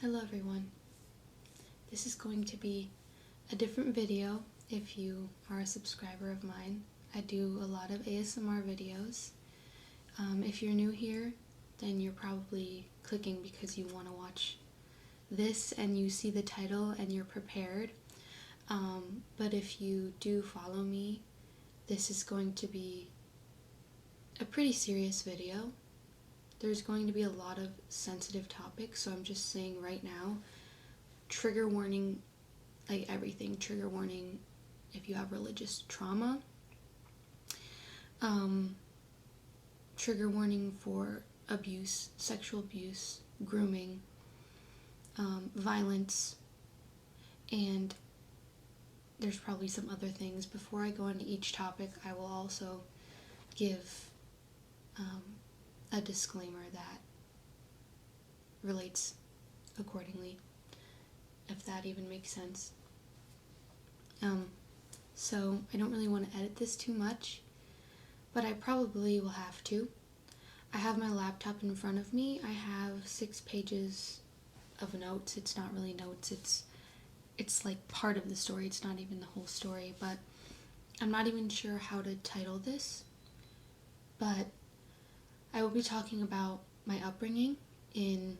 Hello everyone. This is going to be a different video if you are a subscriber of mine. I do a lot of ASMR videos. If you're new here, then you're probably clicking because you want to watch this and you see the title and you're prepared. But if you do follow me, this is going to be a pretty serious video. There's going to be a lot of sensitive topics, so I'm just saying right now, trigger warning, like everything, trigger warning if you have religious trauma, trigger warning for abuse, sexual abuse, grooming, violence, and there's probably some other things. Before I go into each topic, I will also give a disclaimer that relates accordingly, if that even makes sense. So I don't really want to edit this too much, but I probably will have to. I have my laptop in front of me. I have 6 pages of notes. It's not really notes, it's like part of the story. It's not even the whole story, but I'm not even sure how to title this. But I will be talking about my upbringing in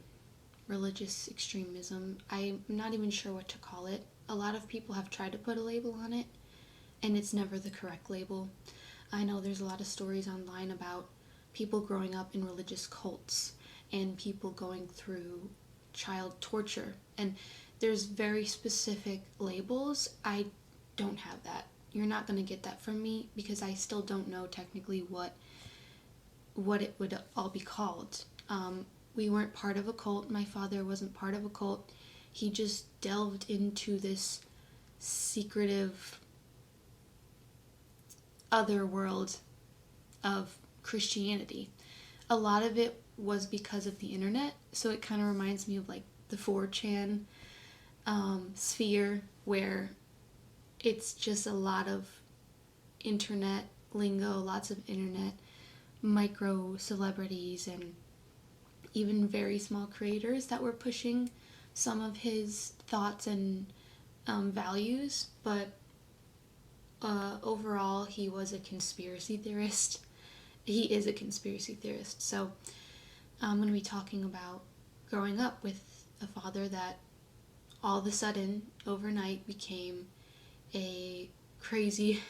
religious extremism. I'm not even sure what to call it. A lot of people have tried to put a label on it, and it's never the correct label. I know there's a lot of stories online about people growing up in religious cults and people going through child torture, and there's very specific labels. I don't have that. You're not going to get that from me because I still don't know technically what it would all be called. We weren't part of a cult. My father wasn't part of a cult. He just delved into this secretive other world of Christianity. A lot of it was because of the internet, so it kind of reminds me of like the 4chan sphere, where it's just a lot of internet lingo, lots of internet micro celebrities and even very small creators that were pushing some of his thoughts and values, but overall he was a conspiracy theorist. He is a conspiracy theorist. So I'm going to be talking about growing up with a father that all of a sudden overnight became a crazy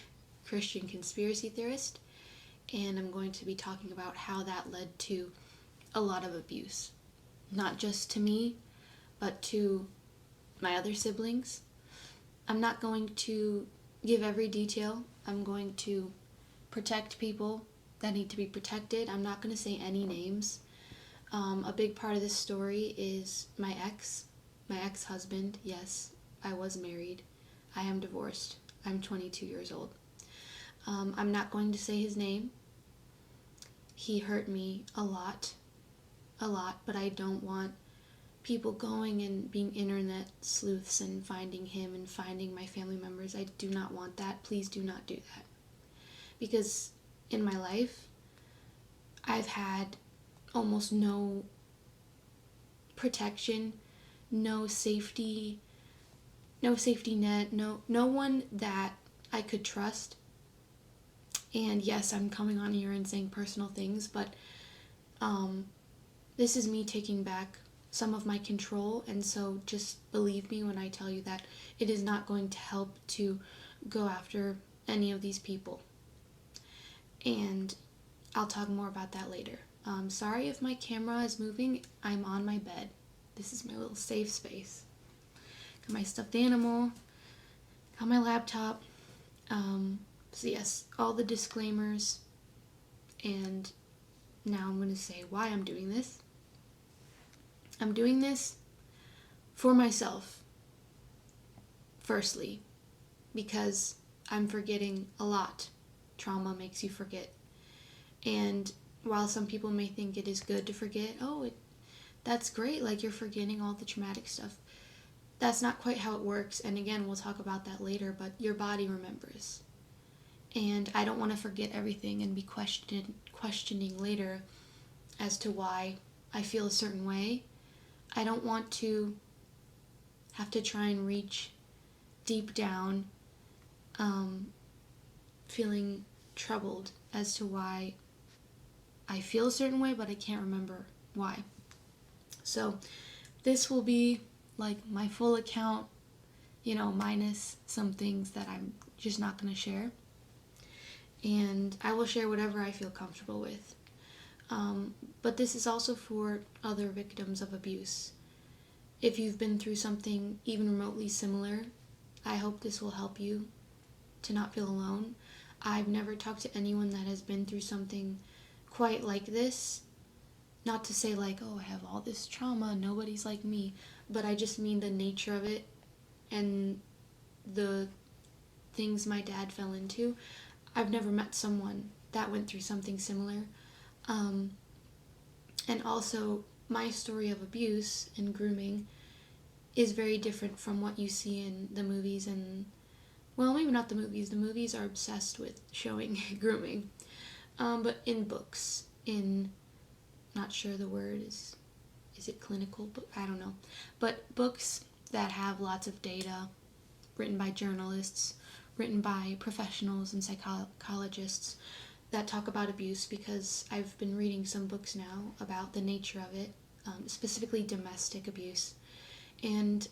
Christian conspiracy theorist. And I'm going to be talking about how that led to a lot of abuse. Not just to me, but to my other siblings. I'm not going to give every detail. I'm going to protect people that need to be protected. I'm not going to say any names. A big part of this story is my ex-husband. Yes, I was married. I am divorced. I'm 22 years old. I'm not going to say his name. He hurt me a lot, but I don't want people going and being internet sleuths and finding him and finding my family members. I do not want that. Please do not do that. Because in my life, I've had almost no protection, no safety net, no one that I could trust. And yes, I'm coming on here and saying personal things, but this is me taking back some of my control, and so just believe me when I tell you that it is not going to help to go after any of these people. And I'll talk more about that later. Sorry if my camera is moving. I'm on my bed. This is my little safe space. Got my stuffed animal, got my laptop. So yes, all the disclaimers, and now I'm going to say why I'm doing this. I'm doing this for myself, firstly, because I'm forgetting a lot. Trauma makes you forget. And while some people may think it is good to forget, that's great, like you're forgetting all the traumatic stuff. That's not quite how it works, and again, we'll talk about that later, but your body remembers. And I don't want to forget everything and be questioning later as to why I feel a certain way. I don't want to have to try and reach deep down, feeling troubled as to why I feel a certain way, but I can't remember why. So this will be like my full account, minus some things that I'm just not going to share. And I will share whatever I feel comfortable with. But this is also for other victims of abuse. If you've been through something even remotely similar, I hope this will help you to not feel alone. I've never talked to anyone that has been through something quite like this. Not to say like, oh, I have all this trauma, nobody's like me, but I just mean the nature of it and the things my dad fell into. I've never met someone that went through something similar. And also, my story of abuse and grooming is very different from what you see in the movies and, well, maybe not the movies. The movies are obsessed with showing grooming. But in books, not sure the word is it clinical? But I don't know. But books that have lots of data, written by journalists, written by professionals and psychologists that talk about abuse, because I've been reading some books now about the nature of it, specifically domestic abuse. And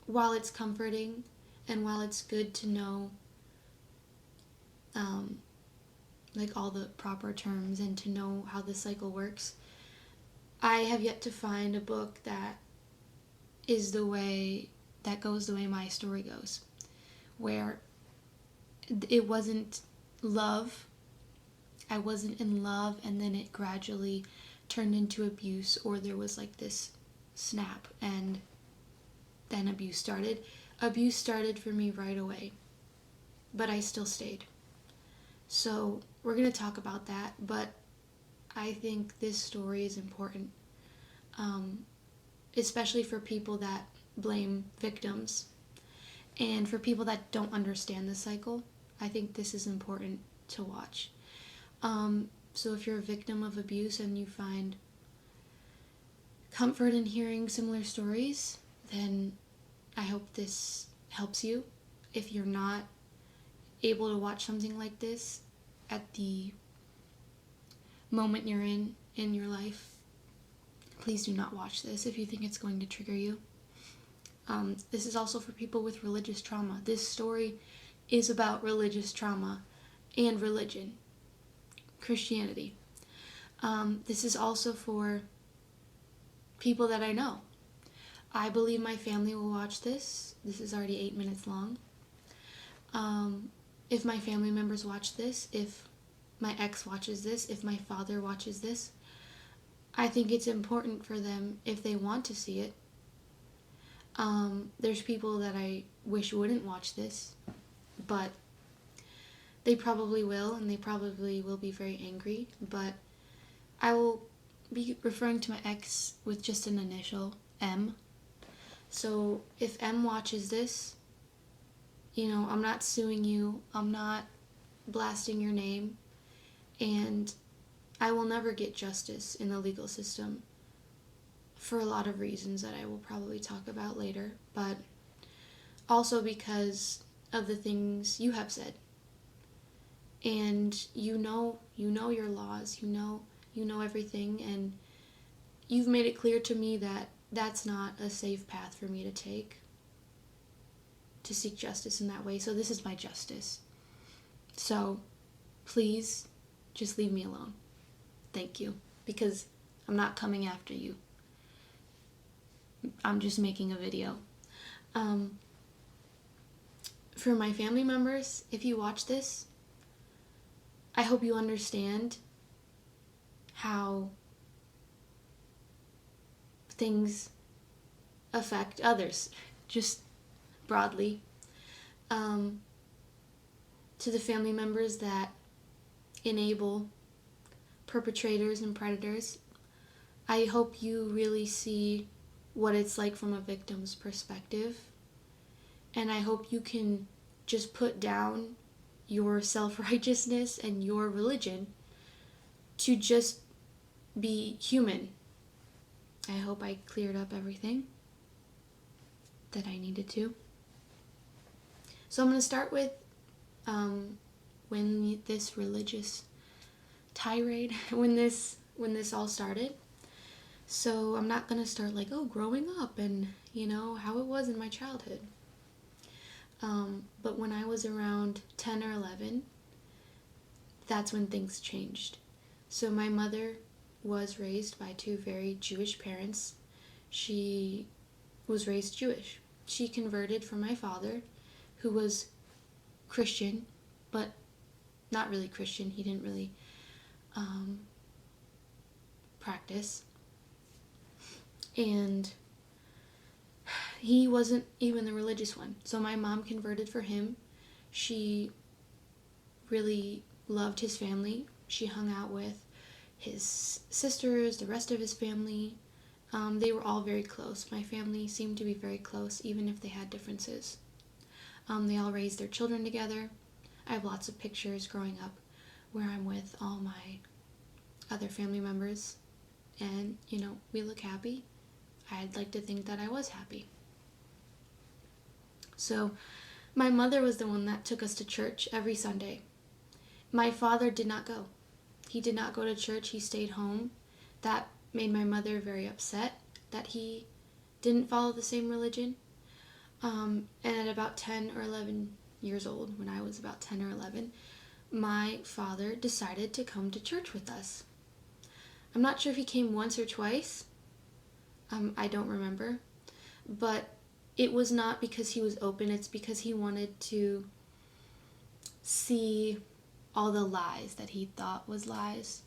while it's comforting and while it's good to know like all the proper terms and to know how the cycle works, I have yet to find a book that goes the way my story goes, where it wasn't love. I wasn't in love and then it gradually turned into abuse, or there was like this snap and then abuse started. Abuse started for me right away, but I still stayed. So we're going to talk about that, but I think this story is important, especially for people that blame victims and for people that don't understand the cycle. I think this is important to watch. So if you're a victim of abuse and you find comfort in hearing similar stories, then I hope this helps you. If you're not able to watch something like this at the moment you're in your life, please do not watch this if you think it's going to trigger you. This is also for people with religious trauma. This story is about religious trauma and religion, Christianity. This is also for people that I know. I believe my family will watch this. This is already 8 minutes long. If my family members watch this, if my ex watches this, if my father watches this, I think it's important for them if they want to see it. There's people that I wish wouldn't watch this, but they probably will, and they probably will be very angry, but I will be referring to my ex with just an initial, M. So if M watches this, I'm not suing you, I'm not blasting your name, and I will never get justice in the legal system for a lot of reasons that I will probably talk about later, but also because of the things you have said. And you know your laws, you know everything, and you've made it clear to me that that's not a safe path for me to take, to seek justice in that way. So this is my justice. So please just leave me alone. Thank you. Because I'm not coming after you. I'm just making a video. For my family members, if you watch this, I hope you understand how things affect others, just broadly. To the family members that enable perpetrators and predators, I hope you really see what it's like from a victim's perspective, and I hope you can just put down your self-righteousness and your religion to just be human I hope I cleared up everything that I needed to. So I'm going to start with when this religious tirade, when this all started. So I'm not going to start like, oh, growing up and, how it was in my childhood. But when I was around 10 or 11, that's when things changed. So my mother was raised by two very Jewish parents. She was raised Jewish. She converted from my father, who was Christian, but not really Christian. He didn't really practice. And he wasn't even the religious one. So my mom converted for him. She really loved his family. She hung out with his sisters, the rest of his family. They were all very close. My family seemed to be very close, even if they had differences. They all raised their children together. I have lots of pictures growing up where I'm with all my other family members. And, we look happy. I'd like to think that I was happy. So my mother was the one that took us to church every Sunday. My father did not go. He did not go to church. He stayed home. That made my mother very upset that he didn't follow the same religion. And at about 10 or 11 years old, when I was about 10 or 11, my father decided to come to church with us. I'm not sure if he came once or twice. I don't remember. But it was not because he was open. It's because he wanted to see all the lies that he thought was lies.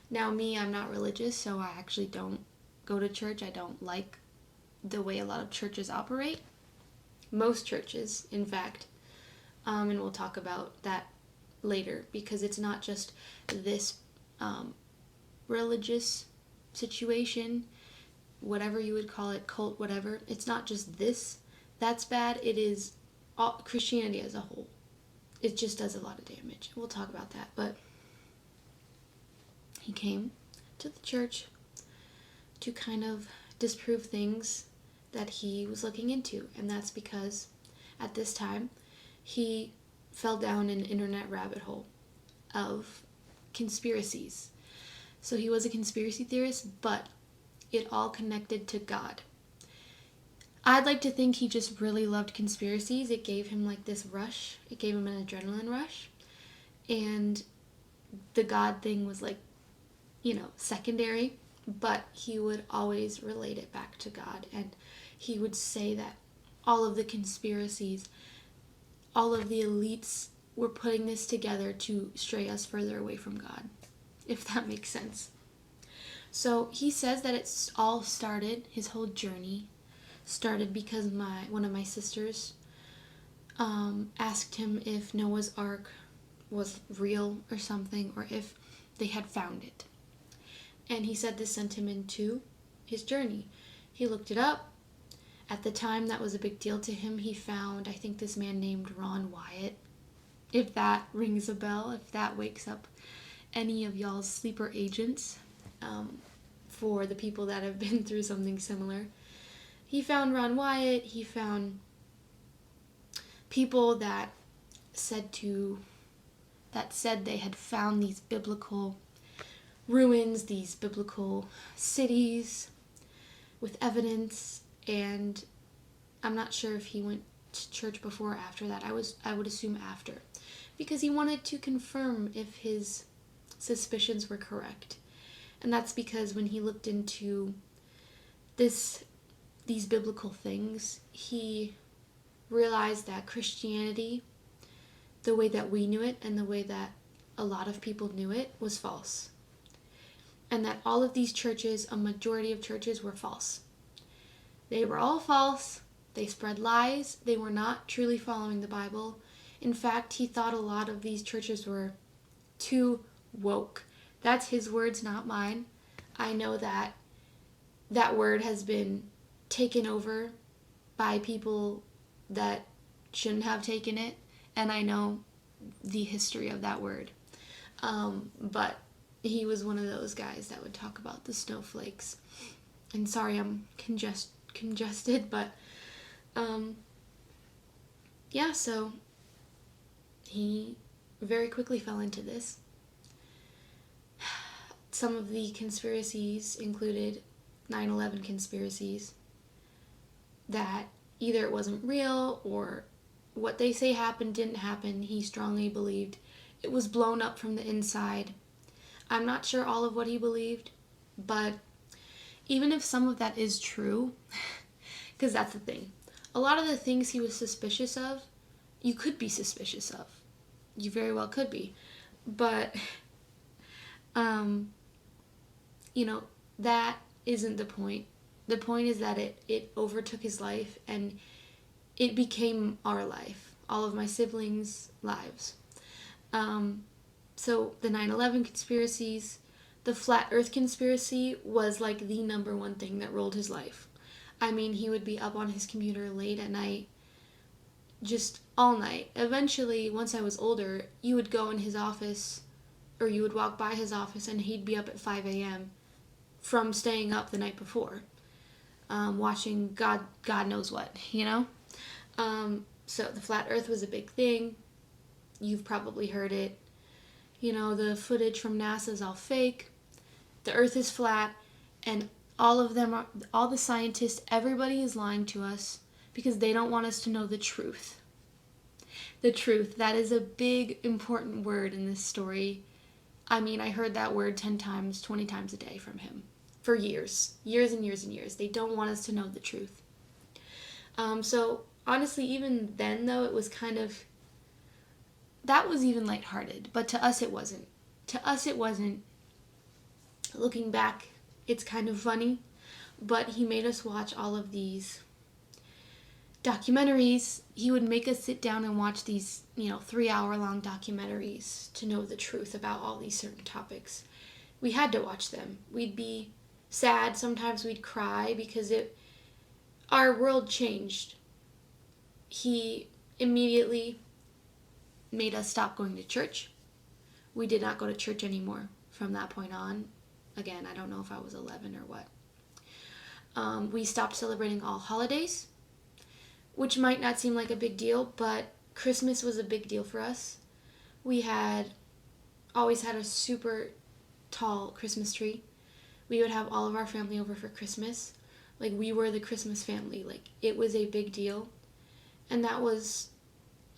Now me, I'm not religious, so I actually don't go to church. I don't like the way a lot of churches operate. Most churches, in fact. And we'll talk about that later, because it's not just this religious situation, whatever you would call it, cult, whatever. It's not just this that's bad. It is all Christianity as a whole. It just does a lot of damage. We'll talk about that. But he came to the church to kind of disprove things that he was looking into. And that's because at this time he fell down an internet rabbit hole of conspiracies. So he was a conspiracy theorist, but it all connected to God. I'd like to think he just really loved conspiracies. It gave him like this rush. It gave him an adrenaline rush. And the God thing was like, secondary. But he would always relate it back to God. And he would say that all of the conspiracies, all of the elites were putting this together to stray us further away from God, if that makes sense. So he says that it's all started, his whole journey started because one of my sisters asked him if Noah's Ark was real or something, or if they had found it. And he said this sent him into his journey. He looked it up. At the time, that was a big deal to him. He found, I think, this man named Ron Wyatt. If that rings a bell, if that wakes up any of y'all's sleeper agents, for the people that have been through something similar. He found Ron Wyatt. He found people that said they had found these biblical ruins, these biblical cities with evidence. And I'm not sure if he went to church before or after that. I would assume after, because he wanted to confirm if his suspicions were correct. And that's because when he looked into these biblical things, he realized that Christianity, the way that we knew it and the way that a lot of people knew it, was false. And that all of these churches, a majority of churches, were false. They were all false. They spread lies. They were not truly following the Bible. In fact, he thought a lot of these churches were too woke. That's his words, not mine. I know that that word has been taken over by people that shouldn't have taken it, and I know the history of that word. But he was one of those guys that would talk about the snowflakes And sorry, I'm congested, but yeah, so he very quickly fell into this. Some of the conspiracies included 9/11 conspiracies, that either it wasn't real or what they say happened didn't happen. He strongly believed it was blown up from the inside. I'm not sure all of what he believed, but even if some of that is true, because that's the thing, a lot of the things he was suspicious of, you could be suspicious of. You very well could be. But, that isn't the point. The point is that it overtook his life, and it became our life, all of my siblings' lives. So the 9/11 conspiracies, the flat earth conspiracy was like the number one thing that rolled his life. I mean, he would be up on his computer late at night, just all night. Eventually, once I was older, you would go in his office, or you would walk by his office, and he'd be up at 5 a.m. from staying up the night before, watching God knows what, So the flat earth was a big thing. You've probably heard it. The footage from NASA is all fake. The earth is flat, and all the scientists, everybody is lying to us because they don't want us to know the truth. The truth, that is a big, important word in this story. I mean, I heard that word 10 times, 20 times a day from him for years and years and years. They don't want us to know the truth. So honestly, even then, though, it was kind of, that was even lighthearted, but to us it wasn't. To us it wasn't. Looking back, it's kind of funny, but he made us watch all of these documentaries. He would make us sit down and watch these, 3-hour-long documentaries to know the truth about all these certain topics. We had to watch them. We'd be sad, sometimes we'd cry because our world changed. He immediately made us stop going to church. We did not go to church anymore from that point on. Again, I don't know if I was 11 or what. We stopped celebrating all holidays, which might not seem like a big deal, but Christmas was a big deal for us. We always had a super tall Christmas tree. We would have all of our family over for Christmas. Like, we were the Christmas family. Like, it was a big deal. And that was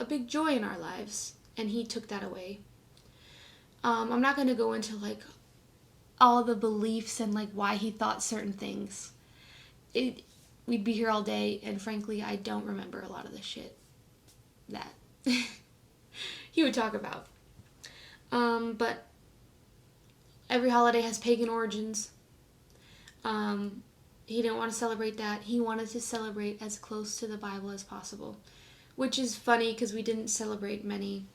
a big joy in our lives, and he took that away. I'm not going to go into, all the beliefs and, why he thought certain things. We'd be here all day, and frankly, I don't remember a lot of the shit that he would talk about. But every holiday has pagan origins. He didn't want to celebrate that. He wanted to celebrate as close to the Bible as possible, which is funny because we didn't celebrate many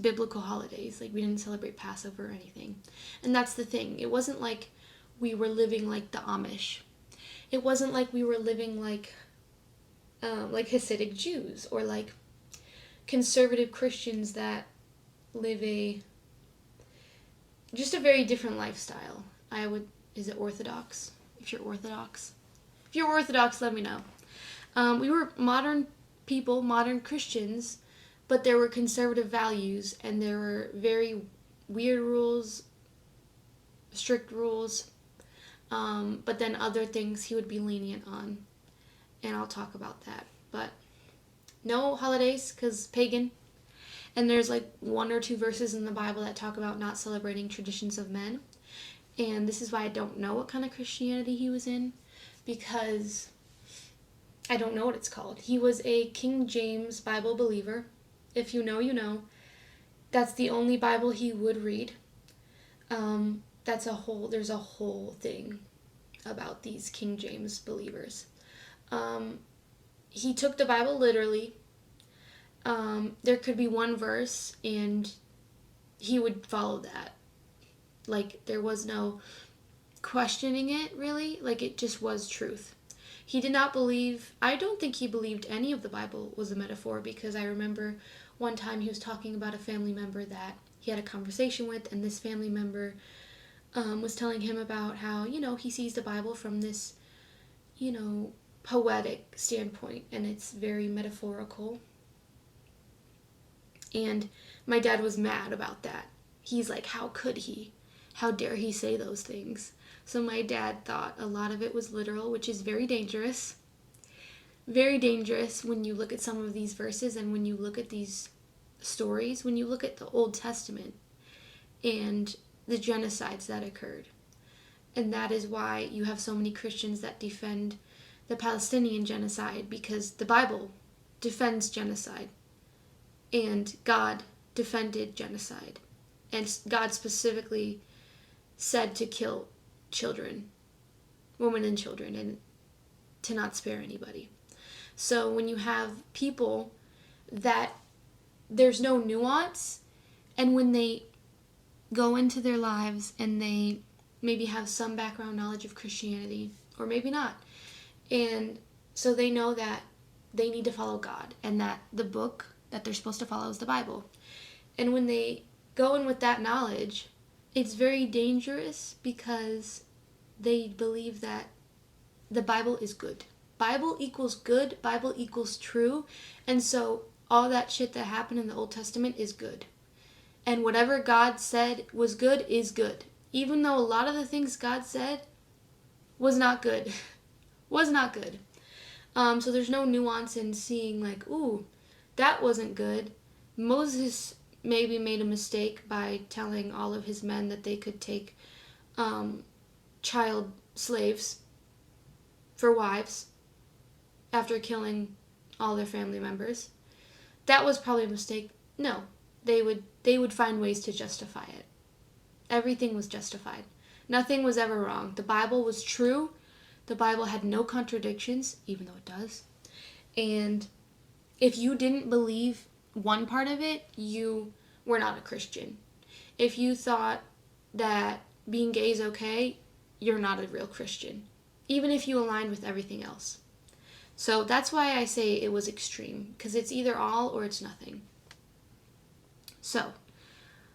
biblical holidays. We didn't celebrate Passover or anything. And that's the thing. It wasn't like we were living like the Amish. It wasn't like we were living like Hasidic Jews or like conservative Christians that live just a very different lifestyle. Is it Orthodox? If you're Orthodox. If you're Orthodox, let me know. We were modern people, modern Christians, but there were conservative values, and there were very weird rules, strict rules, but then other things he would be lenient on, and I'll talk about that. But no holidays, because pagan, and there's 1 or 2 verses in the Bible that talk about not celebrating traditions of men, and this is why I don't know what kind of Christianity he was in, because I don't know what it's called. He was a King James Bible believer. If you know, you know. That's the only Bible he would read. There's a whole thing about these King James believers. He took the Bible literally. There could be one verse and he would follow that. There was no questioning it, really. It just was truth. He did not believe, I don't think he believed any of the Bible was a metaphor, because I remember one time he was talking about a family member that he had a conversation with, and this family member was telling him about how, he sees the Bible from this, poetic standpoint, and it's very metaphorical. And my dad was mad about that. He's like, how could he? How dare he say those things? So my dad thought a lot of it was literal, which is very dangerous. Very dangerous when you look at some of these verses and when you look at these stories, when you look at the Old Testament and the genocides that occurred. And that is why you have so many Christians that defend the Palestinian genocide, because the Bible defends genocide. And God defended genocide. And God specifically said to kill children, women and children, and to not spare anybody. So when you have people that there's no nuance, and when they go into their lives and they maybe have some background knowledge of Christianity, or maybe not, and so they know that they need to follow God, and that the book that they're supposed to follow is the Bible. And when they go in with that knowledge, it's very dangerous because they believe that the Bible is good. Bible equals good, Bible equals true, and so all that shit that happened in the Old Testament is good. And whatever God said was good is good. Even though a lot of the things God said was not good. Was not good. So there's no nuance in seeing like, ooh, that wasn't good. Moses maybe made a mistake by telling all of his men that they could take child slaves for wives after killing all their family members. That was probably a mistake. No, they would find ways to justify it. Everything was justified. Nothing was ever wrong. The Bible was true. The Bible had no contradictions, even though it does. And if you didn't believe one part of it, you were not a Christian. If you thought that being gay is okay, you're not a real Christian, even if you aligned with everything else. So that's why I say it was extreme, because it's either all or it's nothing. So I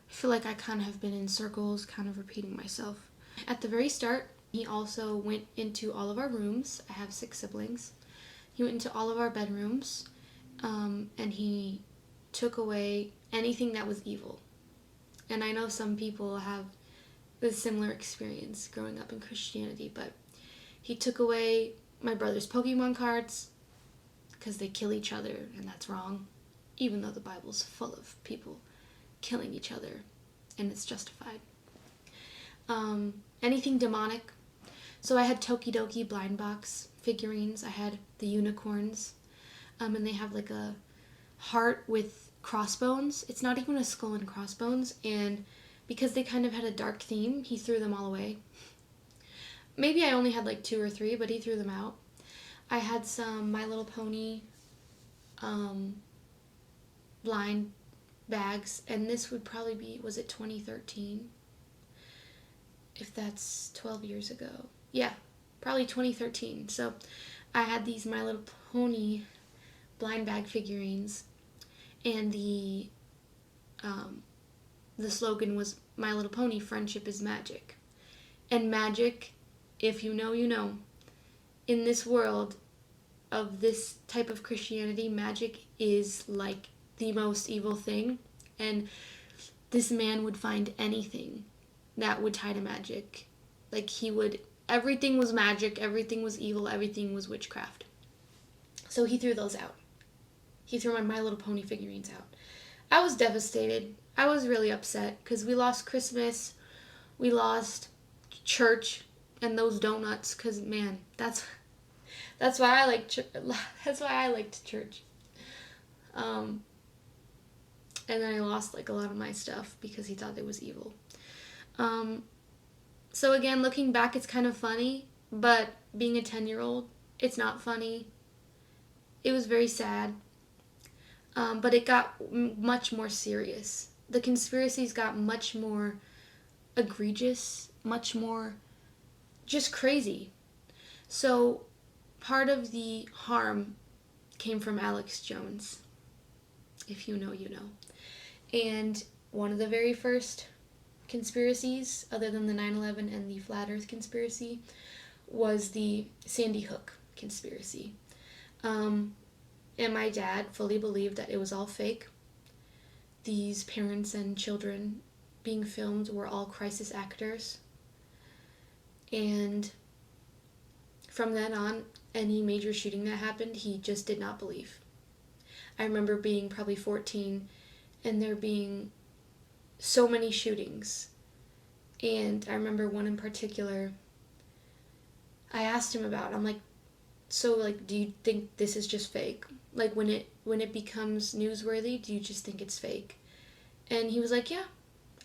feel like I kind of have been in circles, kind of repeating myself. At the very start, he also went into all of our rooms. I have 6 siblings. He went into all of our bedrooms, and he took away anything that was evil. And I know some people have a similar experience growing up in Christianity, but he took away my brother's Pokemon cards because they kill each other, and that's wrong, even though the Bible's full of people killing each other, and it's justified. Anything demonic. So I had Tokidoki blind box figurines. I had the unicorns, and they have like a heart with crossbones. It's not even a skull and crossbones, and because they kind of had a dark theme, he threw them all away. Maybe I only had like 2 or 3, but he threw them out. I had some My Little Pony blind bags, and this would probably be, was it 2013? If that's 12 years ago. Yeah, probably 2013. So I had these My Little Pony blind bag figurines, and the slogan was My Little Pony, friendship is magic. And magic, if you know, you know. In this world of this type of Christianity, magic is like the most evil thing, and this man would find anything that would tie to magic. Like everything was magic, everything was evil, everything was witchcraft. So he threw those out. He threw my Little Pony figurines out. I was devastated. I was really upset because we lost Christmas, we lost church, and those donuts. Because man, that's why I like that's why I liked church. And then I lost like a lot of my stuff because he thought it was evil. So again, looking back, it's kind of funny, but being a 10-year-old, it's not funny. It was very sad. But it got much more serious. The conspiracies got much more egregious, much more just crazy. So part of the harm came from Alex Jones. If you know, you know. And one of the very first conspiracies, other than the 9/11 and the Flat Earth conspiracy, was the Sandy Hook conspiracy. And my dad fully believed that it was all fake. These parents and children being filmed were all crisis actors. And from then on, any major shooting that happened, he just did not believe. I remember being probably 14 and there being so many shootings. And I remember one in particular, I asked him about it. I'm like, so, like, do you think this is just fake? Like, when it becomes newsworthy, do you just think it's fake? And he was like, yeah.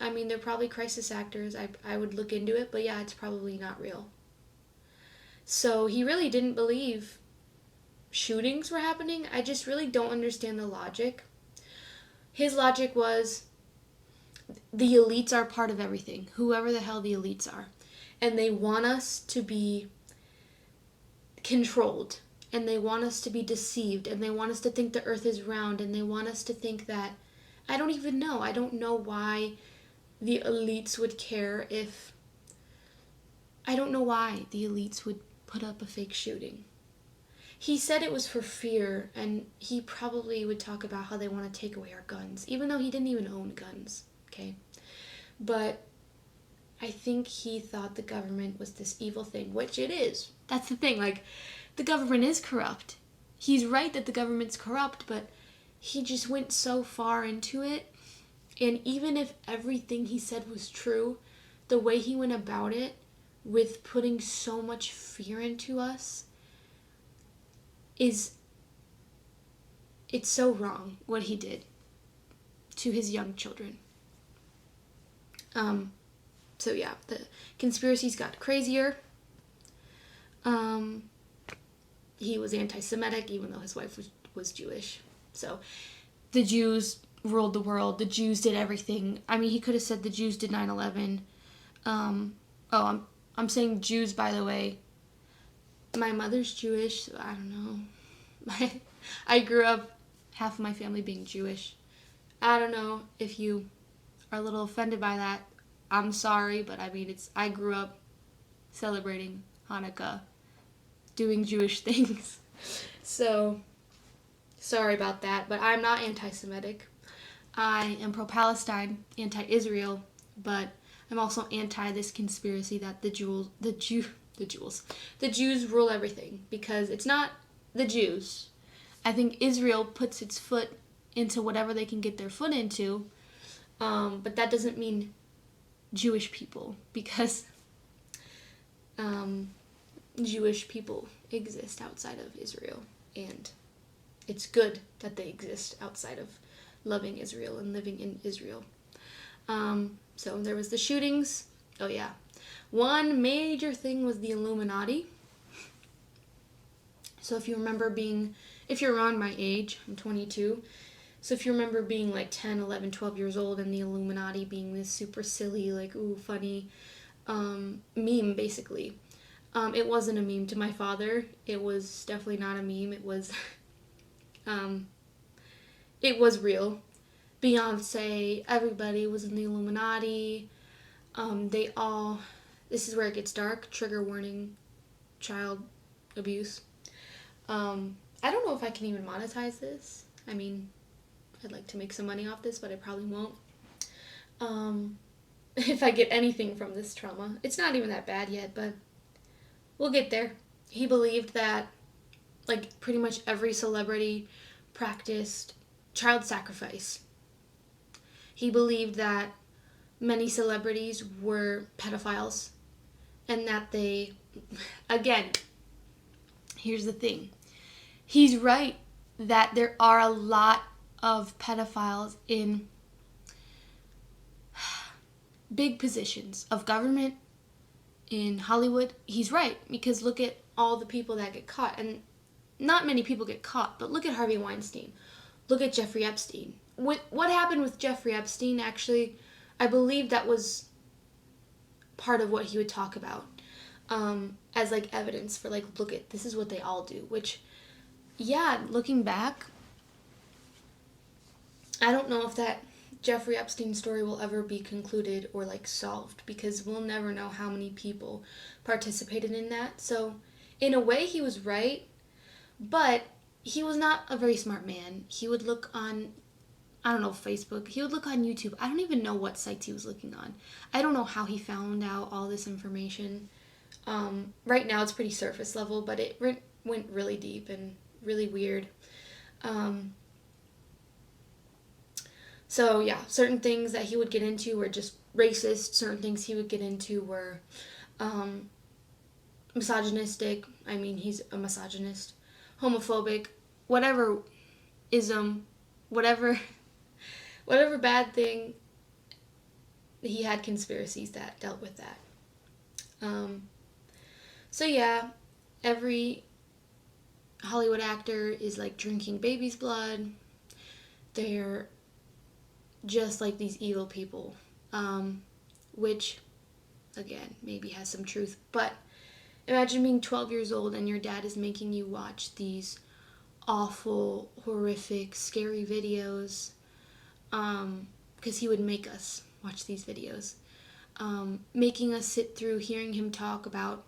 I mean, they're probably crisis actors. I would look into it, but yeah, it's probably not real. So he really didn't believe shootings were happening. I just really don't understand the logic. His logic was the elites are part of everything, whoever the hell the elites are. And they want us to be controlled, and they want us to be deceived, and they want us to think the earth is round, and they want us to think that, I don't even know. I don't know why the elites would care if, I don't know why the elites would put up a fake shooting. He said it was for fear, and he probably would talk about how they want to take away our guns, even though he didn't even own guns, okay? But I think he thought the government was this evil thing, which it is. That's the thing, like, the government is corrupt. He's right that the government's corrupt, but he just went so far into it. And even if everything he said was true, the way he went about it with putting so much fear into us it's so wrong what he did to his young children. So yeah, the conspiracies got crazier. He was anti-Semitic, even though his wife was Jewish. So the Jews ruled the world. The Jews did everything. I mean, he could have said the Jews did 9/11. I'm saying Jews, by the way. My mother's Jewish, so I don't know. I grew up half of my family being Jewish. I don't know if you are a little offended by that. I'm sorry, but I mean, I grew up celebrating Hanukkah, doing Jewish things. So, sorry about that, but I'm not anti-Semitic. I am pro-Palestine, anti-Israel, but I'm also anti this conspiracy that the Jews rule everything, because it's not the Jews. I think Israel puts its foot into whatever they can get their foot into, but that doesn't mean Jewish people, because Jewish people exist outside of Israel, and it's good that they exist outside of loving Israel and living in Israel. So there was the shootings. Oh yeah. One major thing was the Illuminati. So if you're around my age, I'm 22, so if you remember being like 10, 11, 12 years old and the Illuminati being this super silly, like, ooh, funny meme, basically. It wasn't a meme to my father. It was definitely not a meme. It was real. Beyonce, everybody was in the Illuminati. This is where it gets dark. Trigger warning, child abuse. I don't know if I can even monetize this. I mean, I'd like to make some money off this, but I probably won't. If I get anything from this trauma. It's not even that bad yet, but we'll get there. He believed that, like, pretty much every celebrity practiced child sacrifice. He believed that many celebrities were pedophiles, and that they, again, here's the thing. He's right that there are a lot of pedophiles in big positions of government in Hollywood. He's right, because look at all the people that get caught, and not many people get caught, but look at Harvey Weinstein. Look at Jeffrey Epstein. What happened with Jeffrey Epstein, actually, I believe that was part of what he would talk about as, like, evidence for, like, look at, this is what they all do, which, yeah, looking back, I don't know if that Jeffrey Epstein's story will ever be concluded or like solved, because we'll never know how many people participated in that. So in a way he was right, but he was not a very smart man. He would look on, I don't know, Facebook. He would look on YouTube. I don't even know what sites he was looking on. I don't know how he found out all this information. Right now it's pretty surface level, but it went really deep and really weird. So yeah, certain things that he would get into were just racist. Certain things he would get into were misogynistic. I mean, he's a misogynist, homophobic, whatever ism, whatever bad thing. He had conspiracies that dealt with that. So yeah, every Hollywood actor is like drinking baby's blood. They're just like these evil people, which, again, maybe has some truth. But imagine being 12 years old and your dad is making you watch these awful, horrific, scary videos, because he would make us watch these videos, making us sit through hearing him talk about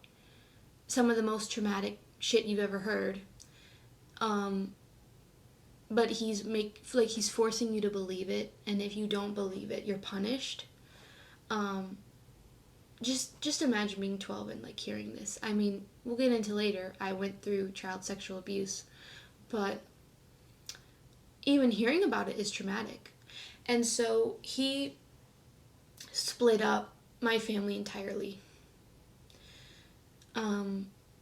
some of the most traumatic shit you've ever heard. But he's forcing you to believe it, and if you don't believe it, you're punished. Just imagine being 12 and like hearing this. I mean, we'll get into later. I went through child sexual abuse, but even hearing about it is traumatic. And so he split up my family entirely.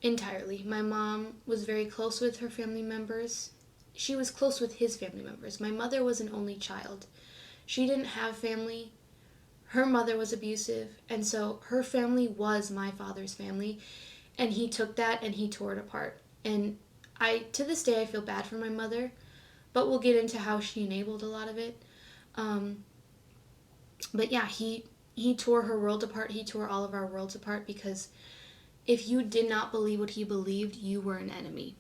Entirely. My mom was very close with her family members. She was close with his family members. My mother was an only child. She didn't have family. Her mother was abusive, and so her family was my father's family, and he took that and he tore it apart. And to this day, I feel bad for my mother, but we'll get into how she enabled a lot of it. But yeah, he tore her world apart. He tore all of our worlds apart, because if you did not believe what he believed, you were an enemy.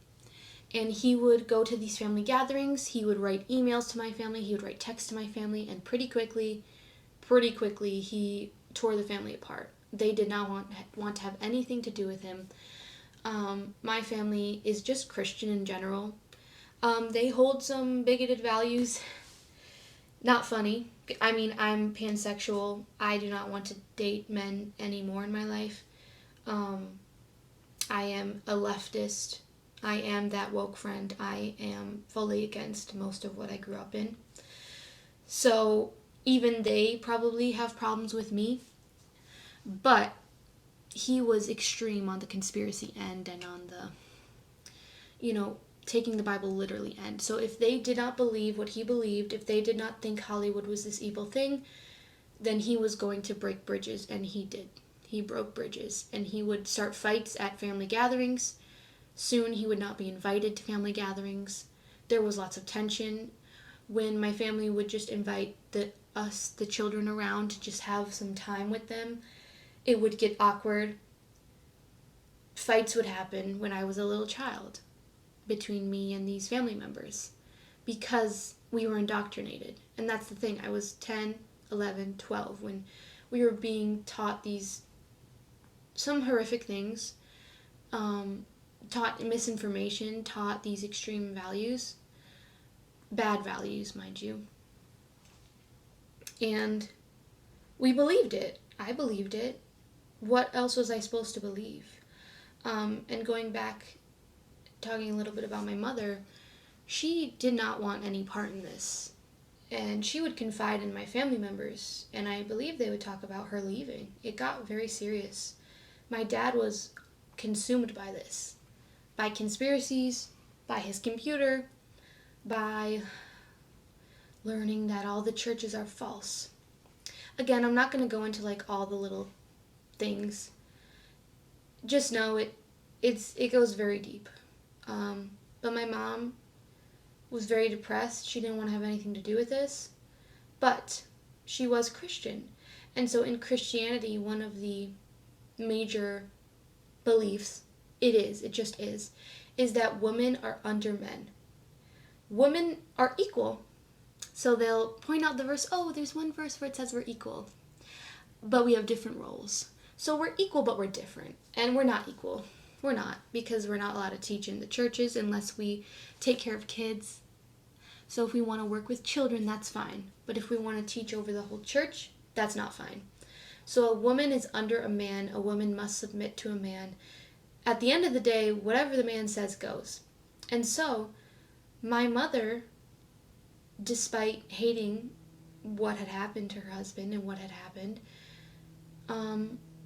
And he would go to these family gatherings. He would write emails to my family. He would write texts to my family. And pretty quickly, he tore the family apart. They did not want to have anything to do with him. My family is just Christian in general. They hold some bigoted values. Not funny. I mean, I'm pansexual. I do not want to date men anymore in my life. I am a leftist. I am that woke friend. I am fully against most of what I grew up in. So even they probably have problems with me. But he was extreme on the conspiracy end and on the, taking the Bible literally end. So if they did not believe what he believed, if they did not think Hollywood was this evil thing, then he was going to break bridges, and he did. He broke bridges, and he would start fights at family gatherings. Soon he would not be invited to family gatherings. There was lots of tension. When my family would just invite the children around to just have some time with them, it would get awkward. Fights would happen when I was a little child between me and these family members, because we were indoctrinated. And that's the thing. I was 10, 11, 12 when we were being taught some horrific things, taught misinformation, taught these extreme values, bad values, mind you. And we believed it. I believed it. What else was I supposed to believe? And going back, talking a little bit about my mother, she did not want any part in this. And she would confide in my family members, and I believe they would talk about her leaving. It got very serious. My dad was consumed by this, by conspiracies, by his computer, by learning that all the churches are false. Again, I'm not going to go into like all the little things. Just know it goes very deep. But my mom was very depressed. She didn't want to have anything to do with this. But she was Christian. And so in Christianity, one of the major beliefs, it just is that women are under men. Women are equal. So they'll point out the verse, oh, there's one verse where it says we're equal, but we have different roles. So we're equal, but we're different. And we're not equal. We're not, because we're not allowed to teach in the churches unless we take care of kids. So if we want to work with children, that's fine. But if we want to teach over the whole church, that's not fine. So a woman is under a man. A woman must submit to a man. At the end of the day, whatever the man says goes. And so my mother, despite hating what had happened to her husband and what had happened,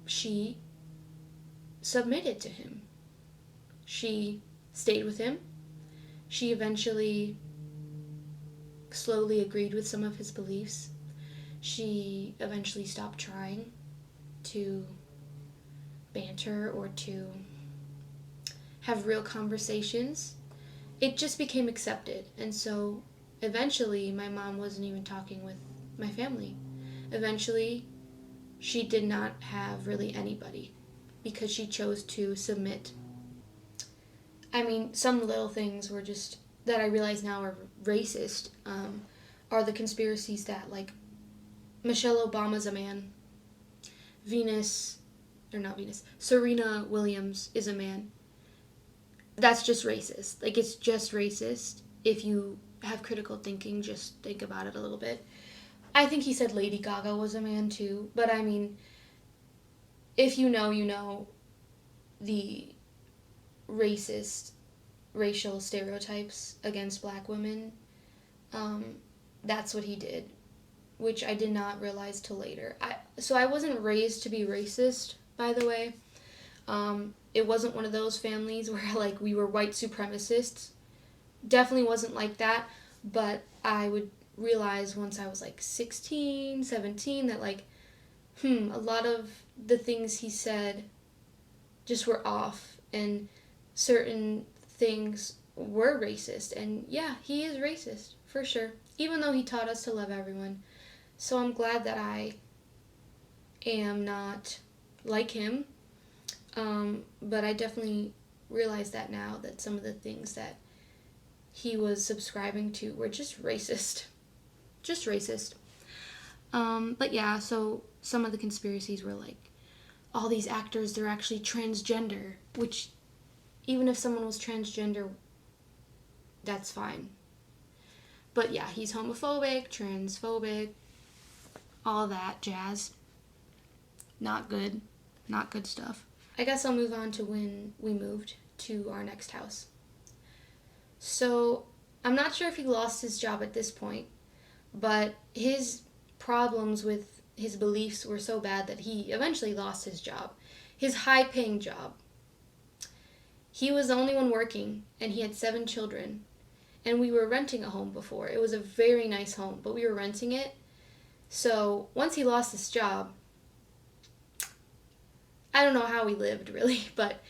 she submitted to him. She stayed with him. She eventually slowly agreed with some of his beliefs. She eventually stopped trying to banter or to have real conversations. It just became accepted. And so eventually my mom wasn't even talking with my family. Eventually she did not have really anybody because she chose to submit. I mean, some little things were just, that I realize now are racist, are the conspiracies that, like, Michelle Obama's a man. Serena Williams is a man. That's just racist. Like, it's just racist. If you have critical thinking, just think about it a little bit. I think he said Lady Gaga was a man too, but I mean, if you know the racist racial stereotypes against black women, that's what he did, which I did not realize till later. So I wasn't raised to be racist, by the way. It wasn't one of those families where, like, we were white supremacists. Definitely wasn't like that, but I would realize once I was, like, 16, 17, that, like, a lot of the things he said just were off, and certain things were racist. And yeah, he is racist, for sure, even though he taught us to love everyone. So I'm glad that I am not like him, but I definitely realize that now, that some of the things that he was subscribing to were just racist. Just racist. But yeah, so some of the conspiracies were like, all these actors, they're actually transgender, which, even if someone was transgender, that's fine. But yeah, he's homophobic, transphobic, all that jazz. Not good. Not good stuff. I guess I'll move on to when we moved to our next house. So, I'm not sure if he lost his job at this point, but his problems with his beliefs were so bad that he eventually lost his job. His high-paying job. He was the only one working, and he had 7 children. And we were renting a home before. It was a very nice home, but we were renting it. So, once he lost his job, I don't know how he lived, really, but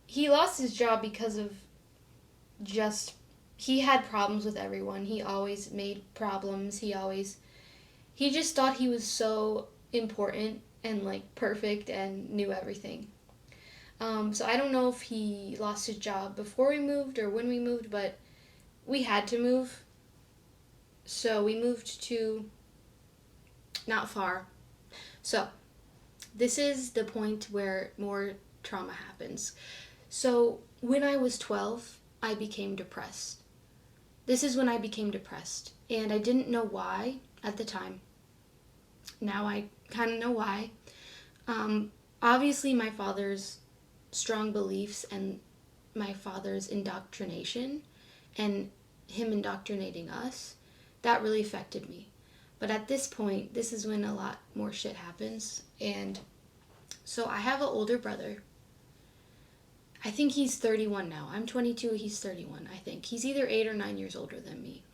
he lost his job because of just, he had problems with everyone. He always made problems. He just thought he was so important and, like, perfect and knew everything. So I don't know if he lost his job before we moved or when we moved, but we had to move. So we moved to not far. So this is the point where more trauma happens. So when I was 12, I became depressed. This is when I became depressed, and I didn't know why at the time. Now I kind of know why. Obviously my father's strong beliefs and my father's indoctrination and him indoctrinating us, that really affected me. But at this point, this is when a lot more shit happens. And so I have an older brother. I think he's 31 now. I'm 22, he's 31, I think. He's either 8 or 9 years older than me.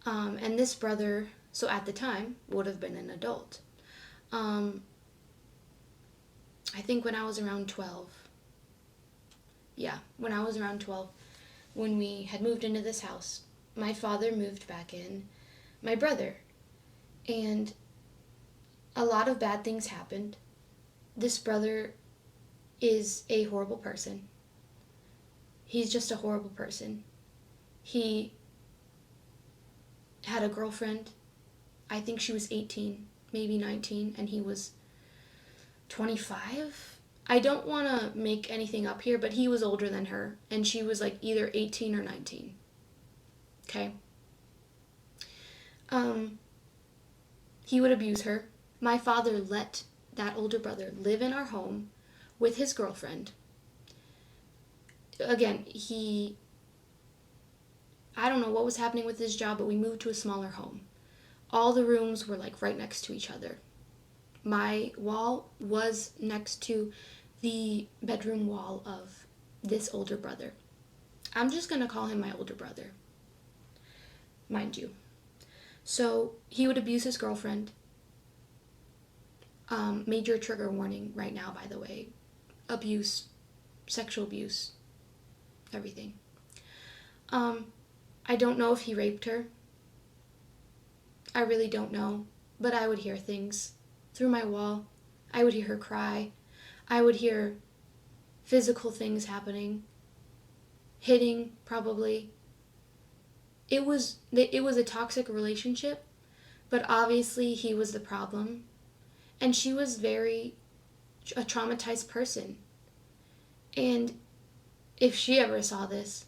And this brother, so at the time, would have been an adult. I think when I was around 12. Yeah, when I was around 12, when we had moved into this house, my father moved back in, my brother. And a lot of bad things happened. This brother is a horrible person. He's just a horrible person. He had a girlfriend. I think she was 18, maybe 19, and he was 25. I don't want to make anything up here, but he was older than her, and she was like either 18 or 19. Okay? He would abuse her. My father let that older brother live in our home with his girlfriend. Again, I don't know what was happening with his job, but we moved to a smaller home. All the rooms were like right next to each other. My wall was next to the bedroom wall of this older brother. I'm just going to call him my older brother, mind you. So he would abuse his girlfriend. Major trigger warning right now, by the way. Abuse, sexual abuse, everything. I don't know if he raped her. I really don't know. But I would hear things through my wall. I would hear her cry. I would hear physical things happening. Hitting, probably. It was a toxic relationship, but obviously he was the problem. And she was a traumatized person. And if she ever saw this,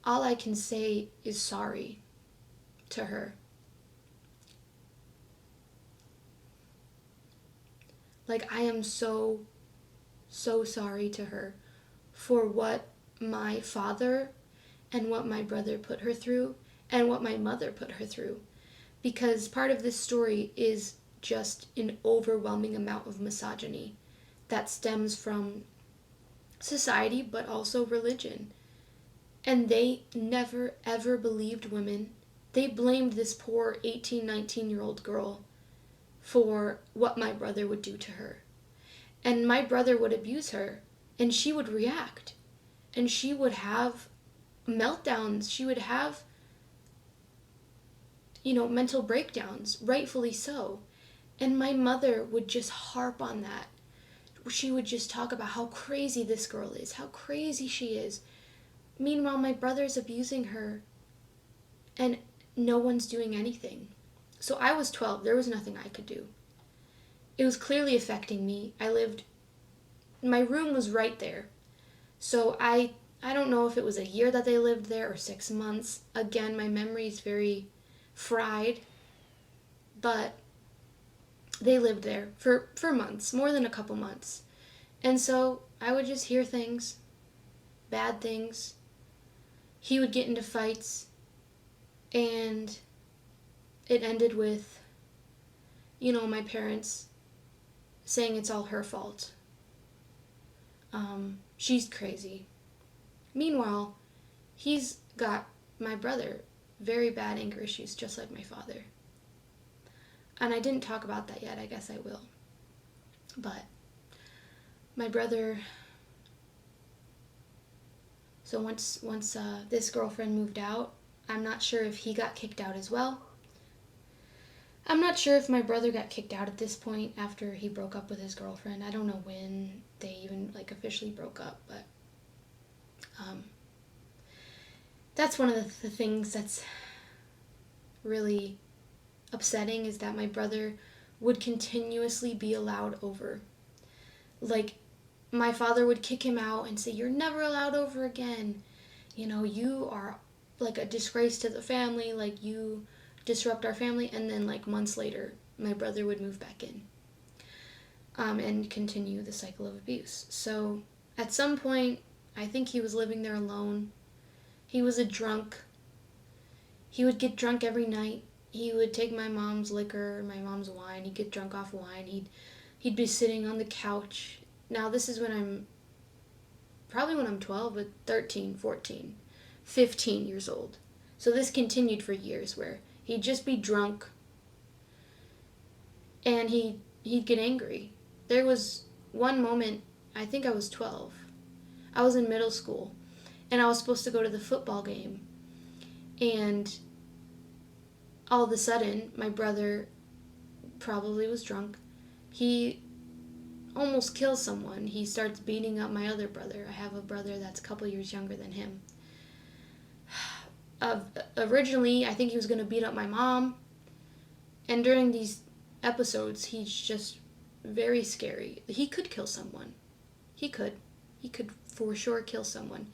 all I can say is sorry to her. Like, I am so, so sorry to her for what my father and what my brother put her through and what my mother put her through. Because part of this story is just an overwhelming amount of misogyny that stems from society, but also religion. And they never, ever believed women. They blamed this poor 18, 19-year-old girl for what my brother would do to her. And my brother would abuse her, and she would react. And she would have meltdowns. She would have, mental breakdowns, rightfully so. And my mother would just harp on that. She would just talk about how crazy this girl is, how crazy she is. Meanwhile, my brother's abusing her, and no one's doing anything. So I was 12. There was nothing I could do. It was clearly affecting me. My room was right there. So I don't know if it was a year that they lived there or 6 months. Again, my memory is very fried, but they lived there for months, more than a couple months. And so I would just hear things, bad things. He would get into fights, and it ended with, my parents saying it's all her fault. She's crazy. Meanwhile, he's got, my brother, very bad anger issues, just like my father. And I didn't talk about that yet. I guess I will. But my brother, so once this girlfriend moved out, I'm not sure if he got kicked out as well. I'm not sure if my brother got kicked out at this point after he broke up with his girlfriend. I don't know when they even officially broke up, but that's one of the things that's really upsetting, is that my brother would continuously be allowed over. Like, my father would kick him out and say, "You're never allowed over again. You are like a disgrace to the family, like you disrupt our family." And then months later, my brother would move back in and continue the cycle of abuse. So at some point, I think he was living there alone. He was a drunk. He would get drunk every night. He would take my mom's liquor, my mom's wine. He'd get drunk off wine. He'd be sitting on the couch. Now this is when I'm 12, but 13, 14, 15 years old. So this continued for years, where he'd just be drunk and he'd get angry. There was one moment, I think I was 12. I was in middle school, and I was supposed to go to the football game. And all of a sudden, my brother probably was drunk. He almost kills someone. He starts beating up my other brother. I have a brother that's a couple years younger than him. Originally, I think he was going to beat up my mom. And during these episodes, he's just very scary. He could kill someone. He could. He could for sure kill someone.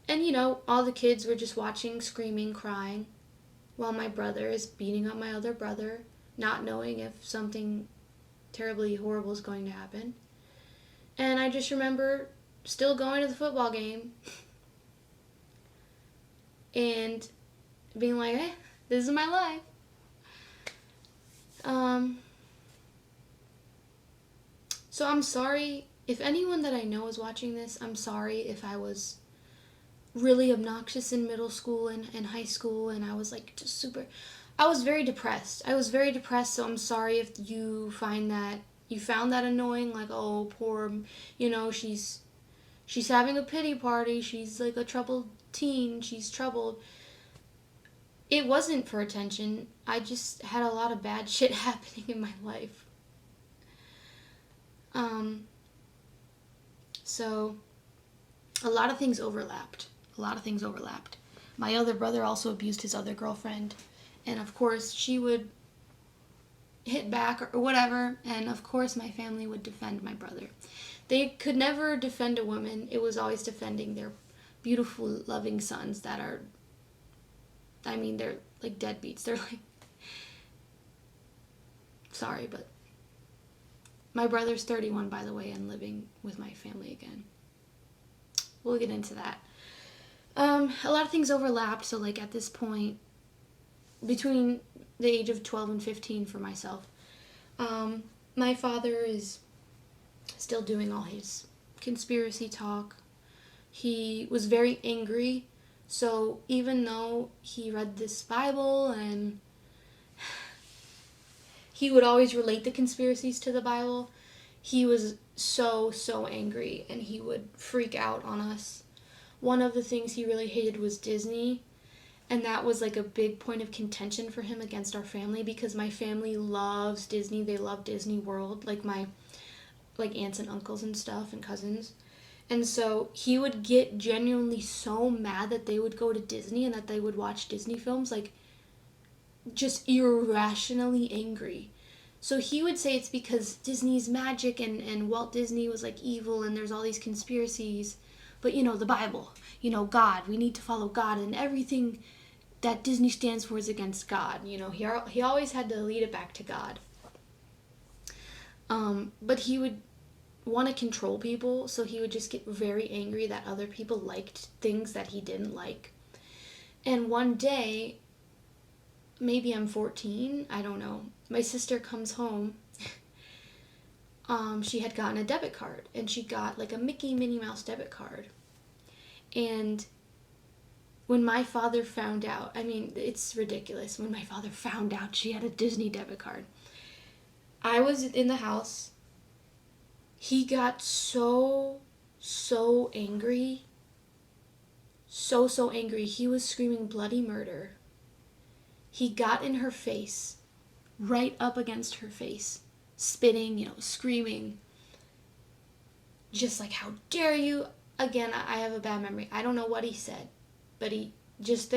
And, all the kids were just watching, screaming, crying, while my brother is beating up my other brother, not knowing if something terribly horrible is going to happen. And I just remember still going to the football game and being like, hey, this is my life. So I'm sorry if anyone that I know is watching this. I'm sorry if I was really obnoxious in middle school and high school, and I was like just I was very depressed. So I'm sorry if you found that annoying, like, oh, poor, she's having a pity party, she's like a troubled teen, she's troubled. It wasn't for attention. I just had a lot of bad shit happening in my life. So a lot of things overlapped. My other brother also abused his other girlfriend, and of course she would hit back or whatever, and of course my family would defend my brother. They could never defend a woman. It was always defending their beautiful, loving sons that are, they're like deadbeats. They're like, sorry, but my brother's 31, by the way, and living with my family again. We'll get into that. A lot of things overlapped, so like at this point, between the age of 12 and 15 for myself, my father is still doing all his conspiracy talk. He was very angry, so even though he read this Bible and he would always relate the conspiracies to the Bible, he was so angry, and he would freak out on us. One of the things he really hated was Disney, and that was like a big point of contention for him against our family, because my family loves Disney. They love Disney World, like my aunts and uncles and stuff and cousins. And so he would get genuinely so mad that they would go to Disney and that they would watch Disney films, like just irrationally angry. So he would say it's because Disney's magic and Walt Disney was like evil and there's all these conspiracies. But the Bible, God, we need to follow God, and everything that Disney stands for is against God. He always had to lead it back to God. But he would want to control people, so he would just get very angry that other people liked things that he didn't like. And one day, maybe I'm 14, I don't know, my sister comes home. She had gotten a debit card, and she got like a Minnie Mouse debit card. And when my father found out, it's ridiculous, when my father found out she had a Disney debit card, I was in the house. He got so angry. So angry. He was screaming bloody murder. He got in her face, right up against her face, spitting, screaming. Just like, how dare you? Again, I have a bad memory. I don't know what he said, but he just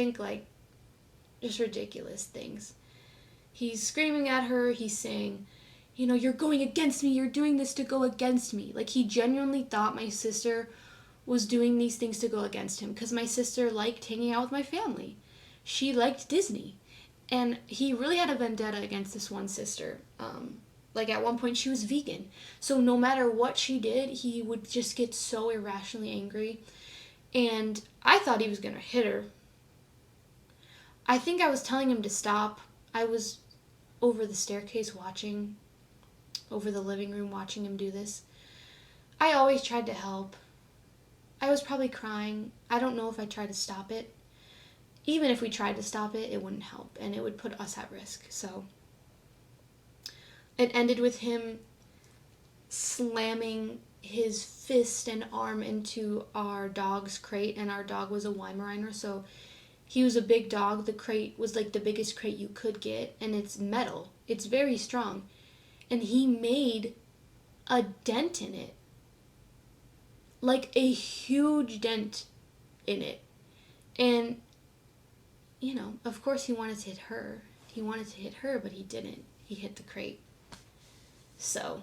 ridiculous things. He's screaming at her. He's saying, you're going against me. You're doing this to go against me. Like, he genuinely thought my sister was doing these things to go against him, because my sister liked hanging out with my family. She liked Disney. And he really had a vendetta against this one sister. At one point, she was vegan. So no matter what she did, he would just get so irrationally angry. And I thought he was going to hit her. I think I was telling him to stop. I was over the staircase watching, over the living room watching him do this. I always tried to help. I was probably crying. I don't know if I tried to stop it. Even if we tried to stop it, it wouldn't help, and it would put us at risk. So it ended with him slamming his fist and arm into our dog's crate, and our dog was a Weimaraner, so he was a big dog. The crate was like the biggest crate you could get, and it's metal. It's very strong. And he made a dent in it. Like a huge dent in it. And of course he wanted to hit her. He wanted to hit her, but he didn't. He hit the crate. So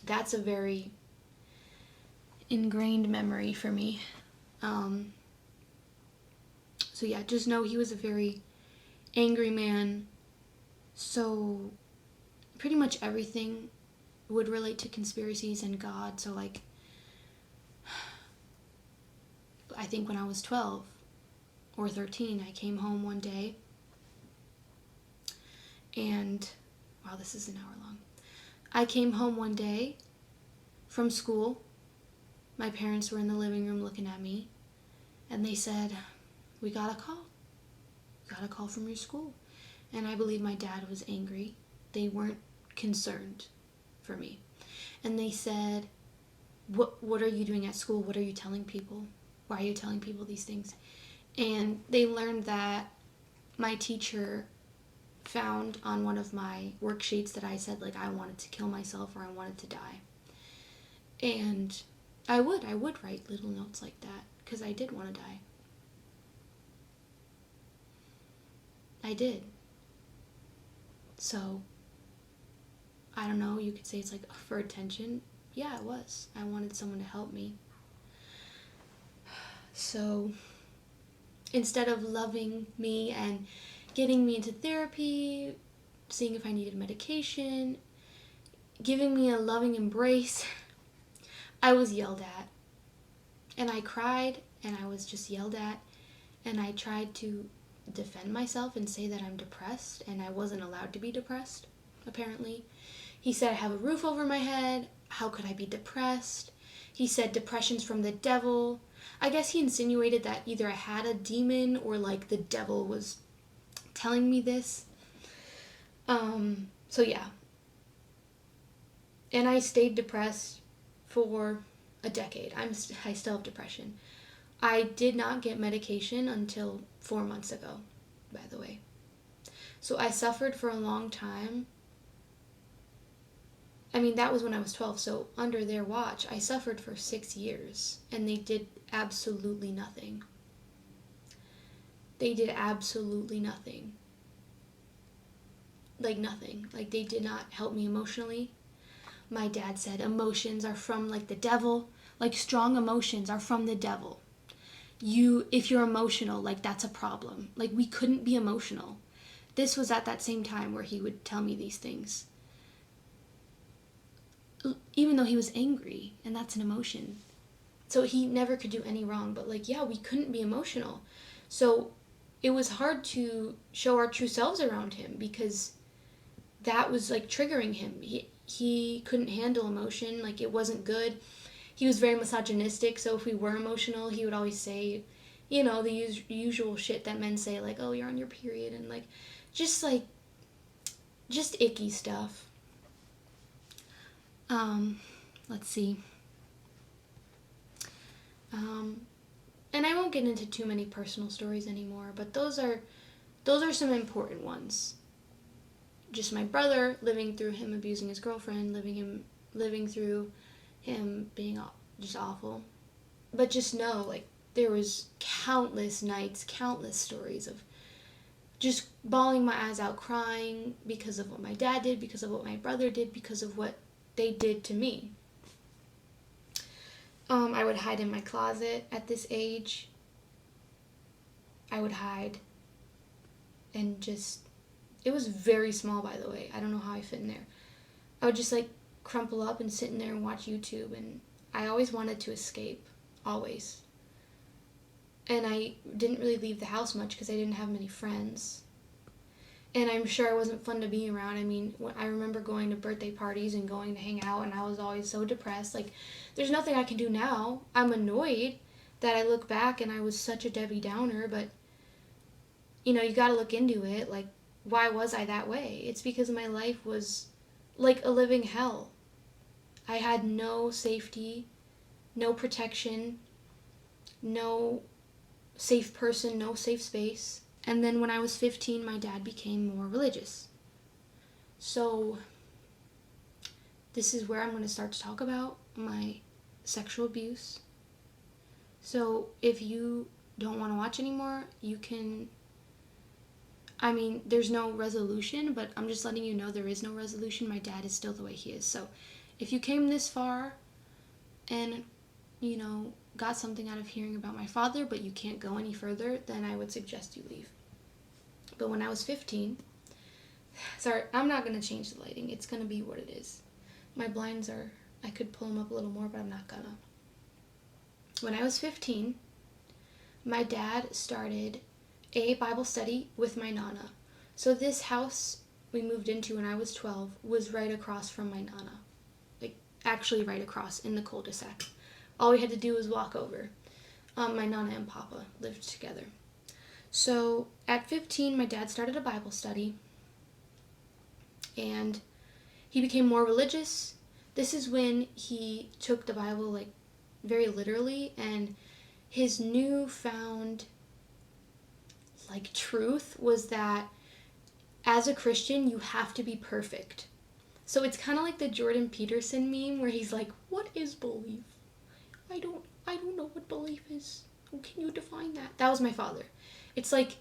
that's a very ingrained memory for me. So yeah, just know he was a very angry man. So pretty much everything would relate to conspiracies and God. So like, I think when I was 12 or 13, I came home one day and, wow, this is an hour long. I came home one day from school. My parents were in the living room looking at me, and they said, we got a call. We got a call from your school. And I believe my dad was angry. They weren't concerned for me. And they said, what are you doing at school? What are you telling people? Why are you telling people these things? And they learned that my teacher found on one of my worksheets that I said, like, I wanted to kill myself or I wanted to die. And I would write little notes like that because I did want to die. I did. So, I don't know, you could say it's like for attention. Yeah, it was. I wanted someone to help me. So, instead of loving me and getting me into therapy, seeing if I needed medication, giving me a loving embrace, I was yelled at. And I cried, and I was just yelled at, and I tried to defend myself and say that I'm depressed, and I wasn't allowed to be depressed, apparently. He said I have a roof over my head. How could I be depressed? He said depression's from the devil. I guess he insinuated that either I had a demon or like the devil was telling me this. So yeah. And I stayed depressed for a decade. I still have depression. I did not get medication until 4 months ago, by the way. So I suffered for a long time. I mean, that was when I was 12, so under their watch, I suffered for 6 years, and they did absolutely nothing. They did absolutely nothing. Like, nothing. Like, they did not help me emotionally. My dad said emotions are from, like, the devil. Like, strong emotions are from the devil. If you're emotional, like, that's a problem. Like, we couldn't be emotional. This was at that same time where he would tell me these things. Even though he was angry, and that's an emotion. So he never could do any wrong, but like, yeah, we couldn't be emotional. So it was hard to show our true selves around him because that was like triggering him. He couldn't handle emotion, like it wasn't good. He was very misogynistic, so if we were emotional, he would always say, the usual shit that men say, like, oh, you're on your period, and like, just icky stuff. Let's see. And I won't get into too many personal stories anymore, but those are some important ones. Just my brother, living through him abusing his girlfriend, living through him being just awful. But just know, like, there was countless nights, countless stories of just bawling my eyes out, crying because of what my dad did, because of what my brother did, because of what they did to me. I would hide in my closet at this age. I would hide and it was very small, by the way. I don't know how I fit in there. I would just like crumple up and sit in there and watch YouTube, and I always wanted to escape, always. And I didn't really leave the house much because I didn't have many friends. And I'm sure I wasn't fun to be around. I mean, I remember going to birthday parties and going to hang out, and I was always so depressed. Like, there's nothing I can do now. I'm annoyed that I look back and I was such a Debbie Downer, but, you gotta look into it. Like, why was I that way? It's because my life was like a living hell. I had no safety, no protection, no safe person, no safe space. And then when I was 15, my dad became more religious. So this is where I'm going to start to talk about my sexual abuse. So if you don't want to watch anymore, you can, I mean, there's no resolution, but I'm just letting you know there is no resolution. My dad is still the way he is. So if you came this far and, you know, got something out of hearing about my father, but you can't go any further, then I would suggest you leave. But when I was 15, sorry, I'm not going to change the lighting. It's going to be what it is. My blinds are, I could pull them up a little more, but I'm not gonna. When I was 15, my dad started a Bible study with my Nana. So this house we moved into when I was 12 was right across from my Nana. Like, actually right across in the cul-de-sac. All we had to do was walk over. My Nana and Papa lived together. So at 15, my dad started a Bible study. And he became more religious. This is when he took the Bible, like, very literally. And his newfound, like, truth was that as a Christian, you have to be perfect. So it's kind of like the Jordan Peterson meme where he's like, what is belief? I don't know what belief is. Oh, can you define that? That was my father. It's like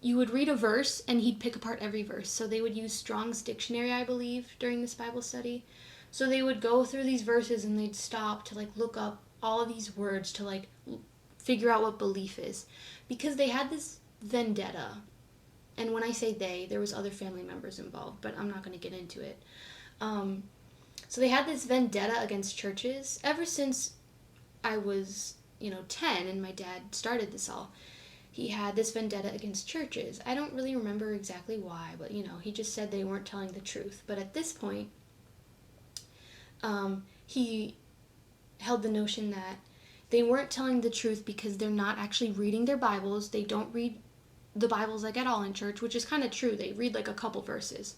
you would read a verse and he'd pick apart every verse. So they would use Strong's Dictionary, I believe, during this Bible study. So they would go through these verses and they'd stop to, like, look up all of these words to, like, figure out what belief is. Because they had this vendetta. And when I say they, there was other family members involved, but I'm not going to get into it. So they had this vendetta against churches ever since I was, 10 and my dad started this all. He had this vendetta against churches. I don't really remember exactly why, but, he just said they weren't telling the truth. But at this point, he held the notion that they weren't telling the truth because they're not actually reading their Bibles. They don't read the Bibles, like, at all in church, which is kind of true. They read, like, a couple verses.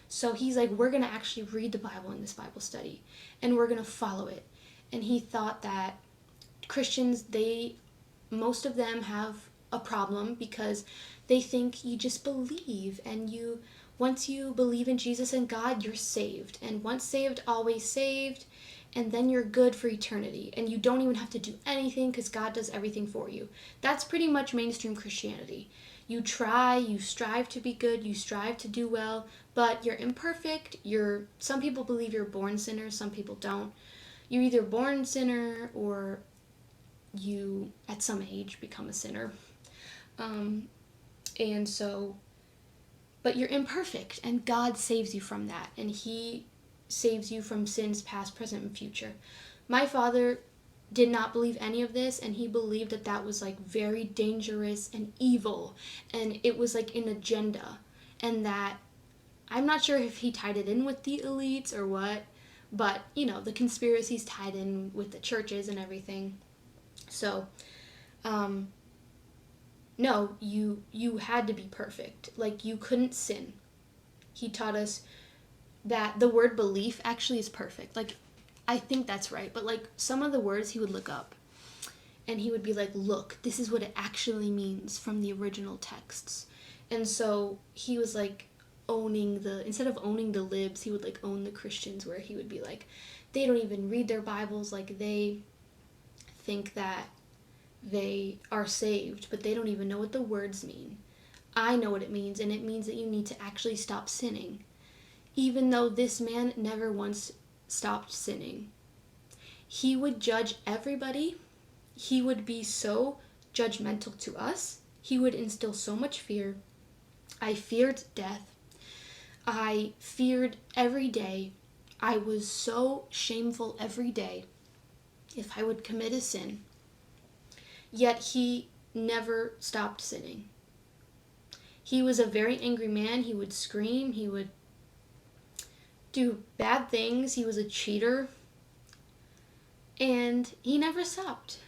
So he's like, we're going to actually read the Bible in this Bible study, and we're going to follow it. And he thought that Christians, most of them have a problem because they think you just believe, and once you believe in Jesus and God, you're saved. And once saved, always saved, and then you're good for eternity. And you don't even have to do anything because God does everything for you. That's pretty much mainstream Christianity. You try, you strive to be good, you strive to do well, but you're imperfect. Some people believe you're born sinner, some people don't. You're either born sinner or you, at some age, become a sinner. But you're imperfect, and God saves you from that, and He saves you from sins past, present, and future. My father did not believe any of this, and he believed that was, like, very dangerous and evil, and it was like an agenda, and that I'm not sure if he tied it in with the elites or what, but the conspiracies tied in with the churches and everything. So no, you had to be perfect. Like, you couldn't sin. He taught us that the word belief actually is perfect. Like, I think that's right, but, like, some of the words he would look up, and he would be like, look, this is what it actually means from the original texts. And so he was, like, instead of owning the libs, he would, like, own the Christians, where he would be like, they don't even read their Bibles, like, they think that they are saved, but they don't even know what the words mean. I know what it means, and it means that you need to actually stop sinning. Even though this man never once stopped sinning. He would judge everybody. He would be so judgmental to us. He would instill so much fear. I feared death. I feared every day. I was so shameful every day if I would commit a sin. Yet he never stopped sinning. He was a very angry man. He would scream. He would do bad things. He was a cheater. And he never stopped.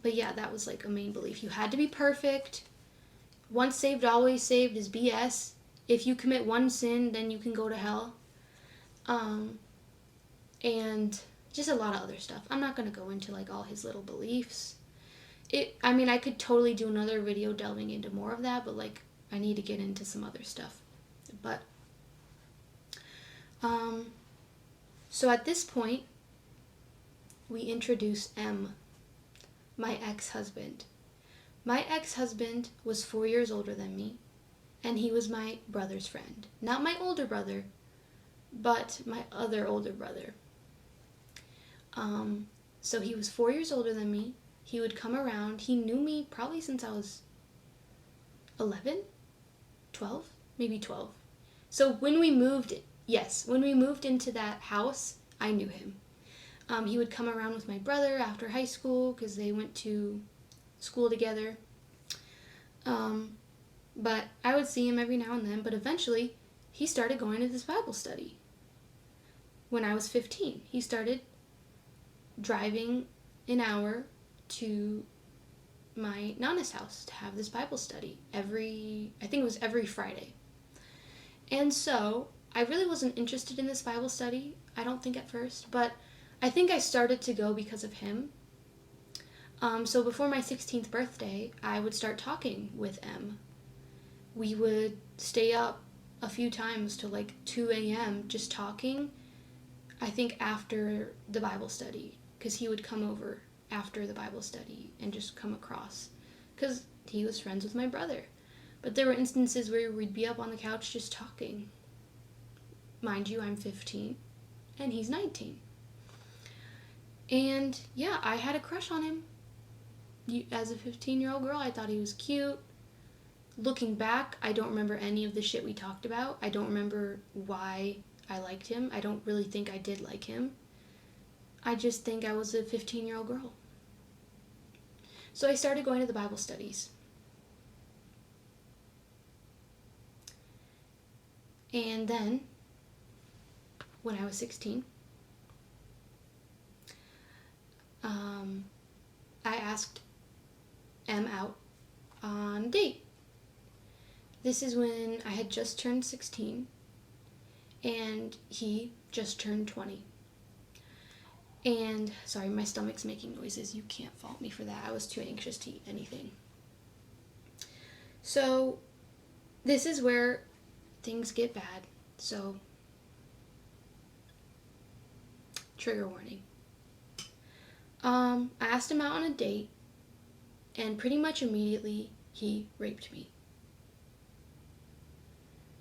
But yeah, that was, like, a main belief. You had to be perfect. Once saved, always saved is BS. If you commit one sin, then you can go to hell. And just a lot of other stuff. I'm not going to go into, like, all his little beliefs. I could totally do another video delving into more of that, but, like, I need to get into some other stuff. But, so at this point, we introduce M. my ex-husband. My ex-husband was 4 years older than me, and he was my brother's friend. Not my older brother, but my other older brother. So he was 4 years older than me. He would come around. He knew me probably since I was 11, 12, maybe 12. So when we moved into that house, I knew him. He would come around with my brother after high school because they went to school together. But I would see him every now and then, but eventually he started going to this Bible study. When I was 15, he started driving an hour to my Nana's house to have this Bible study I think it was every Friday. And so I really wasn't interested in this Bible study, I don't think at first, but I think I started to go because of him. So before my 16th birthday, I would start talking with M. We would stay up a few times till like 2 a.m. just talking, I think after the Bible study, because he would come over after the Bible study and just come across, because he was friends with my brother. But there were instances where we'd be up on the couch just talking. Mind you, I'm 15 and he's 19. And yeah, I had a crush on him. As a 15-year-old girl, I thought he was cute. Looking back, I don't remember any of the shit we talked about. I don't remember why I liked him. I don't really think I did like him. I just think I was a 15-year-old girl. So I started going to the Bible studies. And then, when I was 16, I asked M out on a date. This is when I had just turned 16 and he just turned 20. And, sorry, my stomach's making noises. You can't fault me for that. I was too anxious to eat anything. So, this is where things get bad. So, trigger warning. I asked him out on a date, and pretty much immediately he raped me.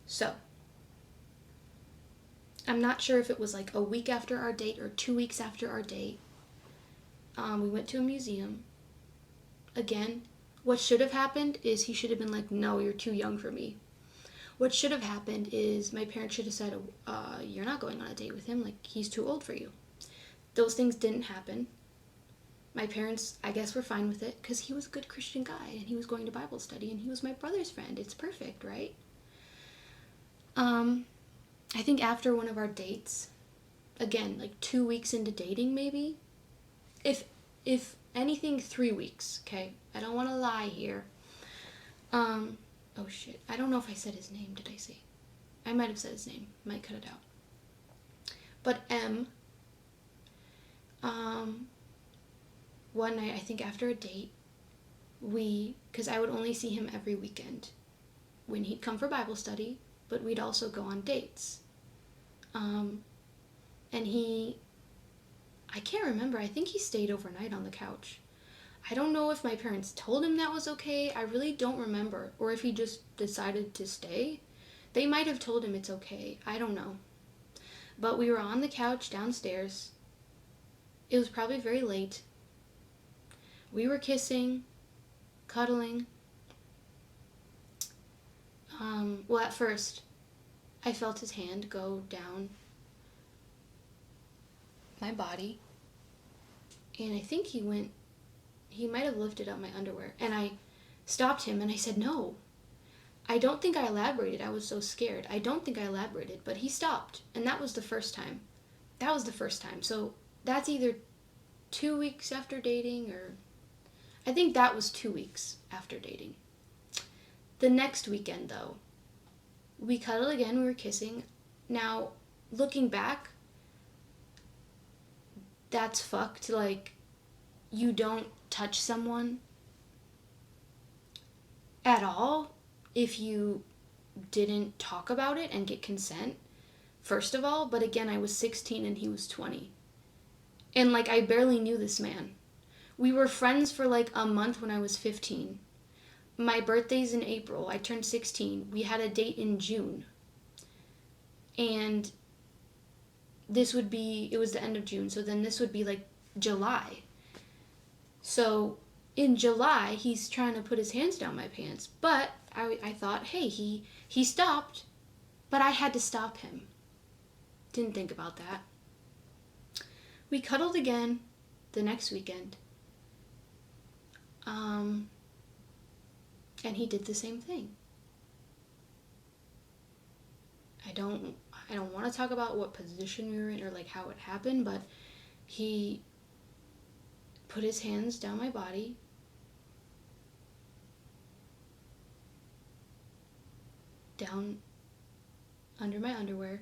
So, I'm not sure if it was like a week after our date or 2 weeks after our date. We went to a museum. Again, what should have happened is he should have been like, no, you're too young for me. What should have happened is my parents should have said, you're not going on a date with him, like, he's too old for you. Those things didn't happen. My parents, I guess, were fine with it because he was a good Christian guy and he was going to Bible study and he was my brother's friend. It's perfect, right? I think after one of our dates, again, like 2 weeks into dating maybe, if anything, 3 weeks, okay? I don't want to lie here. Oh shit, I don't know if I said his name, did I say? I might have said his name, might cut it out. But M, one night, I think after a date, because I would only see him every weekend when he'd come for Bible study, but we'd also go on dates. And I can't remember, I think he stayed overnight on the couch. I don't know if my parents told him that was okay, I really don't remember, or if he just decided to stay. They might have told him it's okay, I don't know. But we were on the couch downstairs. It was probably very late. We were kissing, cuddling. Well, at first, I felt his hand go down my body, and I think he might have lifted up my underwear, and I stopped him and I said, no. I don't think I elaborated, I was so scared. I don't think I elaborated, but he stopped, and that was the first time. So that's either 2 weeks after dating, or I think that was 2 weeks after dating. The next weekend, though, we cuddled again, we were kissing. Now, looking back, that's fucked. Like, you don't touch someone at all if you didn't talk about it and get consent, first of all. But again, I was 16 and he was 20. And, like, I barely knew this man. We were friends for like a month when I was 15. My birthday's in April. I turned 16. We had a date in June. And it was the end of June, so then this would be like July. So in July, he's trying to put his hands down my pants. But I thought, hey, he stopped, but I had to stop him. Didn't think about that. We cuddled again the next weekend. And he did the same thing. I don't want to talk about what position we were in or like how it happened, but he put his hands down my body, down under my underwear,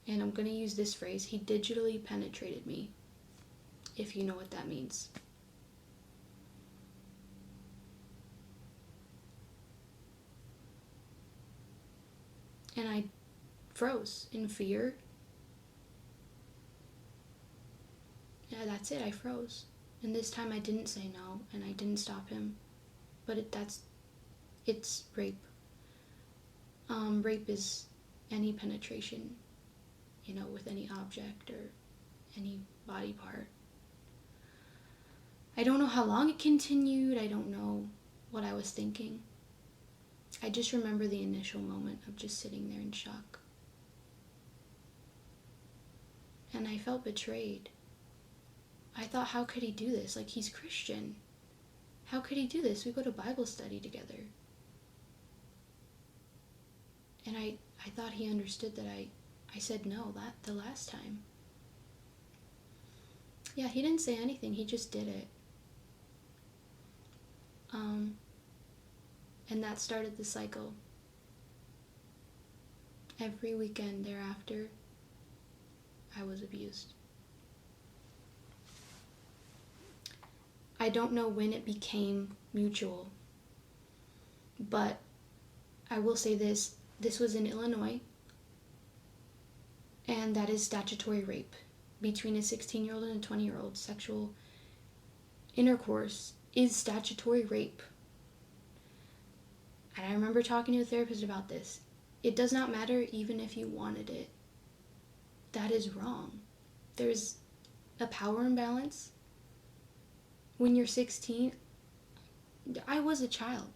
and I'm going to use this phrase, he digitally penetrated me, if you know what that means. And I froze in fear. Yeah, that's it, I froze. And this time I didn't say no, and I didn't stop him. But it's rape. Rape is any penetration, with any object or any body part. I don't know how long it continued. I don't know what I was thinking. I just remember the initial moment of just sitting there in shock. And I felt betrayed. I thought, how could he do this? Like, he's Christian. How could he do this? We go to Bible study together. And I thought he understood that I said no the last time. Yeah, he didn't say anything. He just did it. And that started the cycle. Every weekend thereafter, I was abused. I don't know when it became mutual, but I will say this was in Illinois, and that is statutory rape. Between a 16-year-old and a 20-year-old, sexual intercourse is statutory rape. And I remember talking to a therapist about this. It does not matter even if you wanted it. That is wrong. There's a power imbalance. When you're 16, I was a child.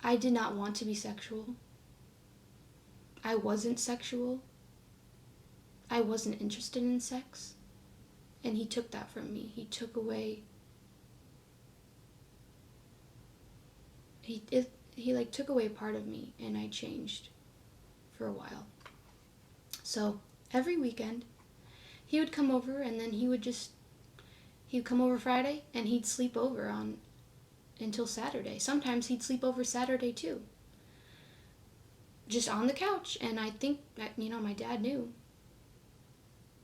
I did not want to be sexual. I wasn't sexual. I wasn't interested in sex. And he took that from me. He took away... He took away part of me, and I changed for a while. So every weekend, he would come over, and then he'd come over Friday, and he'd sleep over until Saturday. Sometimes he'd sleep over Saturday too. Just on the couch, and I think that, my dad knew.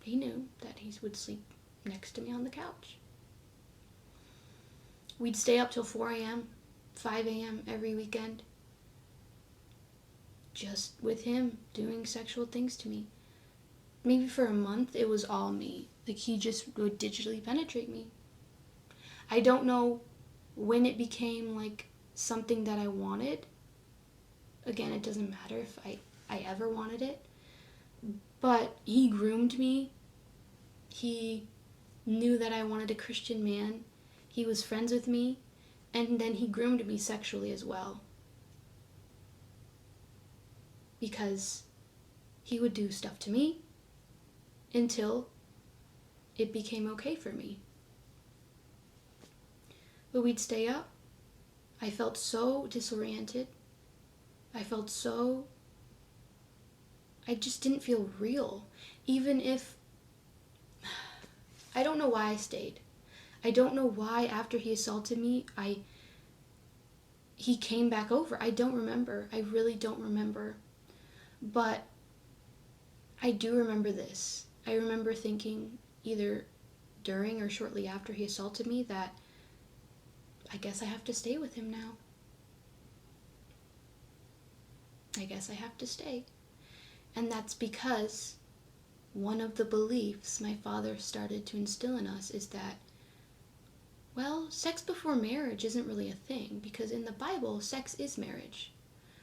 He knew that he would sleep next to me on the couch. We'd stay up till 4 a.m., 5 a.m. every weekend, just with him doing sexual things to me. Maybe for a month it was all me. Like, he just would digitally penetrate me. I don't know when it became like something that I wanted. Again, it doesn't matter if I ever wanted it. But he groomed me. He knew that I wanted a Christian man. He was friends with me. And then he groomed me sexually as well. Because he would do stuff to me until it became okay for me. But we'd stay up. I felt so disoriented. I just didn't feel real. Even if... I don't know why I stayed. I don't know why after he assaulted me, he came back over. I don't remember. I really don't remember. But I do remember this. I remember thinking either during or shortly after he assaulted me that I guess I have to stay with him now. I guess I have to stay. And that's because one of the beliefs my father started to instill in us is that, well, sex before marriage isn't really a thing, because in the Bible, sex is marriage.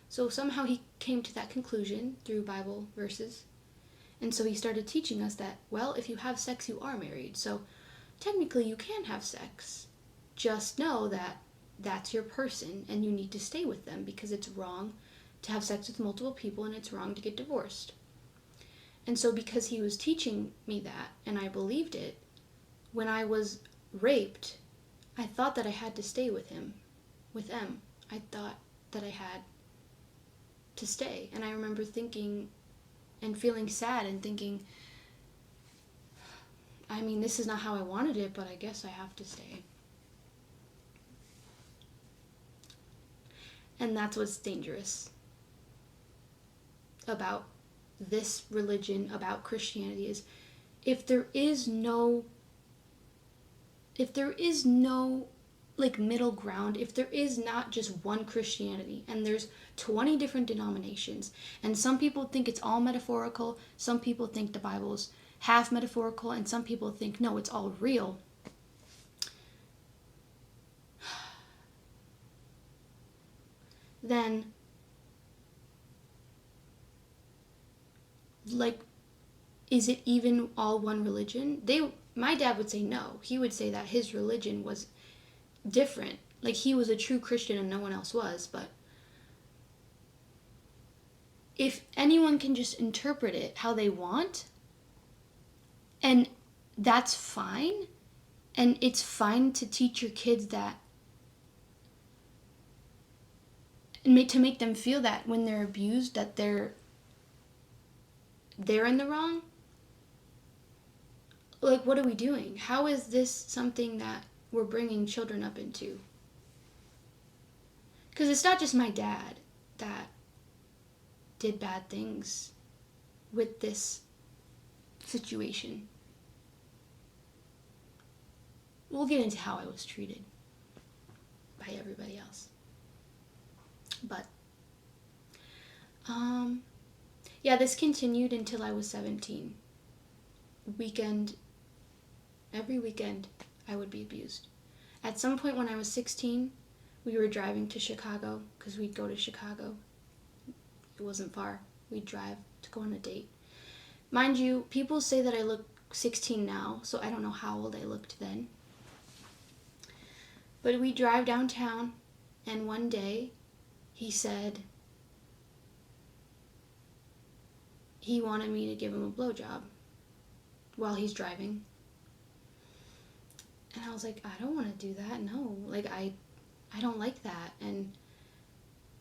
So somehow he came to that conclusion through Bible verses. And so he started teaching us that, well, if you have sex, you are married. So technically you can have sex. Just know that that's your person and you need to stay with them, because it's wrong to have sex with multiple people and it's wrong to get divorced. And so because he was teaching me that and I believed it, when I was raped, I thought that I had to stay with him, with M. I thought that I had to stay. And I remember thinking and feeling sad and thinking, I mean, this is not how I wanted it, but I guess I have to stay. And that's what's dangerous about this religion, about Christianity, is if there is no like middle ground, if there is not just one Christianity and there's 20 different denominations, and some people think it's all metaphorical, some people think the Bible's half metaphorical, and some people think no, it's all real, then like, is it even all one religion? My dad would say no. He would say that his religion was different. Like, he was a true Christian and no one else was. But if anyone can just interpret it how they want, and that's fine, and it's fine to teach your kids that, and to make them feel that when they're abused, that they're in the wrong. Like, what are we doing? How is this something that we're bringing children up into? Because it's not just my dad that did bad things with this situation. We'll get into how I was treated by everybody else. But, yeah, this continued until I was 17. Every weekend, I would be abused. At some point when I was 16, we were driving to Chicago, because we'd go to Chicago. It wasn't far. We'd drive to go on a date. Mind you, people say that I look 16 now, so I don't know how old I looked then. But we drive downtown, and one day, he said he wanted me to give him a blowjob while he's driving. And I was like, I don't want to do that. No, like, I don't like that. And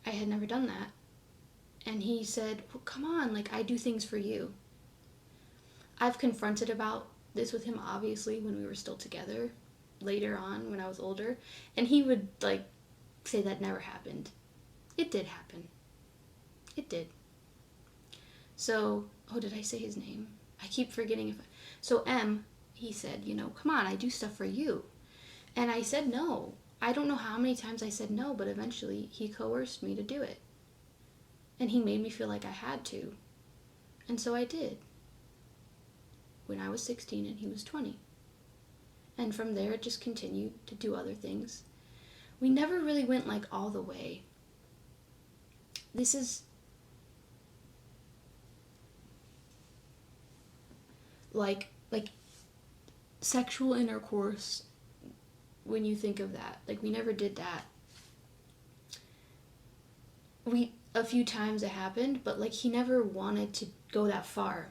I had never done that. And he said, well, come on, like, I do things for you. I've confronted about this with him, obviously, when we were still together, later on, when I was older. And he would, like, say that never happened. It did happen. It did. So, did I say his name? I keep forgetting so M, he said, come on, I do stuff for you. And I said no. I don't know how many times I said no, but eventually he coerced me to do it. And he made me feel like I had to. And so I did. When I was 16 and he was 20. And from there it just continued to do other things. We never really went like all the way. This is like sexual intercourse, when you think of that. Like, we never did that. A few times it happened, but like, he never wanted to go that far.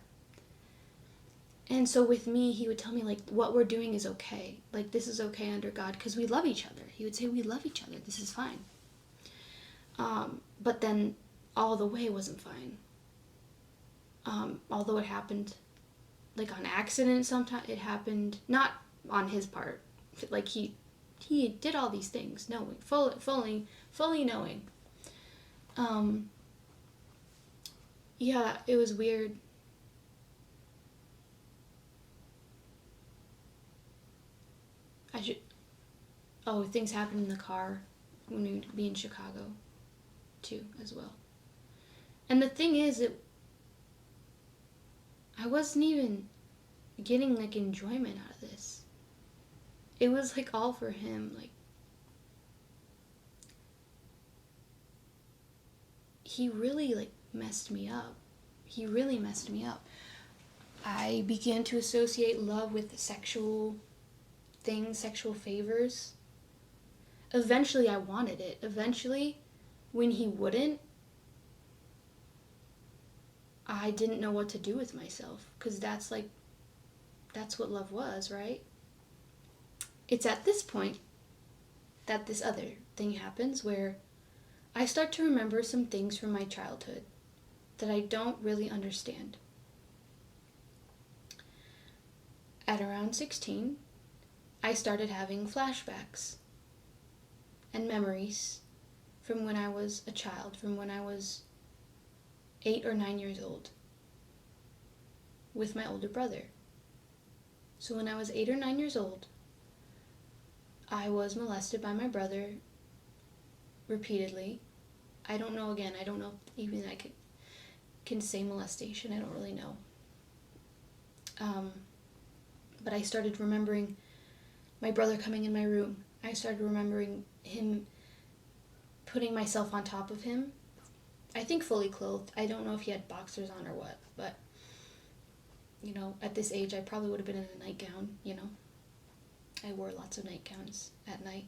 And so with me, he would tell me, like, what we're doing is okay. Like, this is okay under God, because we love each other. He would say, we love each other. This is fine. But then all the way wasn't fine. Although it happened, like, on accident sometimes. It happened not on his part. Like, he did all these things, knowing, fully knowing. Yeah, it was weird. Things happened in the car when we would be in Chicago, too, as well. And the thing is, I wasn't even getting like enjoyment out of this. It was like all for him. Like, he really like messed me up. He really messed me up. I began to associate love with sexual things, sexual favors. Eventually I wanted it. Eventually, when he wouldn't, I didn't know what to do with myself, because that's what love was, right? It's at this point that this other thing happens where I start to remember some things from my childhood that I don't really understand. At around 16, I started having flashbacks and memories from when I was a child, from when I was 8 or 9 years old, with my older brother. So when I was 8 or 9 years old, I was molested by my brother repeatedly. I don't know if even I can say molestation. I don't really know. But I started remembering my brother coming in my room. I started remembering him putting myself on top of him. I think fully clothed. I don't know if he had boxers on or what, but, you know, at this age, I probably would have been in a nightgown, you know. I wore lots of nightgowns at night.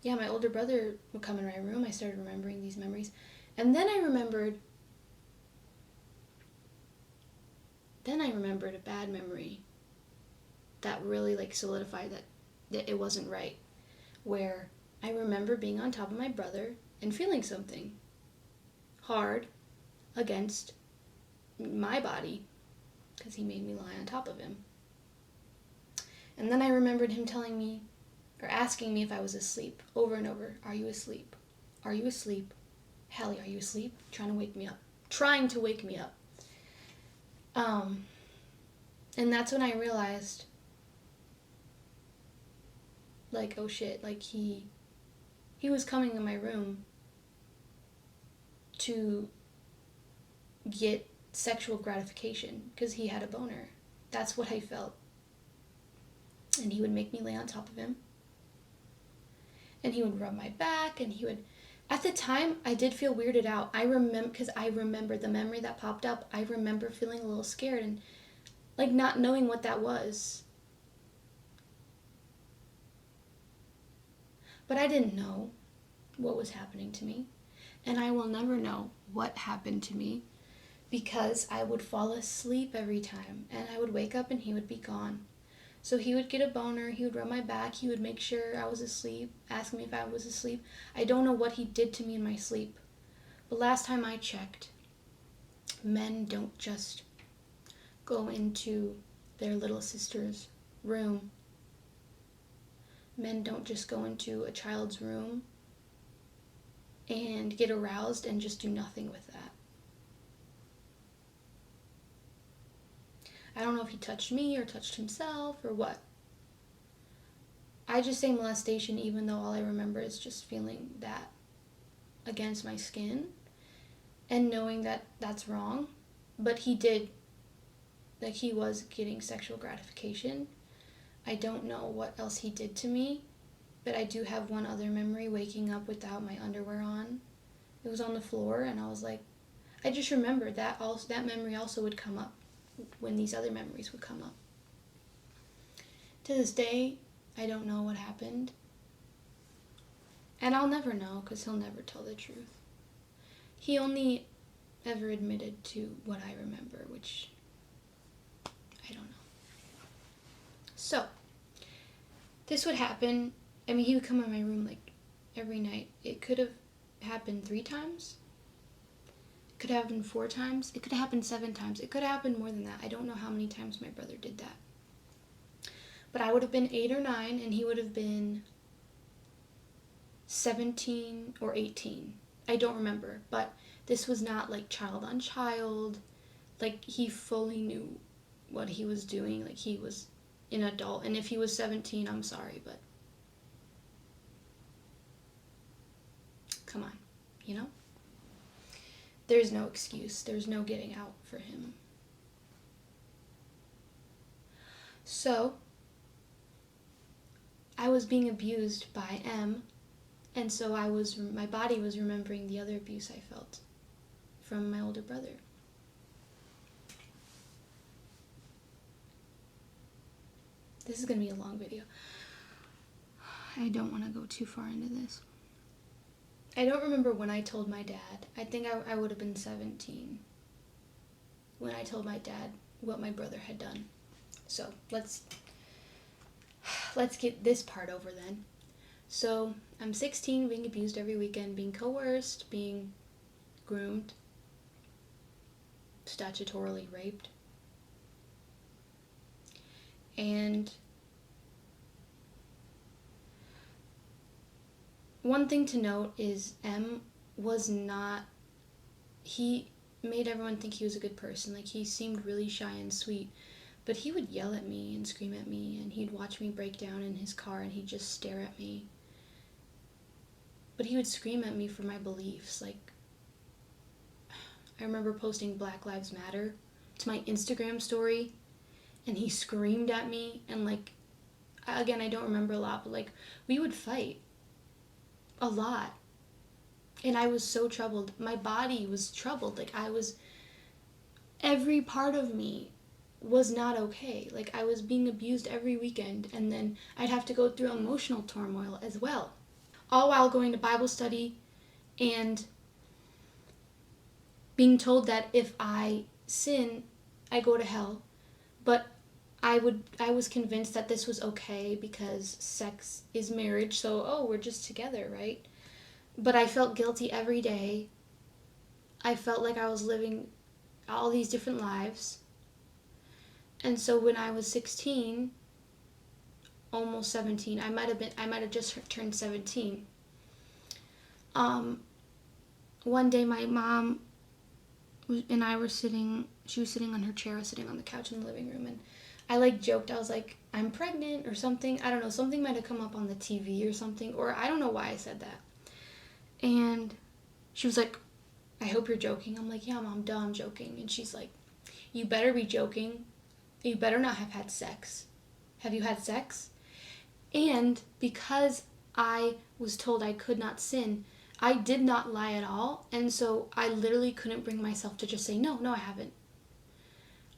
Yeah, my older brother would come in my room. I started remembering these memories. And then I remembered a bad memory that really like solidified that it wasn't right, where I remember being on top of my brother and feeling something hard against my body because he made me lie on top of him. And then I remembered him telling me or asking me if I was asleep over and over. Are you asleep? Are you asleep? Hallie, are you asleep? Trying to wake me up. And that's when I realized, like, oh shit, like he was coming in my room to get sexual gratification because he had a boner. That's what I felt. And he would make me lay on top of him. And he would rub my back, and he would... At the time, I did feel weirded out. Because I remember the memory that popped up. I remember feeling a little scared and, like, not knowing what that was. But I didn't know what was happening to me. And I will never know what happened to me because I would fall asleep every time. And I would wake up and he would be gone. So he would get a boner, he would rub my back, he would make sure I was asleep, ask me if I was asleep. I don't know what he did to me in my sleep. But last time I checked, men don't just go into their little sister's room. Men don't just go into a child's room and get aroused and just do nothing with that. I don't know if he touched me or touched himself or what. I just say molestation even though all I remember is just feeling that against my skin and knowing that that's wrong. But he did, like he was getting sexual gratification. I don't know what else he did to me, but I do have one other memory, waking up without my underwear on. It was on the floor and I was like, I just remembered that memory also would come up when these other memories would come up. To this day, I don't know what happened. And I'll never know because he'll never tell the truth. He only ever admitted to what I remember, which I don't know. So, this would happen. I mean, he would come in my room like every night. It could have happened 3 times. It could have happened 4 times. It could have happened 7 times. It could have happened more than that. I don't know how many times my brother did that. But I would have been 8 or 9, and he would have been 17 or 18. I don't remember, but this was not like child on child. Like, he fully knew what he was doing. Like, he was an adult. And if he was 17, I'm sorry, but come on, you know? there's no excuse. There's no getting out for him. So, I was being abused by M, and so my body was remembering the other abuse I felt from my older brother. This is going to be a long video. I don't want to go too far into this. I don't remember when I told my dad. I think I would have been 17 when I told my dad what my brother had done. So let's get this part over then. So I'm 16, being abused every weekend, being coerced, being groomed, statutorily raped. And one thing to note is M was not, he made everyone think he was a good person. Like, he seemed really shy and sweet, but he would yell at me and scream at me, and he'd watch me break down in his car and he'd just stare at me. But he would scream at me for my beliefs. Like, I remember posting Black Lives Matter to my Instagram story, and he screamed at me, and like, again, I don't remember a lot, but like, we would fight a lot. And I was so troubled. My body was troubled. Like, every part of me was not okay. Like, I was being abused every weekend, and then I'd have to go through emotional turmoil as well. All while going to Bible study and being told that if I sin, I go to hell. But I was convinced that this was okay because sex is marriage, so, we're just together, right? But I felt guilty every day. I felt like I was living all these different lives. And so when I was 16, almost 17, I might have just turned 17. One day my mom and I were sitting, she was sitting on her chair, I was sitting on the couch in the living room, and I like joked, I was like, I'm pregnant or something. I don't know, something might have come up on the TV or something, or I don't know why I said that. And she was like, I hope you're joking. I'm like, yeah, Mom, duh, I'm joking. And she's like, you better be joking. You better not have had sex. Have you had sex? And because I was told I could not sin, I did not lie at all. And so I literally couldn't bring myself to just say, no, I haven't.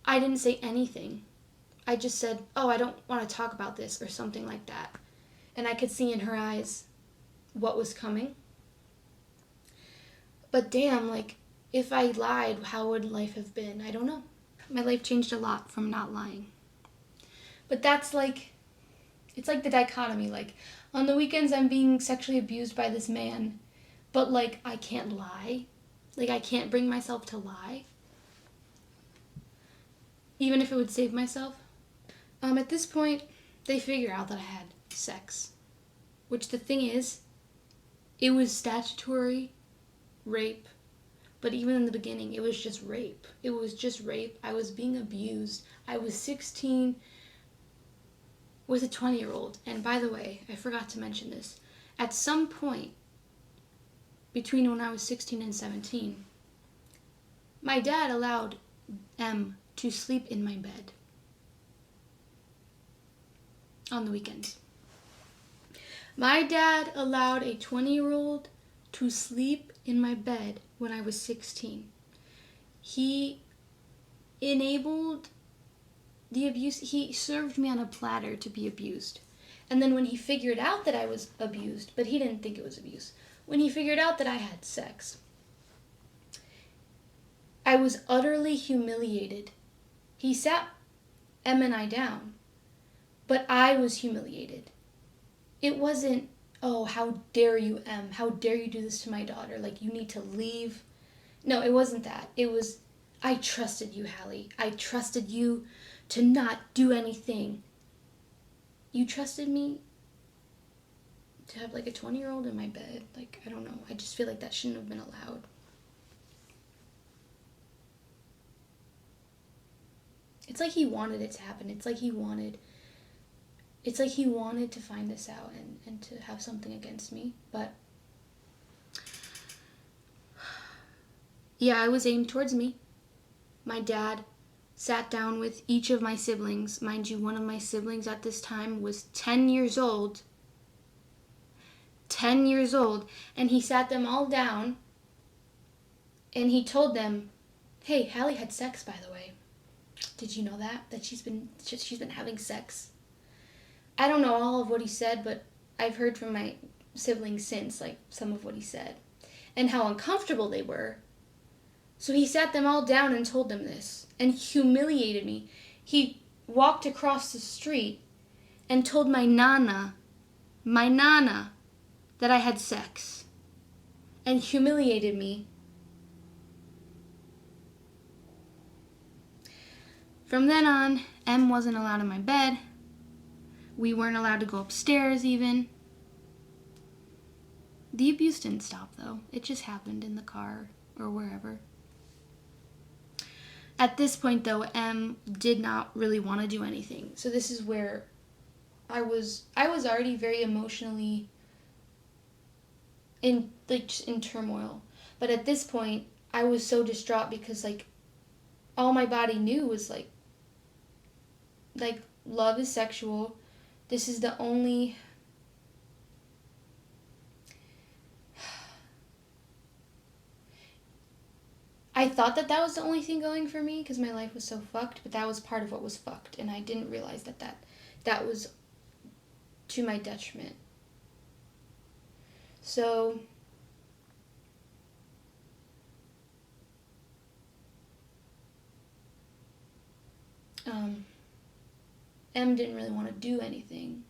I didn't say anything. I just said, I don't want to talk about this or something like that. And I could see in her eyes what was coming. But damn, like, if I lied, how would life have been? I don't know. My life changed a lot from not lying. But that's like, it's like the dichotomy. Like, on the weekends I'm being sexually abused by this man, but like, I can't lie. Like, I can't bring myself to lie. Even if it would save myself. At this point, they figure out that I had sex. Which, the thing is, it was statutory rape. But even in the beginning, it was just rape. It was just rape. I was being abused. I was 16 with a 20-year-old. And by the way, I forgot to mention this. At some point, between when I was 16 and 17, my dad allowed M to sleep in my bed on the weekends. My dad allowed a 20-year-old to sleep in my bed when I was 16. He enabled the abuse. He served me on a platter to be abused. And then when he figured out that I was abused, but he didn't think it was abuse, when he figured out that I had sex, I was utterly humiliated. He sat Em and I down, but I was humiliated. It wasn't, how dare you, Em? How dare you do this to my daughter? Like, you need to leave. No, it wasn't that. It was, I trusted you, Hallie. I trusted you to not do anything. You trusted me to have like a 20-year-old in my bed. Like, I don't know. I just feel like that shouldn't have been allowed. It's like he wanted it to happen. It's like he wanted to find this out and to have something against me. But Yeah, it was aimed towards me. My dad sat down with each of my siblings. Mind you, one of my siblings at this time was 10 years old. 10 years old. And he sat them all down and he told them, hey, Hallie had sex, by the way. Did you know that? That she's been having sex? I don't know all of what he said, but I've heard from my siblings since, like, some of what he said. And how uncomfortable they were. So he sat them all down and told them this. And humiliated me. He walked across the street and told my nana, that I had sex. And humiliated me. From then on, M wasn't allowed in my bed. We weren't allowed to go upstairs even. The abuse didn't stop though. It just happened in the car or wherever. At this point though, M did not really want to do anything. So this is where I was already very emotionally in turmoil. But at this point, I was so distraught because like all my body knew was like love is sexual. This is the only I thought that was the only thing going for me because my life was so fucked, but that was part of what was fucked, and I didn't realize that was to my detriment. So M didn't really want to do anything.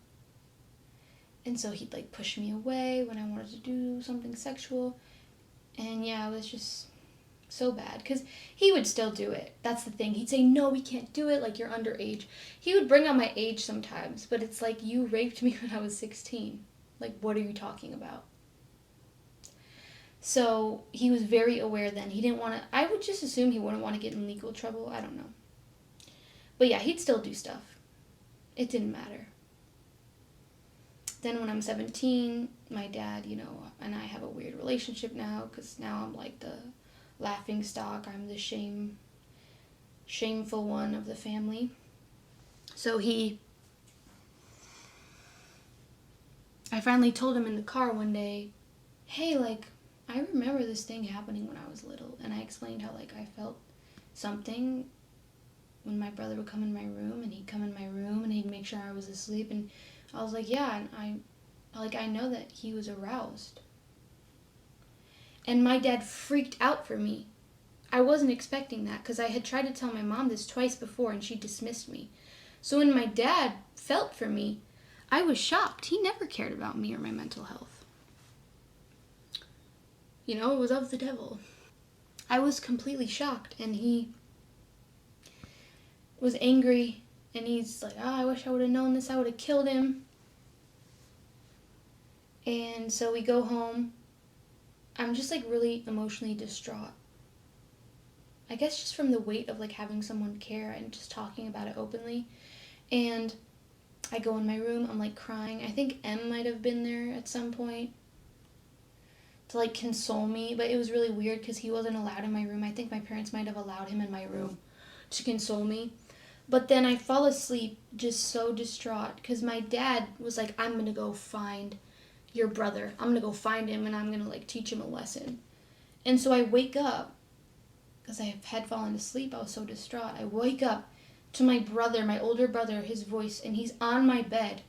And so he'd like push me away when I wanted to do something sexual. And yeah, it was just so bad because he would still do it. That's the thing. He'd say, no, we can't do it. Like, you're underage. He would bring up my age sometimes, but it's like, you raped me when I was 16. Like, what are you talking about? So he was very aware then. He didn't want to, I would just assume he wouldn't want to get in legal trouble. I don't know. But yeah, he'd still do stuff. It didn't matter. Then when I'm 17, my dad, and I have a weird relationship now because now I'm like the laughing stock. I'm the shameful one of the family. So I finally told him in the car one day, hey, like, I remember this thing happening when I was little. And I explained how, like, I felt something when my brother would come in my room, and he'd come in my room and he'd make sure I was asleep. And I was like, yeah, and I know that he was aroused. And my dad freaked out for me. I wasn't expecting that because I had tried to tell my mom this twice before and she dismissed me. So when my dad felt for me, I was shocked. He never cared about me or my mental health. It was of the devil. I was completely shocked, and he was angry, and he's like, I wish I would have known this. I would have killed him. And so we go home. I'm just like really emotionally distraught. I guess just from the weight of like having someone care and just talking about it openly. And I go in my room, I'm like crying. I think M might have been there at some point to like console me, but it was really weird because he wasn't allowed in my room. I think my parents might have allowed him in my room to console me. But then I fall asleep just so distraught because my dad was like, I'm going to go find your brother. I'm going to go find him and I'm going to like teach him a lesson. And so I wake up because I had fallen asleep. I was so distraught. I wake up to my brother, my older brother, his voice, and he's on my bed.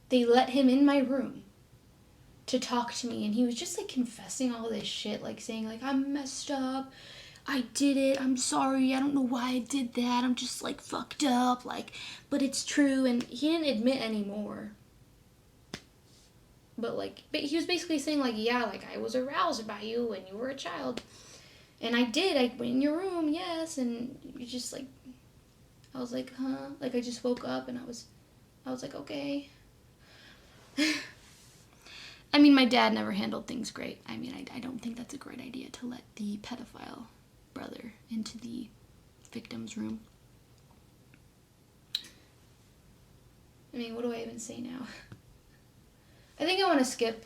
They let him in my room to talk to me, and he was just like confessing all this shit, like saying like, I'm messed up. I did it. I'm sorry. I don't know why I did that. I'm just like fucked up. Like, but it's true. And he didn't admit anymore. But he was basically saying like, yeah, like I was aroused by you when you were a child. And I did. I went in your room, yes. And you just like, I was like, huh? Like I just woke up and I was like, okay. I mean, my dad never handled things great. I mean, I don't think that's a great idea to let the pedophile brother into the victim's room. I mean, what do I even say now? I think I want to skip.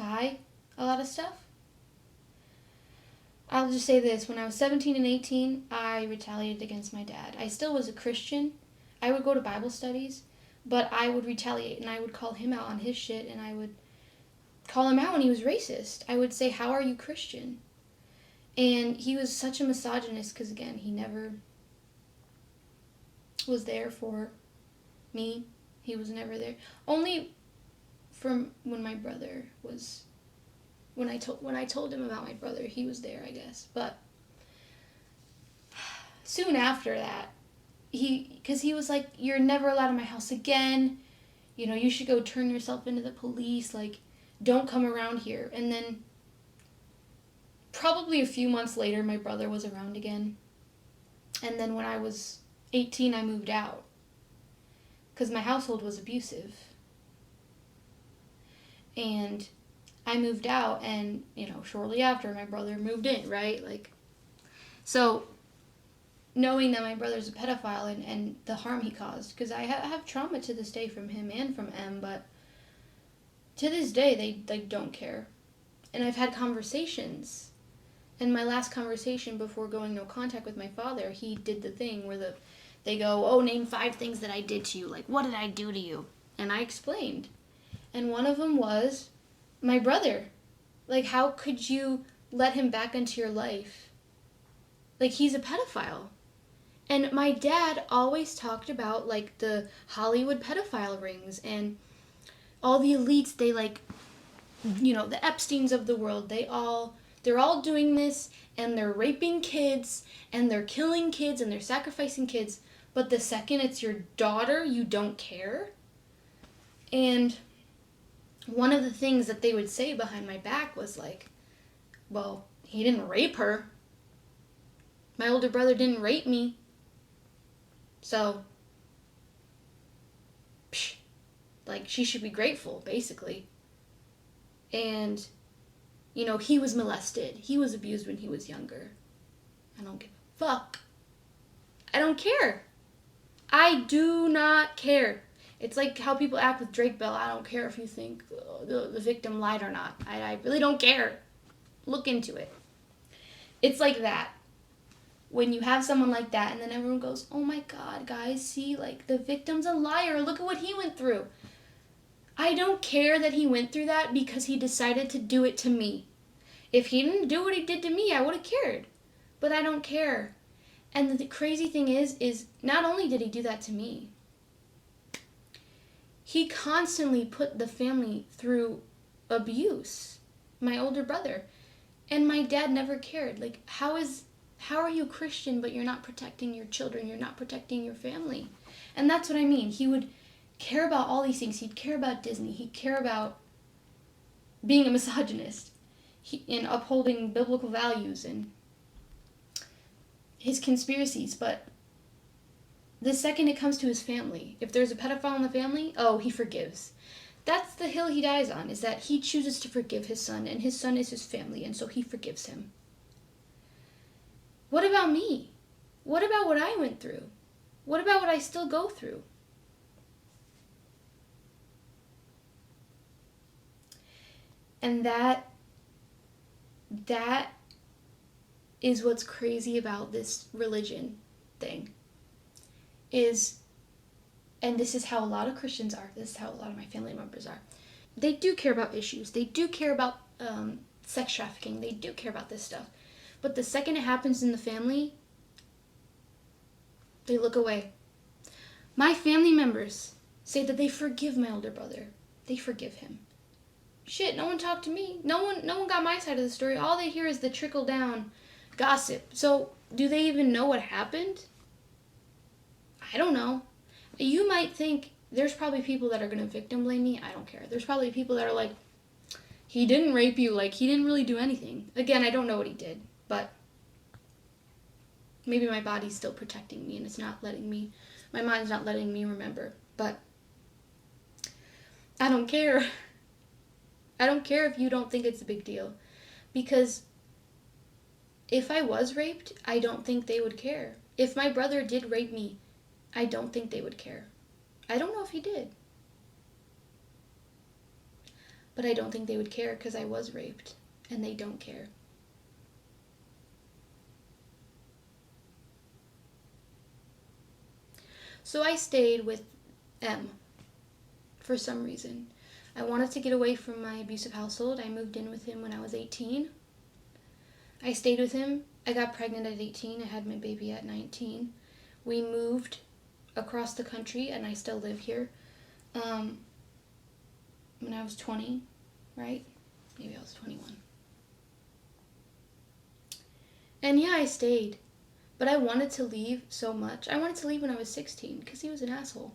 buy a lot of stuff. I'll just say this. When I was 17 and 18, I retaliated against my dad. I still was a Christian. I would go to Bible studies, but I would retaliate, and I would call him out on his shit, and I would call him out when he was racist. I would say, how are you Christian? And he was such a misogynist because, again, he never was there for me. He was never there. Only from when my brother was... When I told him about my brother, he was there, I guess. But soon after that, because he was like, you're never allowed in my house again. You know, you should go turn yourself into the police. Like, don't come around here. And then probably a few months later, my brother was around again. And then when I was 18, I moved out. Because my household was abusive. And I moved out, and, you know, shortly after, my brother moved in, right? Like, so, knowing that my brother's a pedophile and the harm he caused, because I have trauma to this day from him and from M, but to this day, they don't care. And I've had conversations, and my last conversation before going no contact with my father, he did the thing where they go, oh, name 5 things that I did to you. Like, what did I do to you? And I explained. And one of them was my brother. Like, how could you let him back into your life? Like, he's a pedophile. And my dad always talked about, like, the Hollywood pedophile rings and all the elites. They, like, you know, the Epsteins of the world. They're all doing this, and they're raping kids, and they're killing kids, and they're sacrificing kids. But the second it's your daughter, you don't care. And one of the things that they would say behind my back was like, well, he didn't rape her. My older brother didn't rape me. So, like, she should be grateful, basically. And, you know, he was molested. He was abused when he was younger. I don't give a fuck. I don't care. I do not care. It's like how people act with Drake Bell. I don't care if you think the victim lied or not. I really don't care. Look into it. It's like that. When you have someone like that, and then everyone goes, oh my God, guys, see, like, the victim's a liar. Look at what he went through. I don't care that he went through that because he decided to do it to me. If he didn't do what he did to me, I would have cared. But I don't care. And the crazy thing is not only did he do that to me, he constantly put the family through abuse. My older brother. And my dad never cared. Like, how are you Christian but you're not protecting your children? You're not protecting your family. And that's what I mean. He would care about all these things. He'd care about Disney. He'd care about being a misogynist and upholding biblical values and his conspiracies. But the second it comes to his family, if there's a pedophile in the family, oh, he forgives. That's the hill he dies on, is that he chooses to forgive his son, and his son is his family, and so he forgives him. What about me? What about what I went through? What about what I still go through? And that is what's crazy about this religion thing. And this is how a lot of Christians are. This is how a lot of my family members are. They do care about issues. They do care about sex trafficking. They do care about this stuff. But the second it happens in the family, they look away. My family members say that they forgive my older brother. They forgive him. Shit, no one talked to me. No one got my side of the story. All they hear is the trickle down gossip. So, do they even know what happened? I don't know. You might think there's probably people that are going to victim blame me. I don't care. There's probably people that are like, he didn't rape you. Like, he didn't really do anything. Again, I don't know what he did. But maybe my body's still protecting me and it's not letting me, my mind's not letting me remember. But I don't care. I don't care if you don't think it's a big deal. Because if I was raped, I don't think they would care. If my brother did rape me, I don't think they would care. I don't know if he did. But I don't think they would care because I was raped, and they don't care. So I stayed with M for some reason. I wanted to get away from my abusive household. I moved in with him when I was 18. I stayed with him. I got pregnant at 18. I had my baby at 19. We moved across the country, and I still live here. When I was 20, right? Maybe I was 21. And yeah, I stayed. But I wanted to leave so much. I wanted to leave when I was 16 because he was an asshole.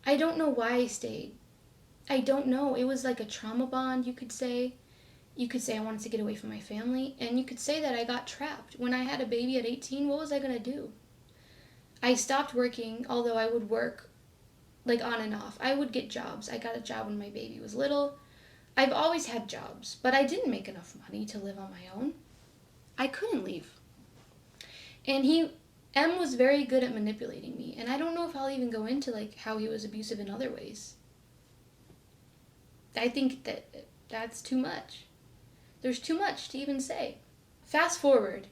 I don't know why I stayed. I don't know. It was like a trauma bond, you could say. You could say I wanted to get away from my family. And you could say that I got trapped. When I had a baby at 18, what was I going to do? I stopped working, although I would work like on and off. I would get jobs. I got a job when my baby was little. I've always had jobs, but I didn't make enough money to live on my own. I couldn't leave. And M was very good at manipulating me. And I don't know if I'll even go into like how he was abusive in other ways. I think that's too much. There's too much to even say. Fast forward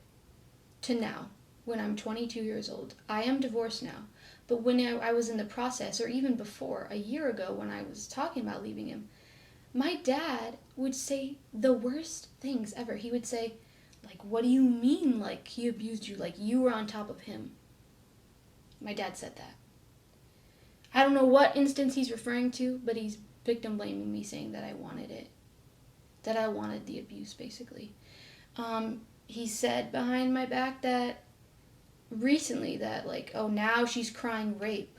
to now, when I'm 22 years old. I am divorced now. But when I was in the process, or even before, a year ago when I was talking about leaving him, my dad would say the worst things ever. He would say, like, what do you mean, like, he abused you? Like, you were on top of him. My dad said that. I don't know what instance he's referring to, but he's victim blaming me, saying that I wanted it. That I wanted the abuse, basically. He said behind my back that recently that, like, oh, now she's crying rape.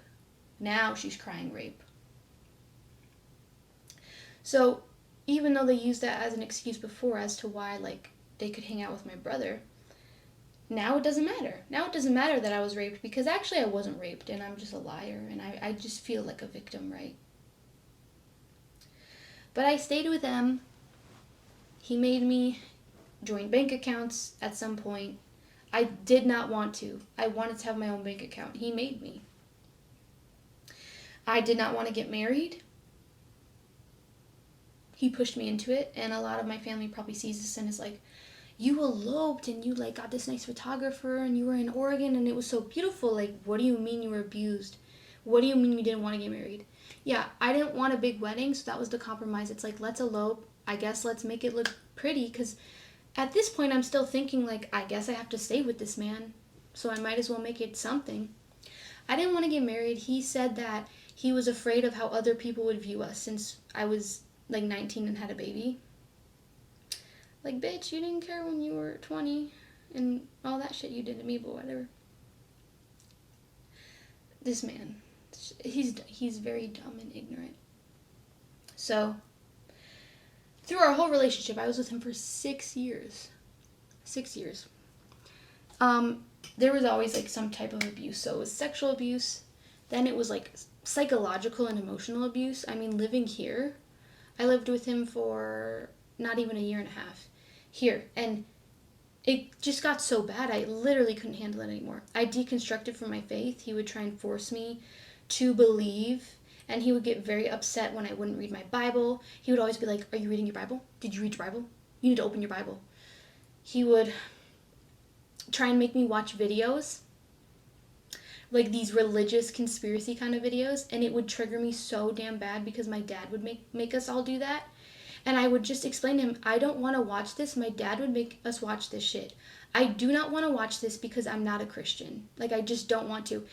Now she's crying rape. So, even though they used that as an excuse before as to why, like, they could hang out with my brother, now it doesn't matter. Now it doesn't matter that I was raped, because actually I wasn't raped, and I'm just a liar, and I just feel like a victim, right? But I stayed with M. He made me join bank accounts at some point. I did not want to. I wanted to have my own bank account. He made me. I did not want to get married. He pushed me into it, and a lot of my family probably sees this and is like, you eloped and you like got this nice photographer and you were in Oregon and it was so beautiful. Like, what do you mean you were abused? What do you mean you didn't want to get married? Yeah, I didn't want a big wedding, so that was the compromise. It's like, let's elope. I guess let's make it look pretty, because at this point I'm still thinking, like, I guess I have to stay with this man, so I might as well make it something. I didn't want to get married. He said that he was afraid of how other people would view us since I was like 19 and had a baby. Like, bitch, you didn't care when you were 20 and all that shit you did to me, but whatever. This man, he's very dumb and ignorant. So, through our whole relationship, I was with him for 6 years. 6 years. There was always like some type of abuse. So it was sexual abuse. Then it was like psychological and emotional abuse. I mean, living here, I lived with him for not even a year and a half here. And it just got so bad, I literally couldn't handle it anymore. I deconstructed from my faith. He would try and force me to believe. And he would get very upset when I wouldn't read my Bible. He would always be like, are you reading your Bible? Did you read your Bible? You need to open your Bible. He would try and make me watch videos, like these religious conspiracy kind of videos, and it would trigger me so damn bad because my dad would make us all do that. And I would just explain to him, I don't want to watch this. My dad would make us watch this shit. I do not want to watch this because I'm not a Christian. Like, I just don't want to.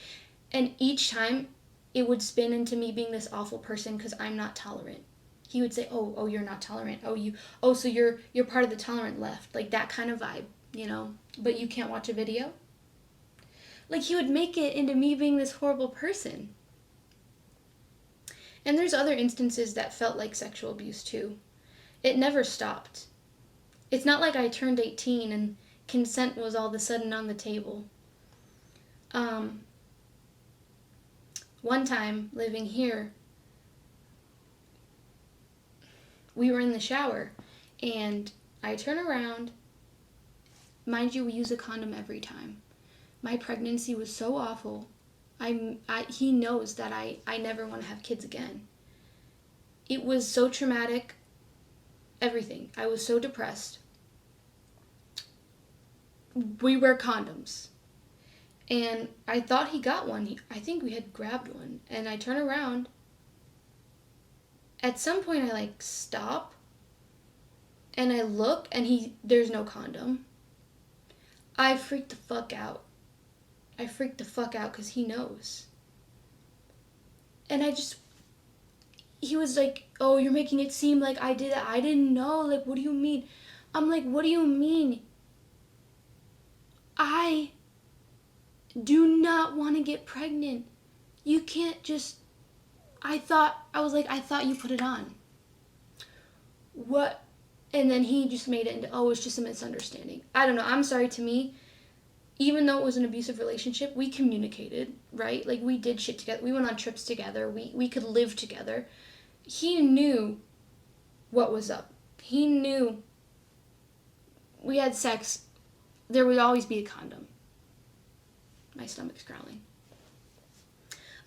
And each time, it would spin into me being this awful person because I'm not tolerant. He would say, oh, you're not tolerant. So you're part of the tolerant left. Like, that kind of vibe, you know? But you can't watch a video? Like, he would make it into me being this horrible person. And there's other instances that felt like sexual abuse, too. It never stopped. It's not like I turned 18 and consent was all of a sudden on the table. One time, living here, we were in the shower, and I turn around. Mind you, we use a condom every time. My pregnancy was so awful. He knows that I never want to have kids again. It was so traumatic. Everything. I was so depressed. We wear condoms. And I thought he got one. I think we had grabbed one. And I turn around. At some point I stop. And I look and there's no condom. I freaked the fuck out. Because he knows. And he was like, oh, you're making it seem like I did it. I didn't know. What do you mean? I'm like, what do you mean? I do not want to get pregnant. You can't just... I thought you put it on. What? And then he just made it into, oh, it's just a misunderstanding. I don't know. I'm sorry. To me, even though it was an abusive relationship, we communicated, right? We did shit together. We went on trips together. We could live together. He knew what was up. He knew we had sex. There would always be a condom. My stomach's growling.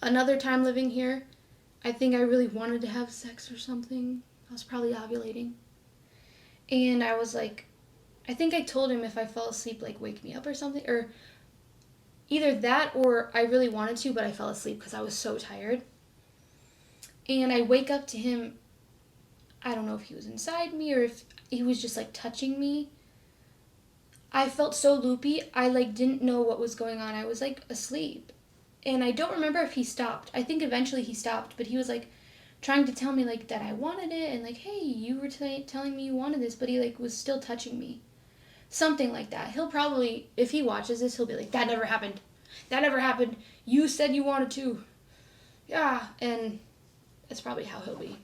Another time living here, I think I really wanted to have sex or something. I was probably ovulating. And I was like, I think I told him if I fell asleep, wake me up or something. Or either that or I really wanted to, but I fell asleep because I was so tired. And I wake up to him. I don't know if he was inside me or if he was just touching me. I felt so loopy. I didn't know what was going on. I was asleep. And I don't remember if he stopped. I think eventually he stopped, but he was trying to tell me that I wanted it and hey, you were telling me you wanted this, but he was still touching me. Something like that. He'll probably, if he watches this, he'll be like, that never happened. That never happened. You said you wanted to. Yeah, and that's probably how he'll be.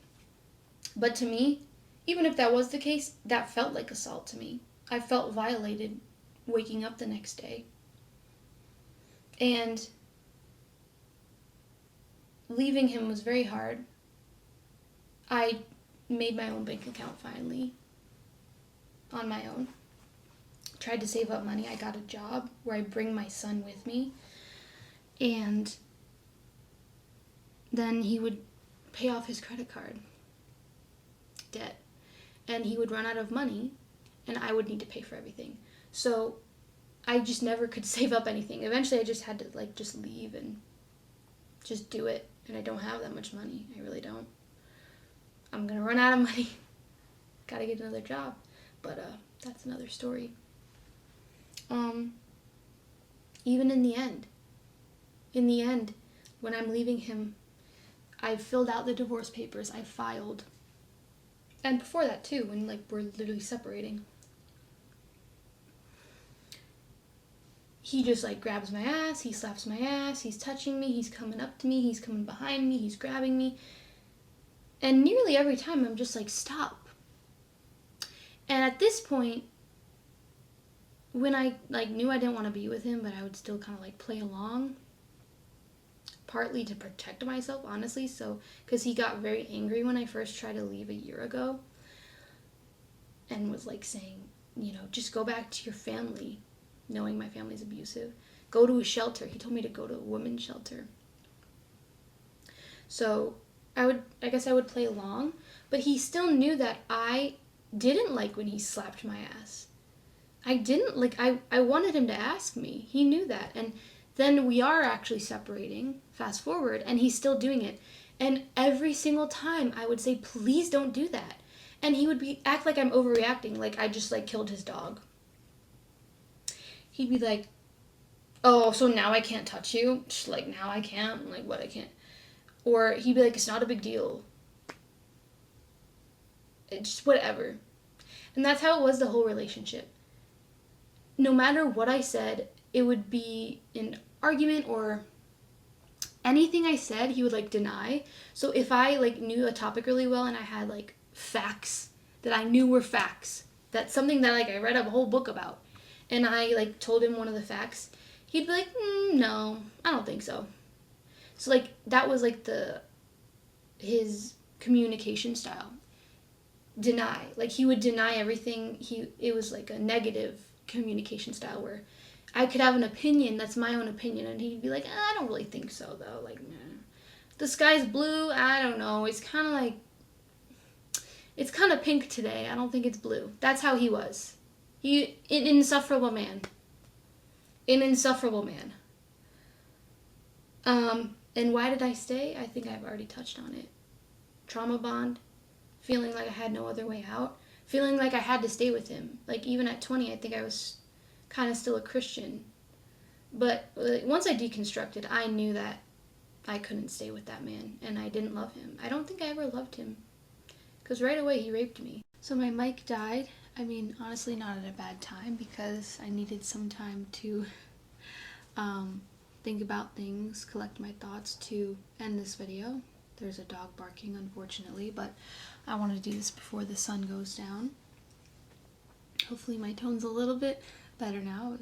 But to me, even if that was the case, that felt like assault to me. I felt violated waking up the next day. And leaving him was very hard. I made my own bank account finally. On my own. Tried to save up money. I got a job where I bring my son with me. And then he would pay off his credit card debt. And he would run out of money. And I would need to pay for everything. So I just never could save up anything. Eventually I just had to just leave and just do it. And I don't have that much money. I really don't. I'm going to run out of money. Gotta get another job. But that's another story. Even in the end, when I'm leaving him, I filled out the divorce papers. I filed. And before that too, when we're literally separating. He just grabs my ass, he slaps my ass, he's touching me, he's coming up to me, he's coming behind me, he's grabbing me. And nearly every time I'm just stop. And at this point, when I knew I didn't want to be with him, but I would still kind of play along, partly to protect myself, honestly, so because he got very angry when I first tried to leave a year ago, and was saying, just go back to your family, knowing my family's abusive. Go to a shelter. He told me to go to a women's shelter. So I guess I would play along, but he still knew that I didn't like when he slapped my ass. I didn't I wanted him to ask me. He knew that. And then we are actually separating, fast forward, and he's still doing it. And every single time I would say, please don't do that. And he would act like I'm overreacting, like I just killed his dog. He'd be like, oh, so now I can't touch you? Now I can't? What, I can't? Or he'd be like, it's not a big deal. It's just whatever. And that's how it was the whole relationship. No matter what I said, it would be an argument or anything I said, he would deny. So if I knew a topic really well and I had facts that I knew were facts, that's something that I read a whole book about, and I told him one of the facts, he'd be like, no, I don't think so. So that was his communication style. Deny. He would deny everything. It was a negative communication style where I could have an opinion that's my own opinion, and he'd be like, I don't really think so though. Nah. The sky's blue. I don't know. It's kind of It's kind of pink today. I don't think it's blue. That's how he was. An insufferable man. An insufferable man. And why did I stay? I think I've already touched on it. Trauma bond. Feeling like I had no other way out. Feeling like I had to stay with him. Like, even at 20, I think I was kind of still a Christian. But once I deconstructed, I knew that I couldn't stay with that man. And I didn't love him. I don't think I ever loved him. Because right away, he raped me. So my mic died. I mean, honestly, not at a bad time. Because I needed some time to think about things, collect my thoughts to end this video. There's a dog barking, unfortunately, but I want to do this before the sun goes down. Hopefully my tone's a little bit better now.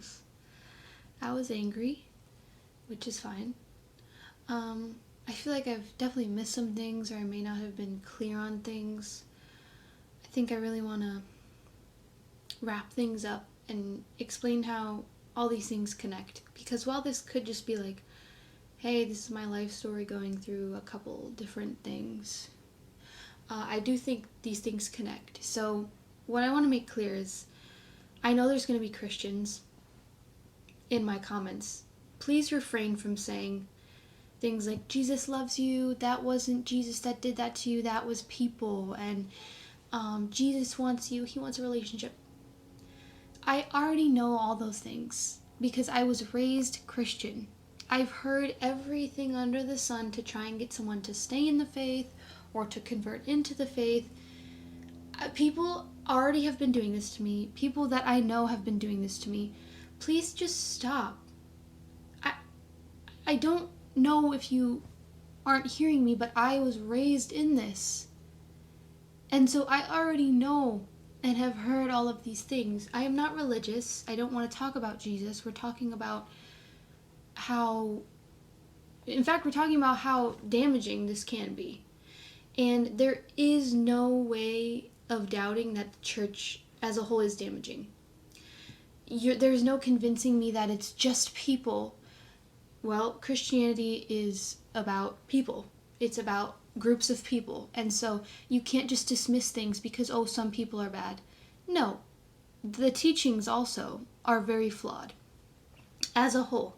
I was angry, which is fine. I feel like I've definitely missed some things, or I may not have been clear on things. I think I really want to wrap things up and explain how all these things connect. Because while this could just be like, hey, this is my life story going through a couple different things, I do think these things connect. So what I want to make clear is, I know there's going to be Christians in my comments. Please refrain from saying things like, Jesus loves you, that wasn't Jesus that did that to you, that was people, and Jesus wants you, he wants a relationship. I already know all those things because I was raised Christian. I've heard everything under the sun to try and get someone to stay in the faith or to convert into the faith. People already have been doing this to me. People that I know have been doing this to me. Please just stop. I don't know if you aren't hearing me, but I was raised in this. And so I already know and have heard all of these things. I am not religious. I don't want to talk about Jesus. We're talking about how damaging this can be. And there is no way of doubting that the church as a whole is damaging. There's no convincing me that it's just people. Well, Christianity is about people. It's about groups of people. And so you can't just dismiss things because, oh, some people are bad. No. The teachings also are very flawed as a whole.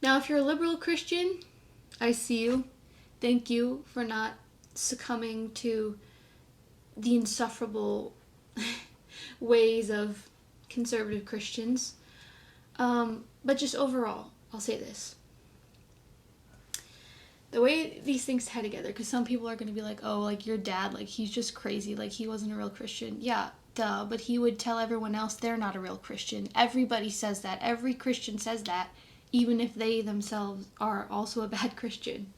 Now, if you're a liberal Christian, I see you. Thank you for not succumbing to the insufferable ways of conservative Christians. But just overall, I'll say this. The way these things tie together, because some people are going to be like, oh, like your dad, like he's just crazy, like he wasn't a real Christian. Yeah, duh, but he would tell everyone else they're not a real Christian. Everybody says that. Every Christian says that, even if they themselves are also a bad Christian.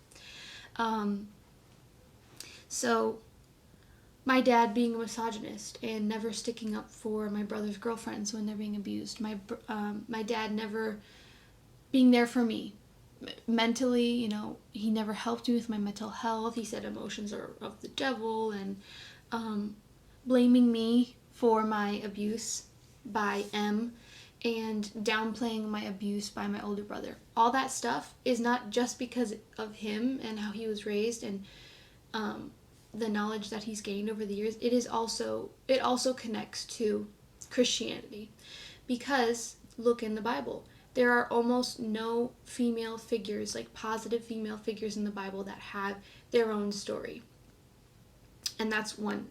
So my dad being a misogynist and never sticking up for my brother's girlfriends when they're being abused. My dad never being there for me. Mentally, you know, he never helped me with my mental health. He said emotions are of the devil, and blaming me for my abuse by M, and downplaying my abuse by my older brother. All that stuff is not just because of him and how he was raised and the knowledge that he's gained over the years. It also connects to Christianity, because look in the Bible. There are almost no female figures, like positive female figures in the Bible that have their own story. And that's one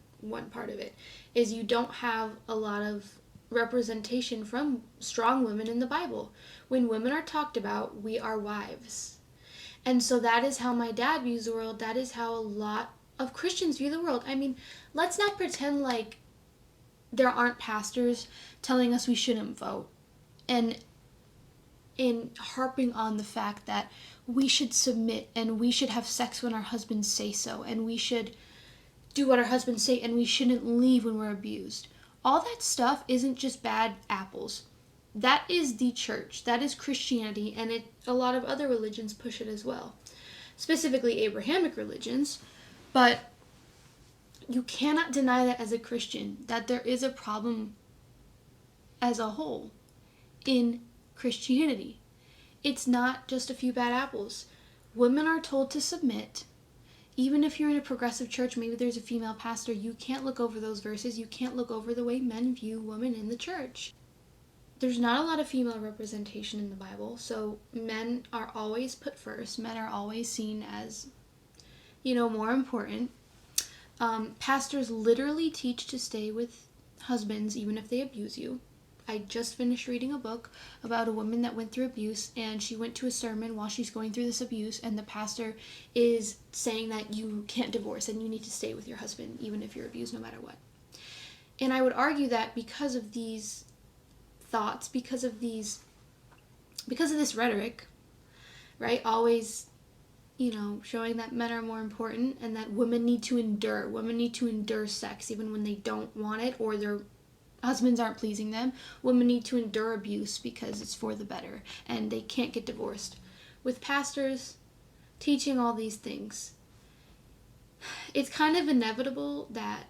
part of it, is you don't have a lot of representation from strong women in the Bible. When women are talked about, we are wives. And so that is how my dad views the world. That is how a lot of Christians view the world. I mean, let's not pretend like there aren't pastors telling us we shouldn't vote. And in harping on the fact that we should submit and we should have sex when our husbands say so, and we should do what our husbands say, and we shouldn't leave when we're abused. All that stuff isn't just bad apples. That is the church. That is Christianity, and a lot of other religions push it as well. Specifically Abrahamic religions. But you cannot deny that as a Christian, that there is a problem as a whole in Christianity. It's not just a few bad apples. Women are told to submit. Even if you're in a progressive church, maybe there's a female pastor, you can't look over those verses. You can't look over the way men view women in the church. There's not a lot of female representation in the Bible, so men are always put first. Men are always seen as, more important. Pastors literally teach to stay with husbands even if they abuse you. I just finished reading a book about a woman that went through abuse, and she went to a sermon while she's going through this abuse, and the pastor is saying that you can't divorce and you need to stay with your husband even if you're abused no matter what. And I would argue that because of these thoughts, because of this rhetoric, right, always showing that men are more important and that women need to endure sex even when they don't want it or their husbands aren't pleasing them. Women need to endure abuse because it's for the better and they can't get divorced. With pastors teaching all these things, it's kind of inevitable that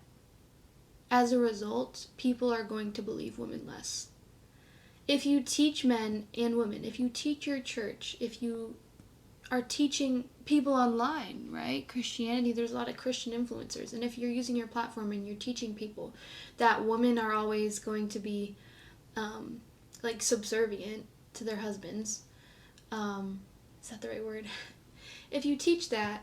as a result, people are going to believe women less. If you teach men and women, if you teach your church, if you are teaching people online, right? Christianity, there's a lot of Christian influencers. And if you're using your platform and you're teaching people that women are always going to be subservient to their husbands, is that the right word? If you teach that,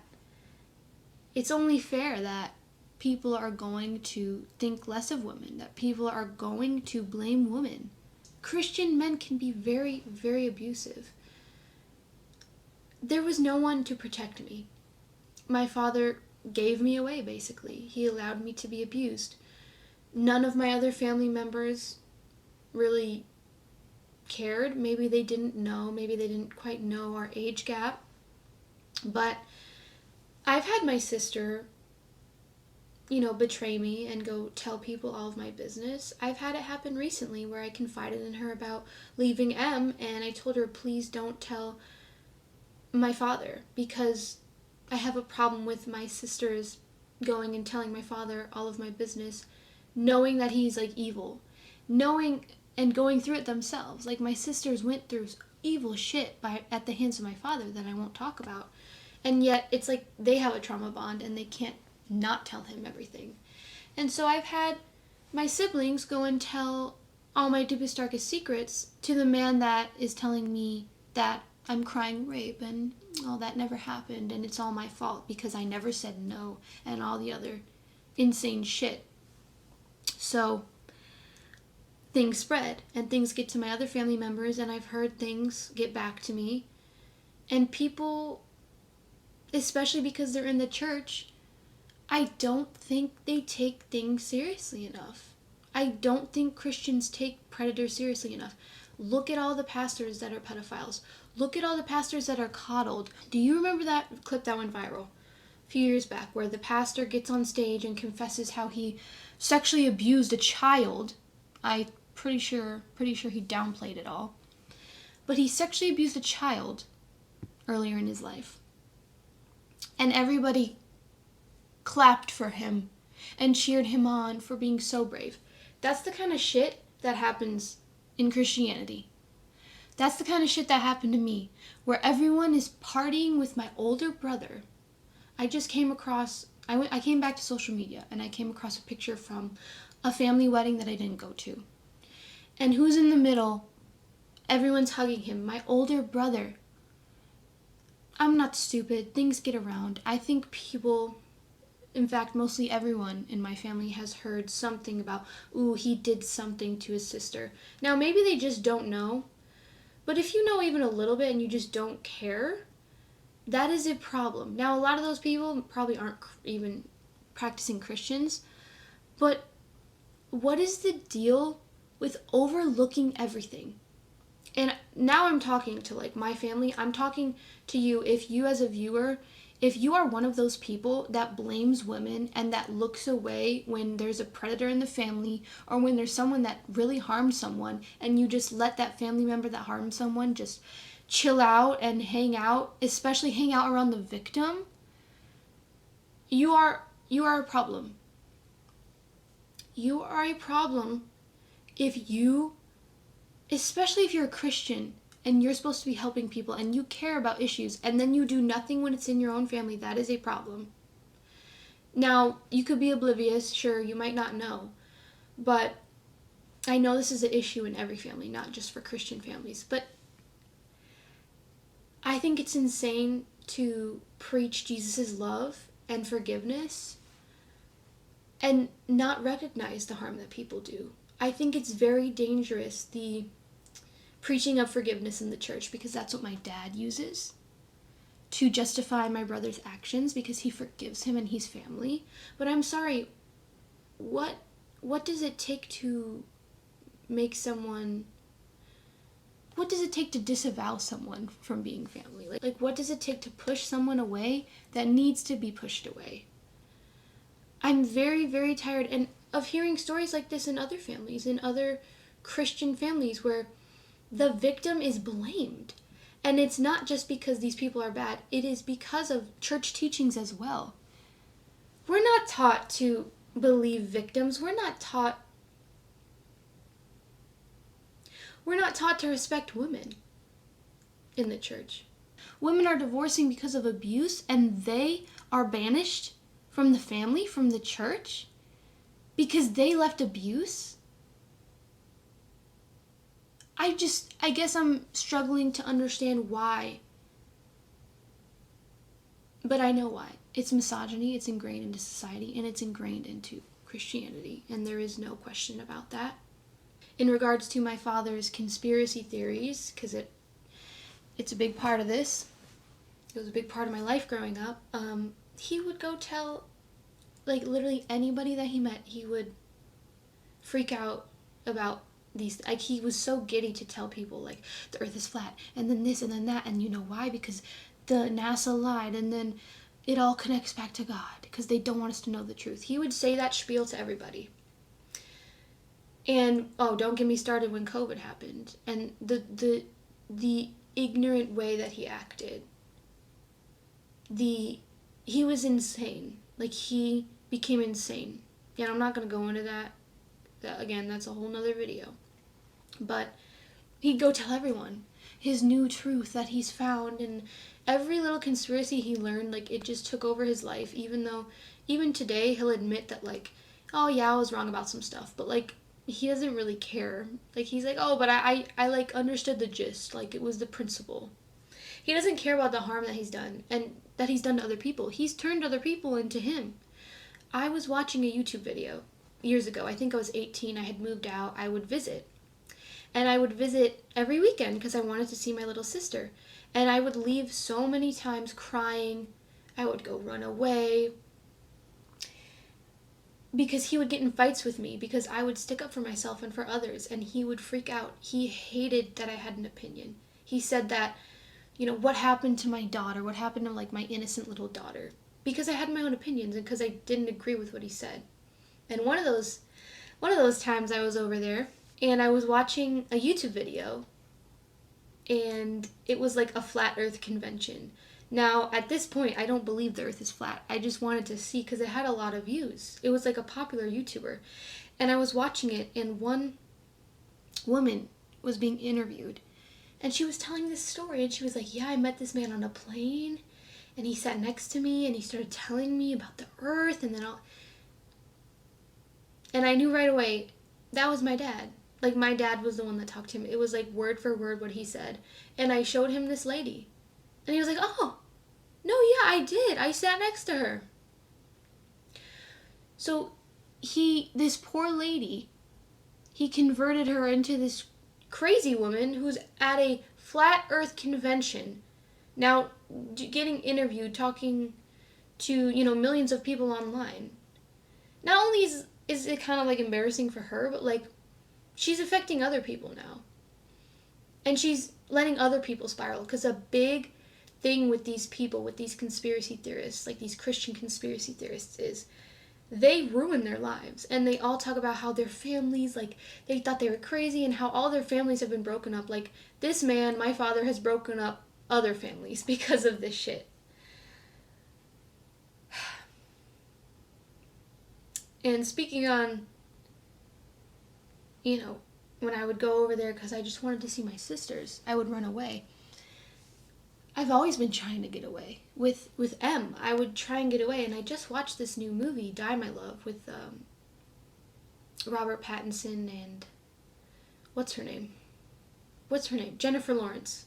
it's only fair that people are going to think less of women, that people are going to blame women. Christian men can be very, very abusive. There was no one to protect me. My father gave me away, basically. He allowed me to be abused. None of my other family members really cared. Maybe they didn't know. Maybe they didn't quite know our age gap. But I've had my sister, betray me and go tell people all of my business. I've had it happen recently where I confided in her about leaving M, and I told her, please don't tell my father, because I have a problem with my sisters going and telling my father all of my business, knowing that he's evil, knowing and going through it themselves. My sisters went through evil shit at the hands of my father that I won't talk about, and yet it's they have a trauma bond and they can't not tell him everything. And so I've had my siblings go and tell all my deepest, darkest secrets to the man that is telling me that I'm crying rape and all that never happened and it's all my fault because I never said no and all the other insane shit. So things spread and things get to my other family members, and I've heard things get back to me, and people, especially because they're in the church, I don't think they take things seriously enough. I don't think Christians take predators seriously enough. Look at all the pastors that are pedophiles. Look at all the pastors that are coddled. Do you remember that clip that went viral a few years back where the pastor gets on stage and confesses how he sexually abused a child? I'm pretty sure he downplayed it all. But he sexually abused a child earlier in his life. And everybody clapped for him and cheered him on for being so brave. That's the kind of shit that happens in Christianity. That's the kind of shit that happened to me, where everyone is partying with my older brother. I came back to social media and I came across a picture from a family wedding that I didn't go to. And who's in the middle? Everyone's hugging him, my older brother. I'm not stupid. Things get around. I think people, in fact, mostly everyone in my family has heard something about, ooh, he did something to his sister. Now, maybe they just don't know. But if you know even a little bit and you just don't care, that is a problem. Now, a lot of those people probably aren't even practicing Christians. But what is the deal with overlooking everything? And now I'm talking to my family. I'm talking to you, if you as a viewer, if you are one of those people that blames women and that looks away when there's a predator in the family or when there's someone that really harmed someone, and you just let that family member that harmed someone just chill out and hang out, especially hang out around the victim, you are a problem. You are a problem especially if you're a Christian and you're supposed to be helping people and you care about issues and then you do nothing when it's in your own family. That is a problem. Now, you could be oblivious, sure, you might not know, but I know this is an issue in every family, not just for Christian families, but I think it's insane to preach Jesus' love and forgiveness and not recognize the harm that people do. I think it's very dangerous, the preaching of forgiveness in the church, because that's what my dad uses to justify my brother's actions, because he forgives him and he's family. But I'm sorry, what does it take to make someone, what does it take to disavow someone from being family? Like what does it take to push someone away that needs to be pushed away? I'm very, very tired of hearing stories like this in other families, in other Christian families, where the victim is blamed. And it's not just because these people are bad, it is because of church teachings as well. We're not taught to believe victims. We're not taught to respect women in the church. Women are divorcing because of abuse, and they are banished from the family, from the church, because they left abuse. I guess I'm struggling to understand why. But I know why. It's misogyny, it's ingrained into society, and it's ingrained into Christianity, and there is no question about that. In regards to my father's conspiracy theories, because it's a big part of this, it was a big part of my life growing up, he would go tell, like, literally anybody that he met, he would freak out about these, like, he was so giddy to tell people, like, the earth is flat, and then this, and then that, and you know why? Because the NASA lied, and then it all connects back to God, because they don't want us to know the truth. He would say that spiel to everybody. And, oh, don't get me started when COVID happened, and the ignorant way that he acted. He was insane. Like, he became insane. Yeah, I'm not going to go into that. Again, that's a whole nother video. But he'd go tell everyone his new truth that he's found, and every little conspiracy he learned, like, it just took over his life, even today he'll admit that, like, oh yeah, I was wrong about some stuff, but, like, he doesn't really care. Like, he's like, oh, but I like, understood the gist, like, it was the principle. He doesn't care about the harm that he's done, and that he's done to other people. He's turned other people into him. I was watching a YouTube video years ago. I think I was 18. I had moved out. I would visit. And I would visit every weekend because I wanted to see my little sister. And I would leave so many times crying. I would go run away. Because he would get in fights with me. Because I would stick up for myself and for others. And he would freak out. He hated that I had an opinion. He said that, you know, what happened to my daughter? What happened to, like, my innocent little daughter? Because I had my own opinions and because I didn't agree with what he said. And one of those times I was over there and I was watching a YouTube video, and it was like a flat earth convention. Now, at this point, I don't believe the earth is flat. I just wanted to see because it had a lot of views. It was like a popular YouTuber. And I was watching it, and one woman was being interviewed. And she was telling this story, and she was like, yeah, I met this man on a plane, and he sat next to me, and he started telling me about the earth, and then and I knew right away, that was my dad. Like, my dad was the one that talked to him. It was like word for word what he said. And I showed him this lady. And he was like, oh, no, yeah, I did. I sat next to her. So this poor lady, he converted her into this crazy woman who's at a flat earth convention. Now, getting interviewed, talking to, you know, millions of people online. Not only is it kind of, like, embarrassing for her, but, like, she's affecting other people now. And she's letting other people spiral. Because a big thing with these people, with these conspiracy theorists, like these Christian conspiracy theorists, is they ruin their lives. And they all talk about how their families, like, they thought they were crazy and how all their families have been broken up. Like, this man, my father, has broken up other families because of this shit. And speaking on, you know, when I would go over there because I just wanted to see my sisters, I would run away. I've always been trying to get away. With M, I would try and get away, and I just watched this new movie, Die My Love, with Robert Pattinson and what's her name? Jennifer Lawrence.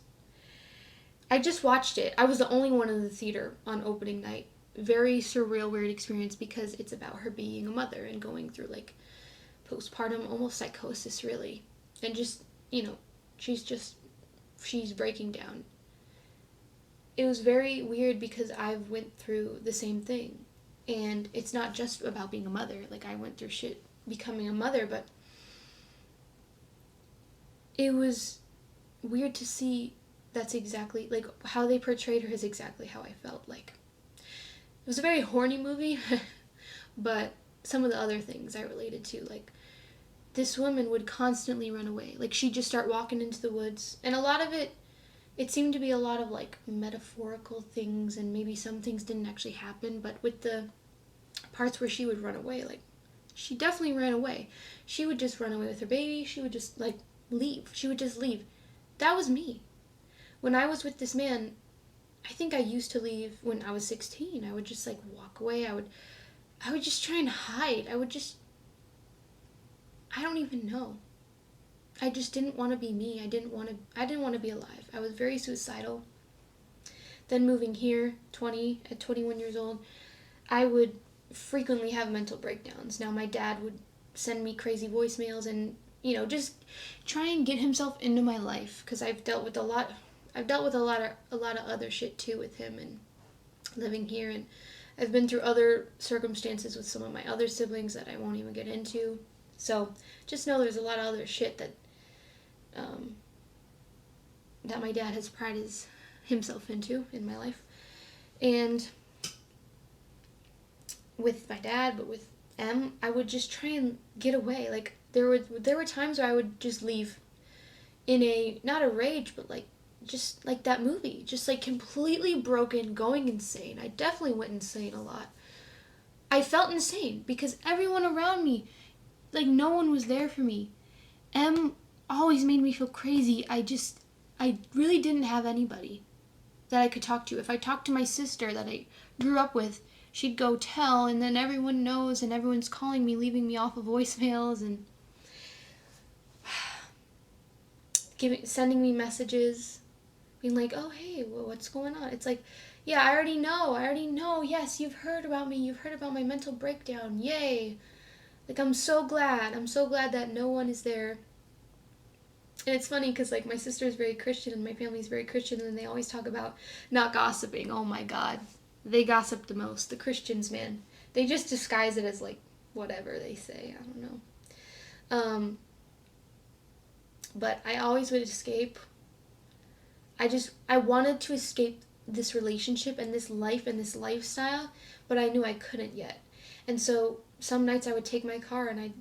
I just watched it. I was the only one in the theater on opening night. Very surreal, weird experience because it's about her being a mother and going through like postpartum, almost psychosis, really. And just, she's breaking down. It was very weird because I've went through the same thing. And it's not just about being a mother. Like, I went through shit becoming a mother, but it was weird to see that's exactly, like, how they portrayed her is exactly how I felt. Like, it was a very horny movie, but some of the other things I related to, like, this woman would constantly run away. Like, she'd just start walking into the woods, and a lot of it seemed to be a lot of, like, metaphorical things, and maybe some things didn't actually happen, but with the parts where she would run away, like, she definitely ran away. She would just run away with her baby. She would just, like, leave. She would just leave. That was me. When I was with this man, I think I used to leave when I was 16. I would just, like, walk away. I would just try and hide. I don't even know. I just didn't want to be me. I didn't want to be alive. I was very suicidal. Then moving here, at 21 years old, I would frequently have mental breakdowns. Now my dad would send me crazy voicemails and, just try and get himself into my life, because I've dealt with a lot of other shit too with him and living here, and I've been through other circumstances with some of my other siblings that I won't even get into. So just know there's a lot of other shit that my dad has prided himself into in my life. And with my dad, but with M, I would just try and get away. Like, there were times where I would just leave in not a rage, but like, just like that movie, just like completely broken, going insane. I definitely went insane a lot. I felt insane because everyone around me, like, no one was there for me. M always made me feel crazy. I really didn't have anybody that I could talk to. If I talked to my sister that I grew up with, she'd go tell, and then everyone knows, and everyone's calling me, leaving me off of voicemails, and sending me messages, being like, oh, hey, well, what's going on? It's like, yeah, I already know, yes, you've heard about me, you've heard about my mental breakdown, yay. Like, I'm so glad that no one is there. And it's funny because, like, my sister is very Christian and my family's very Christian, and they always talk about not gossiping. Oh my God. They gossip the most. The Christians, man. They just disguise it as, like, whatever they say. I don't know. But I always would escape. I wanted to escape this relationship and this life and this lifestyle, but I knew I couldn't yet. And so some nights I would take my car and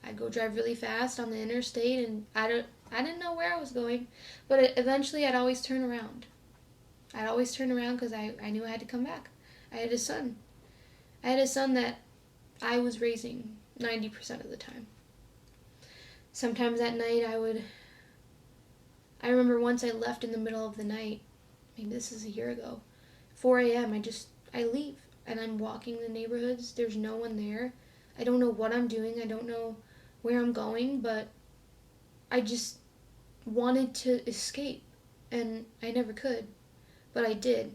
I'd go drive really fast on the interstate, and I didn't know where I was going, but eventually I'd always turn around. Because I knew I had to come back. I had a son that I was raising 90% of the time. Sometimes at night I remember once I left in the middle of the night, maybe this is a year ago, 4 a.m. I leave, and I'm walking the neighborhoods. There's no one there. I don't know what I'm doing. I don't know where I'm going, but I just wanted to escape, and I never could, but I did.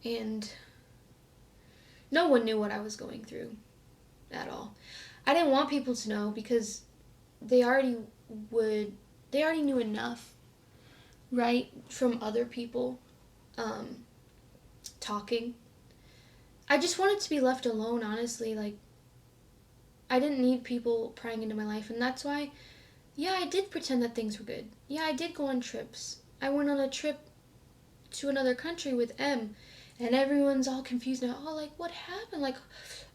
And no one knew what I was going through at all. I didn't want people to know because they already knew enough, right, from other people talking. I just wanted to be left alone, honestly. Like, I didn't need people prying into my life, and that's why, yeah, I did pretend that things were good. Yeah, I did go on trips. I went on a trip to another country with M, and everyone's all confused now. Oh, like, what happened? Like,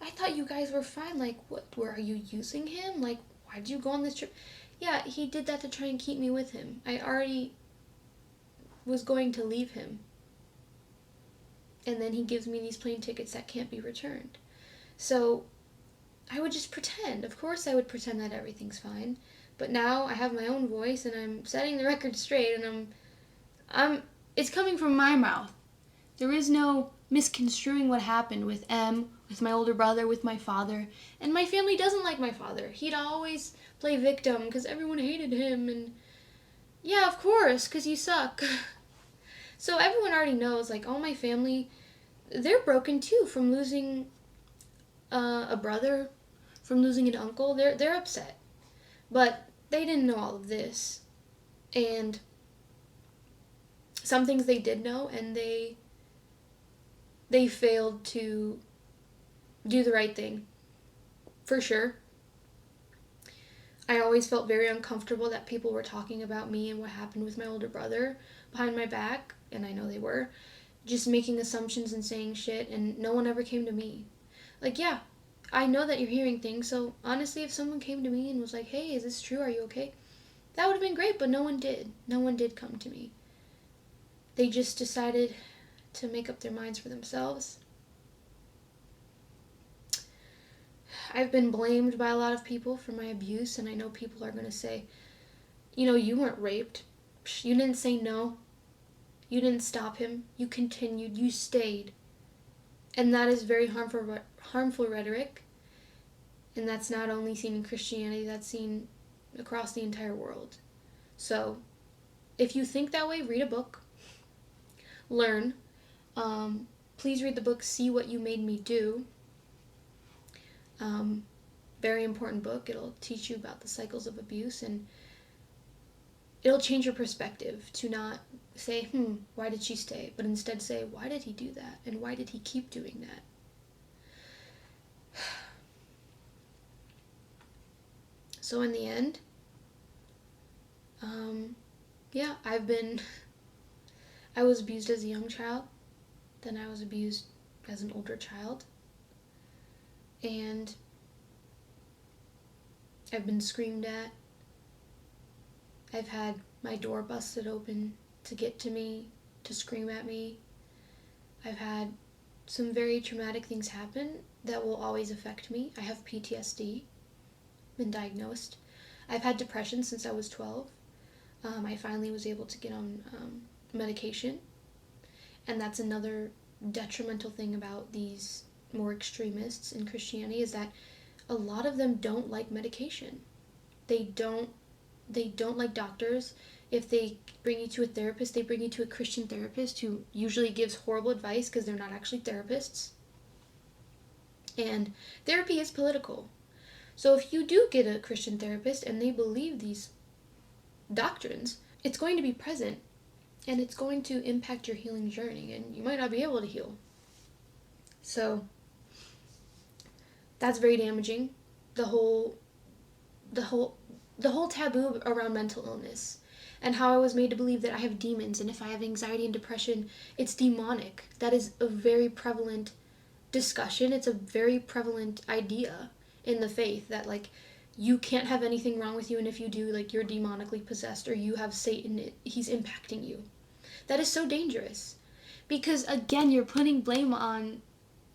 I thought you guys were fine. Like, what, are you using him? Like, why did you go on this trip? Yeah, he did that to try and keep me with him. I already was going to leave him. And then he gives me these plane tickets that can't be returned. So I would just pretend. Of course I would pretend that everything's fine. But now I have my own voice, and I'm setting the record straight, and It's coming from my mouth. There is no misconstruing what happened with M, with my older brother, with my father. And my family doesn't like my father. He'd always play victim because everyone hated him. And yeah, of course, because you suck. So everyone already knows, like, all my family, they're broken too from losing a brother, from losing an uncle. They're upset. But they didn't know all of this. And some things they did know, and they failed to do the right thing. For sure. I always felt very uncomfortable that people were talking about me and what happened with my older brother behind my back, and I know they were, just making assumptions and saying shit, and no one ever came to me. Like, yeah, I know that you're hearing things, so honestly, if someone came to me and was like, hey, is this true? Are you okay? That would have been great, but no one did. No one did come to me. They just decided to make up their minds for themselves. I've been blamed by a lot of people for my abuse, and I know people are going to say, you weren't raped. You didn't say no. You didn't stop him. You continued. You stayed. And that is very harmful rhetoric. And that's not only seen in Christianity, that's seen across the entire world. So, if you think that way, read a book. Learn. Please read the book, See What You Made Me Do. Very important book. It'll teach you about the cycles of abuse, and it'll change your perspective to not say, why did she stay? But instead say, why did he do that? And why did he keep doing that? So in the end, I was abused as a young child. Then I was abused as an older child. And I've been screamed at. I've had my door busted open to get to me, to scream at me. I've had some very traumatic things happen that will always affect me. I have PTSD, been diagnosed. I've had depression since I was 12. I finally was able to get on medication. And that's another detrimental thing about these more extremists in Christianity, is that a lot of them don't like medication. They don't like doctors. If they bring you to a therapist, they bring you to a Christian therapist who usually gives horrible advice because they're not actually therapists. And therapy is political. So if you do get a Christian therapist and they believe these doctrines, it's going to be present, and it's going to impact your healing journey, and you might not be able to heal. So that's very damaging. The whole taboo around mental illness, and how I was made to believe that I have demons, and if I have anxiety and depression, it's demonic. That is a very prevalent discussion. It's a very prevalent idea in the faith that, like, you can't have anything wrong with you, and if you do, like, you're demonically possessed, or you have Satan, he's impacting you. That is so dangerous, because again, you're putting blame on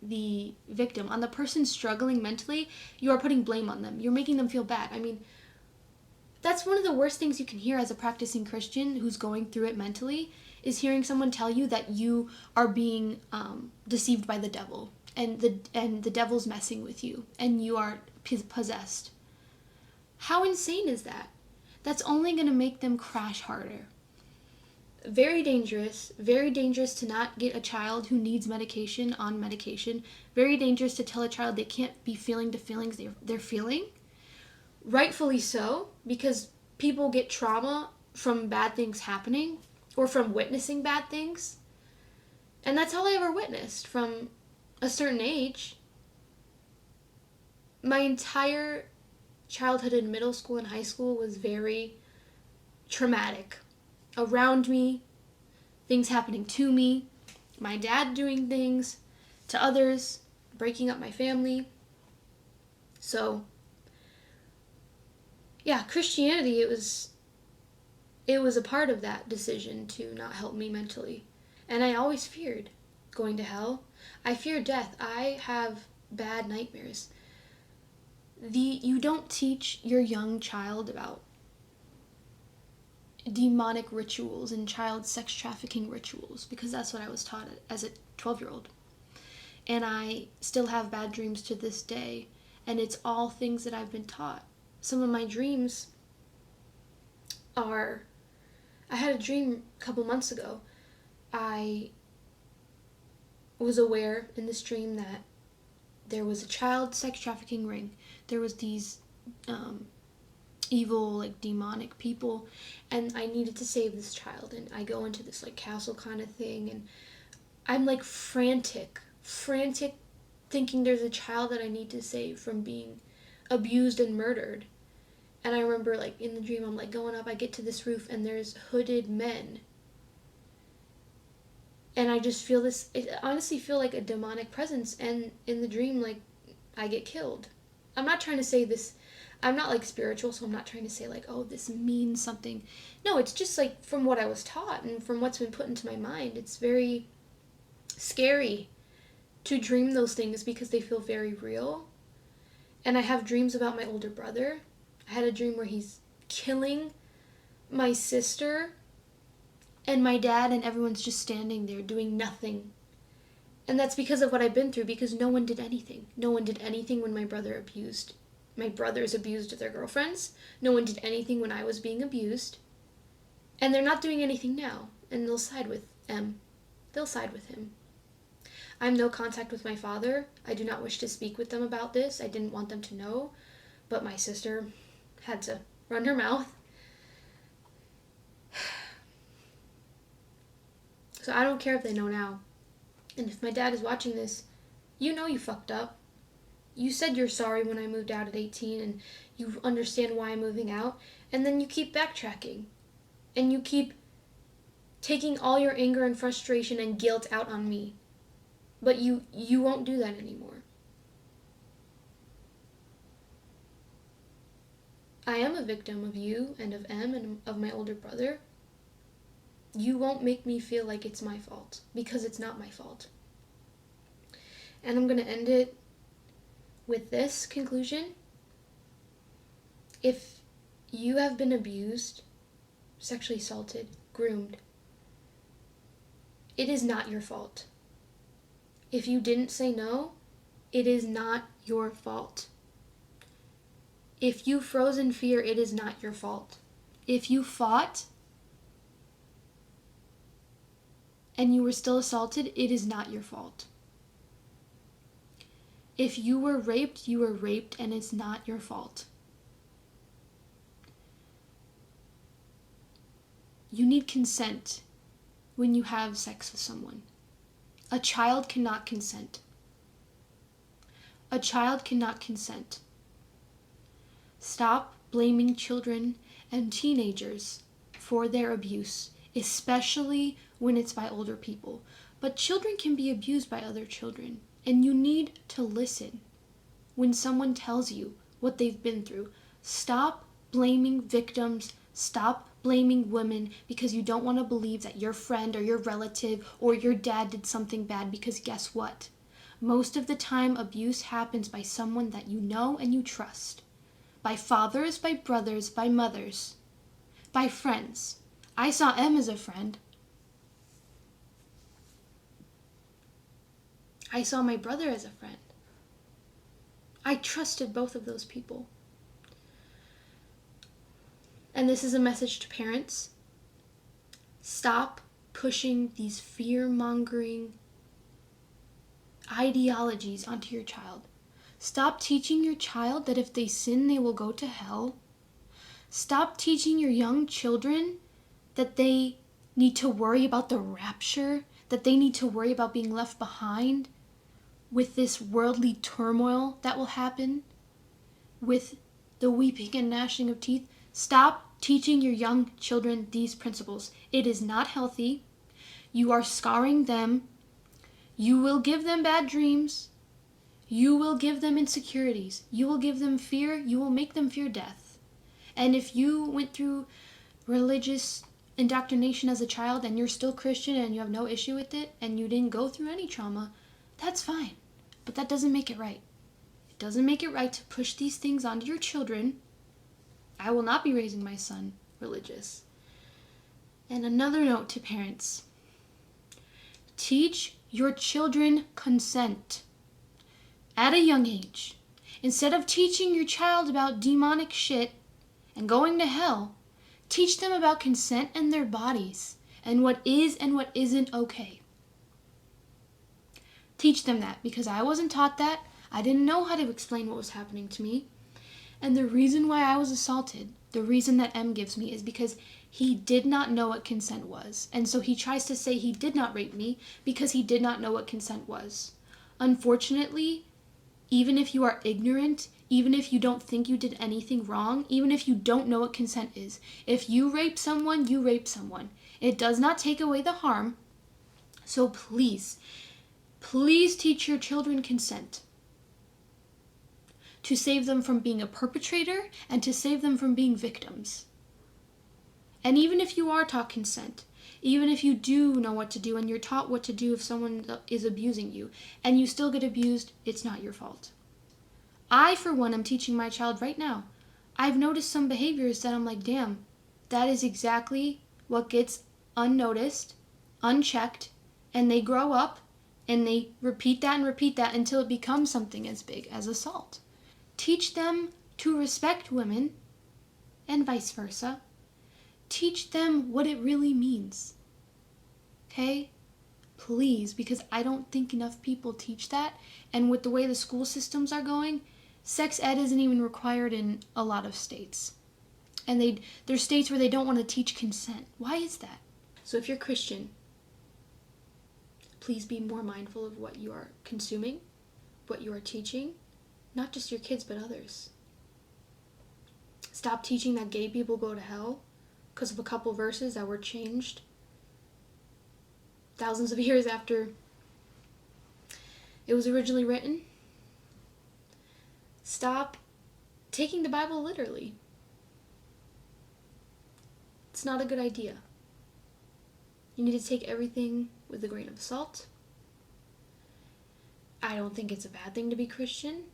the victim, on the person struggling mentally. You are putting blame on them. You're making them feel bad. I mean, that's one of the worst things you can hear as a practicing Christian who's going through it mentally, is hearing someone tell you that you are being deceived by the devil, and the devil's messing with you, and you are possessed. How insane is that? That's only going to make them crash harder. Very dangerous to not get a child who needs medication on medication. Very dangerous to tell a child they can't be feeling the feelings they're feeling. Rightfully so, because people get trauma from bad things happening, or from witnessing bad things. And that's all I ever witnessed from a certain age. My entire childhood in middle school and high school was very traumatic. Around me, things happening to me, my dad doing things to others, breaking up my family. So, yeah, Christianity, it was a part of that decision to not help me mentally. And I always feared going to hell. I fear death. I have bad nightmares. You don't teach your young child about demonic rituals and child sex trafficking rituals, because that's what I was taught as a 12-year-old. And I still have bad dreams to this day, and it's all things that I've been taught. Some of my dreams are, I had a dream a couple months ago. I was aware in this dream that there was a child sex trafficking ring. There was these evil, like, demonic people, and I needed to save this child. And I go into this, like, castle kind of thing, and I'm, like, frantic, thinking there's a child that I need to save from being abused and murdered. And I remember, like, in the dream, I'm, like, going up, I get to this roof, and there's hooded men. And I just feel this, I honestly feel like a demonic presence, and in the dream, like, I get killed. I'm not trying to say this, I'm not, like, spiritual, so I'm not trying to say, like, oh, this means something. No, it's just, like, from what I was taught and from what's been put into my mind, it's very scary to dream those things because they feel very real. And I have dreams about my older brother. I had a dream where he's killing my sister, and my dad and everyone's just standing there doing nothing. And that's because of what I've been through, because no one did anything. No one did anything when my brothers abused their girlfriends. No one did anything when I was being abused. And they're not doing anything now. And they'll side with him. I have no contact with my father. I do not wish to speak with them about this. I didn't want them to know. But my sister had to run her mouth. So I don't care if they know now. And if my dad is watching this, you know you fucked up. You said you're sorry when I moved out at 18, and you understand why I'm moving out, and then you keep backtracking. And you keep taking all your anger and frustration and guilt out on me. But you won't do that anymore. I am a victim of you and of M and of my older brother. You won't make me feel like it's my fault, because it's not my fault. And I'm going to end it with this conclusion. If you have been abused, sexually assaulted, groomed, it is not your fault. If you didn't say no, it is not your fault. If you froze in fear, it is not your fault. If you fought and you were still assaulted, it is not your fault. If you were raped, you were raped, and it's not your fault. You need consent when you have sex with someone. A child cannot consent. A child cannot consent. Stop blaming children and teenagers for their abuse, especially when it's by older people. But children can be abused by other children, and you need to listen when someone tells you what they've been through. Stop blaming victims. Stop blaming women because you don't want to believe that your friend or your relative or your dad did something bad, because guess what? Most of the time, abuse happens by someone that you know and you trust. By fathers, by brothers, by mothers, by friends. I saw M as a friend. I saw my brother as a friend. I trusted both of those people. And this is a message to parents. Stop pushing these fear-mongering ideologies onto your child. Stop teaching your child that if they sin, they will go to hell. Stop teaching your young children that they need to worry about the rapture, that they need to worry about being left behind with this worldly turmoil that will happen, with the weeping and gnashing of teeth. Stop teaching your young children these principles. It is not healthy. You are scarring them. You will give them bad dreams. You will give them insecurities. You will give them fear. You will make them fear death. And if you went through religious indoctrination as a child and you're still Christian and you have no issue with it and you didn't go through any trauma, that's fine. But that doesn't make it right. It doesn't make it right to push these things onto your children. I will not be raising my son religious. And another note to parents. Teach your children consent at a young age. Instead of teaching your child about demonic shit and going to hell, teach them about consent and their bodies and what is and what isn't okay. Teach them that, because I wasn't taught that. I didn't know how to explain what was happening to me. And the reason why I was assaulted, the reason that M gives me, is because he did not know what consent was. And so he tries to say he did not rape me because he did not know what consent was. Unfortunately, even if you are ignorant, even if you don't think you did anything wrong, even if you don't know what consent is, if you rape someone, you rape someone. It does not take away the harm. So please teach your children consent, to save them from being a perpetrator and to save them from being victims. And even if you are taught consent, even if you do know what to do and you're taught what to do if someone is abusing you and you still get abused, it's not your fault. I, for one, am teaching my child right now. I've noticed some behaviors that I'm like, damn, that is exactly what gets unnoticed, unchecked, and they grow up and they repeat that until it becomes something as big as assault. Teach them to respect women and vice versa. Teach them what it really means. Okay? Please, because I don't think enough people teach that. And with the way the school systems are going, sex ed isn't even required in a lot of states. And there's states where they don't want to teach consent. Why is that? So if you're Christian, please be more mindful of what you are consuming, what you are teaching, not just your kids, but others. Stop teaching that gay people go to hell because of a couple verses that were changed thousands of years after it was originally written. Stop taking the Bible literally. It's not a good idea. You need to take everything with a grain of salt. I don't think it's a bad thing to be Christian,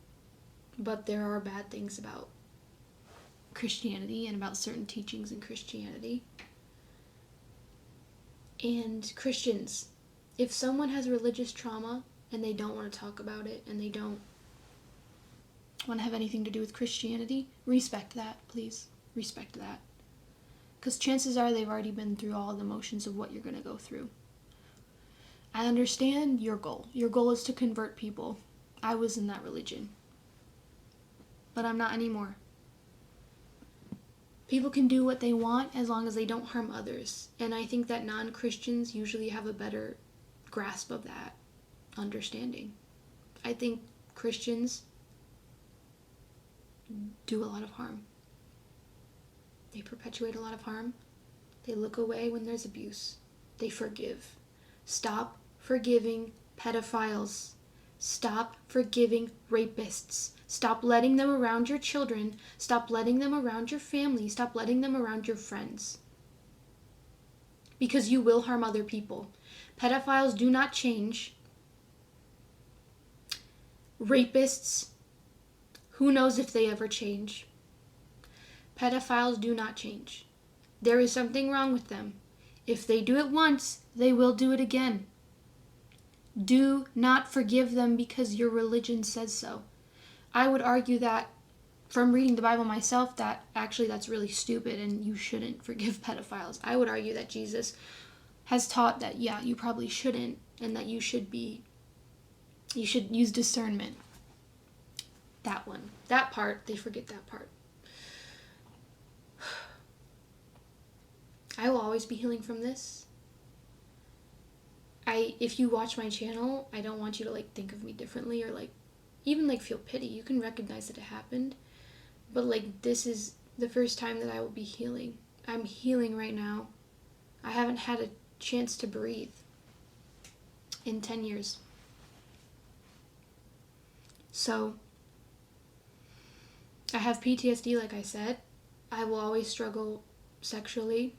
but there are bad things about Christianity and about certain teachings in Christianity. And Christians, if someone has religious trauma and they don't want to talk about it and they don't want to have anything to do with Christianity, respect that, please. Respect that. Because chances are they've already been through all the motions of what you're going to go through. I understand your goal. Your goal is to convert people. I was in that religion. But I'm not anymore. People can do what they want as long as they don't harm others. And I think that non-Christians usually have a better grasp of that understanding. I think Christians do a lot of harm. They perpetuate a lot of harm. They look away when there's abuse. They forgive. Stop forgiving pedophiles. Stop forgiving rapists. Stop letting them around your children. Stop letting them around your family. Stop letting them around your friends. Because you will harm other people. Pedophiles do not change. Rapists, who knows if they ever change. Pedophiles do not change. There is something wrong with them. If they do it once, they will do it again. Do not forgive them because your religion says so. I would argue that from reading the Bible myself that actually that's really stupid and you shouldn't forgive pedophiles. I would argue that Jesus has taught that, yeah, you probably shouldn't, and that you should use discernment. That one. That part, they forget that part. I will always be healing from this. If you watch my channel, I don't want you to think of me differently or even feel pity. You can recognize that it happened, but this is the first time that I will be healing. I'm healing right now. I haven't had a chance to breathe in 10 years. So I have PTSD, like I said. I will always struggle sexually.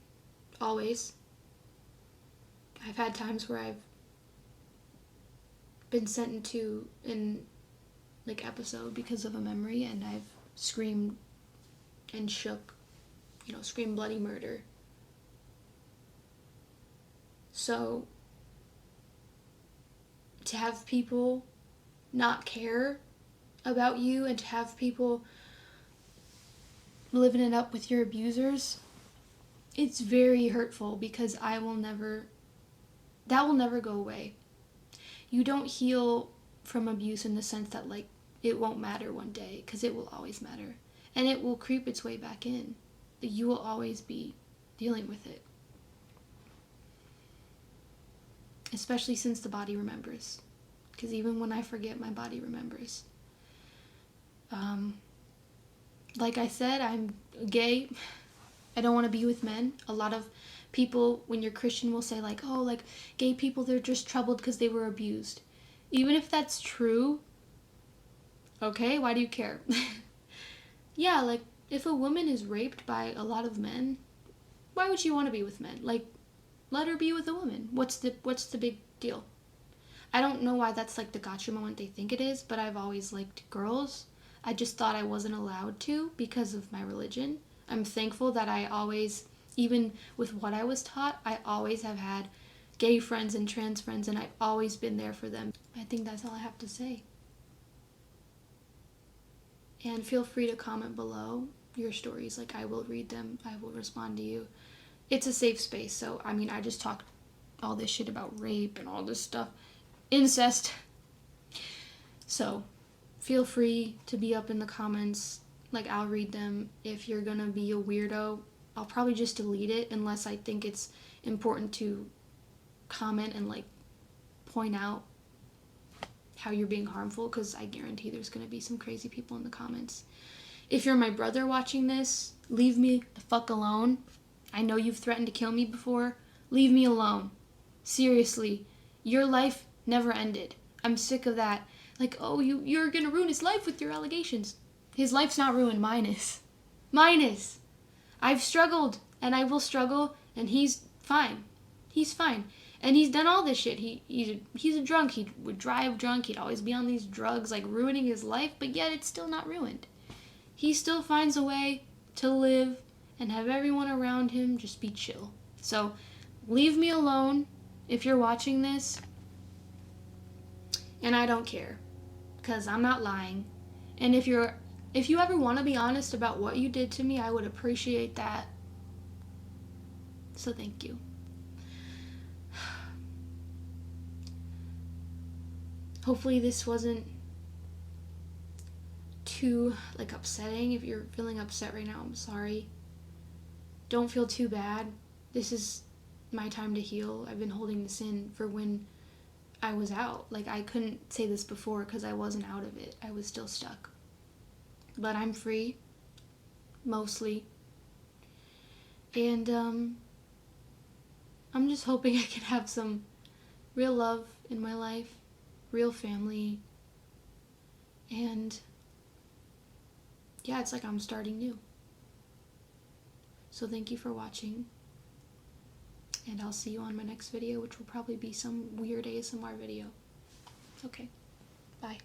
Always. I've had times where I've been sent into an episode because of a memory, and I've screamed and shook, screamed bloody murder. So to have people not care about you and to have people living it up with your abusers, it's very hurtful, because that will never go away. You don't heal from abuse in the sense that, like, it won't matter one day, because it will always matter. And it will creep its way back in. You will always be dealing with it. Especially since the body remembers. Because even when I forget, my body remembers. Like I said, I'm gay. I don't want to be with men. A lot of people, when you're Christian, will say, like, oh, like, gay people, they're just troubled because they were abused. Even if that's true, okay, why do you care? Yeah, like, if a woman is raped by a lot of men, why would she want to be with men? Like, let her be with a woman. What's the big deal? I don't know why that's like the gotcha moment they think it is, but I've always liked girls. I just thought I wasn't allowed to because of my religion. I'm thankful that I always, even with what I was taught, I always have had gay friends and trans friends, and I've always been there for them. I think that's all I have to say. And feel free to comment below your stories. Like, I will read them. I will respond to you. It's a safe space. So, I mean, I just talked all this shit about rape and all this stuff. Incest. So, feel free to be up in the comments. Like, I'll read them. If you're gonna be a weirdo, I'll probably just delete it unless I think it's important to comment and, like, point out how you're being harmful, because I guarantee there's going to be some crazy people in the comments. If you're my brother watching this, leave me the fuck alone. I know you've threatened to kill me before. Leave me alone. Seriously. Your life never ended. I'm sick of that. Like, oh, you're going to ruin his life with your allegations. His life's not ruined. Mine is. Mine is. I've struggled, and I will struggle, and he's fine. He's fine. And he's done all this shit. He's a drunk. He would drive drunk. He'd always be on these drugs, like, ruining his life, but yet it's still not ruined. He still finds a way to live and have everyone around him just be chill. So, leave me alone if you're watching this. And I don't care, because I'm not lying. And if you ever want to be honest about what you did to me, I would appreciate that. So thank you. Hopefully this wasn't too, like, upsetting. If you're feeling upset right now, I'm sorry. Don't feel too bad. This is my time to heal. I've been holding this in for when I was out. Like, I couldn't say this before because I wasn't out of it. I was still stuck. But I'm free. Mostly. And, I'm just hoping I can have some real love in my life. Real family, and yeah, it's like I'm starting new. So thank you for watching, and I'll see you on my next video, which will probably be some weird ASMR video. Okay, bye.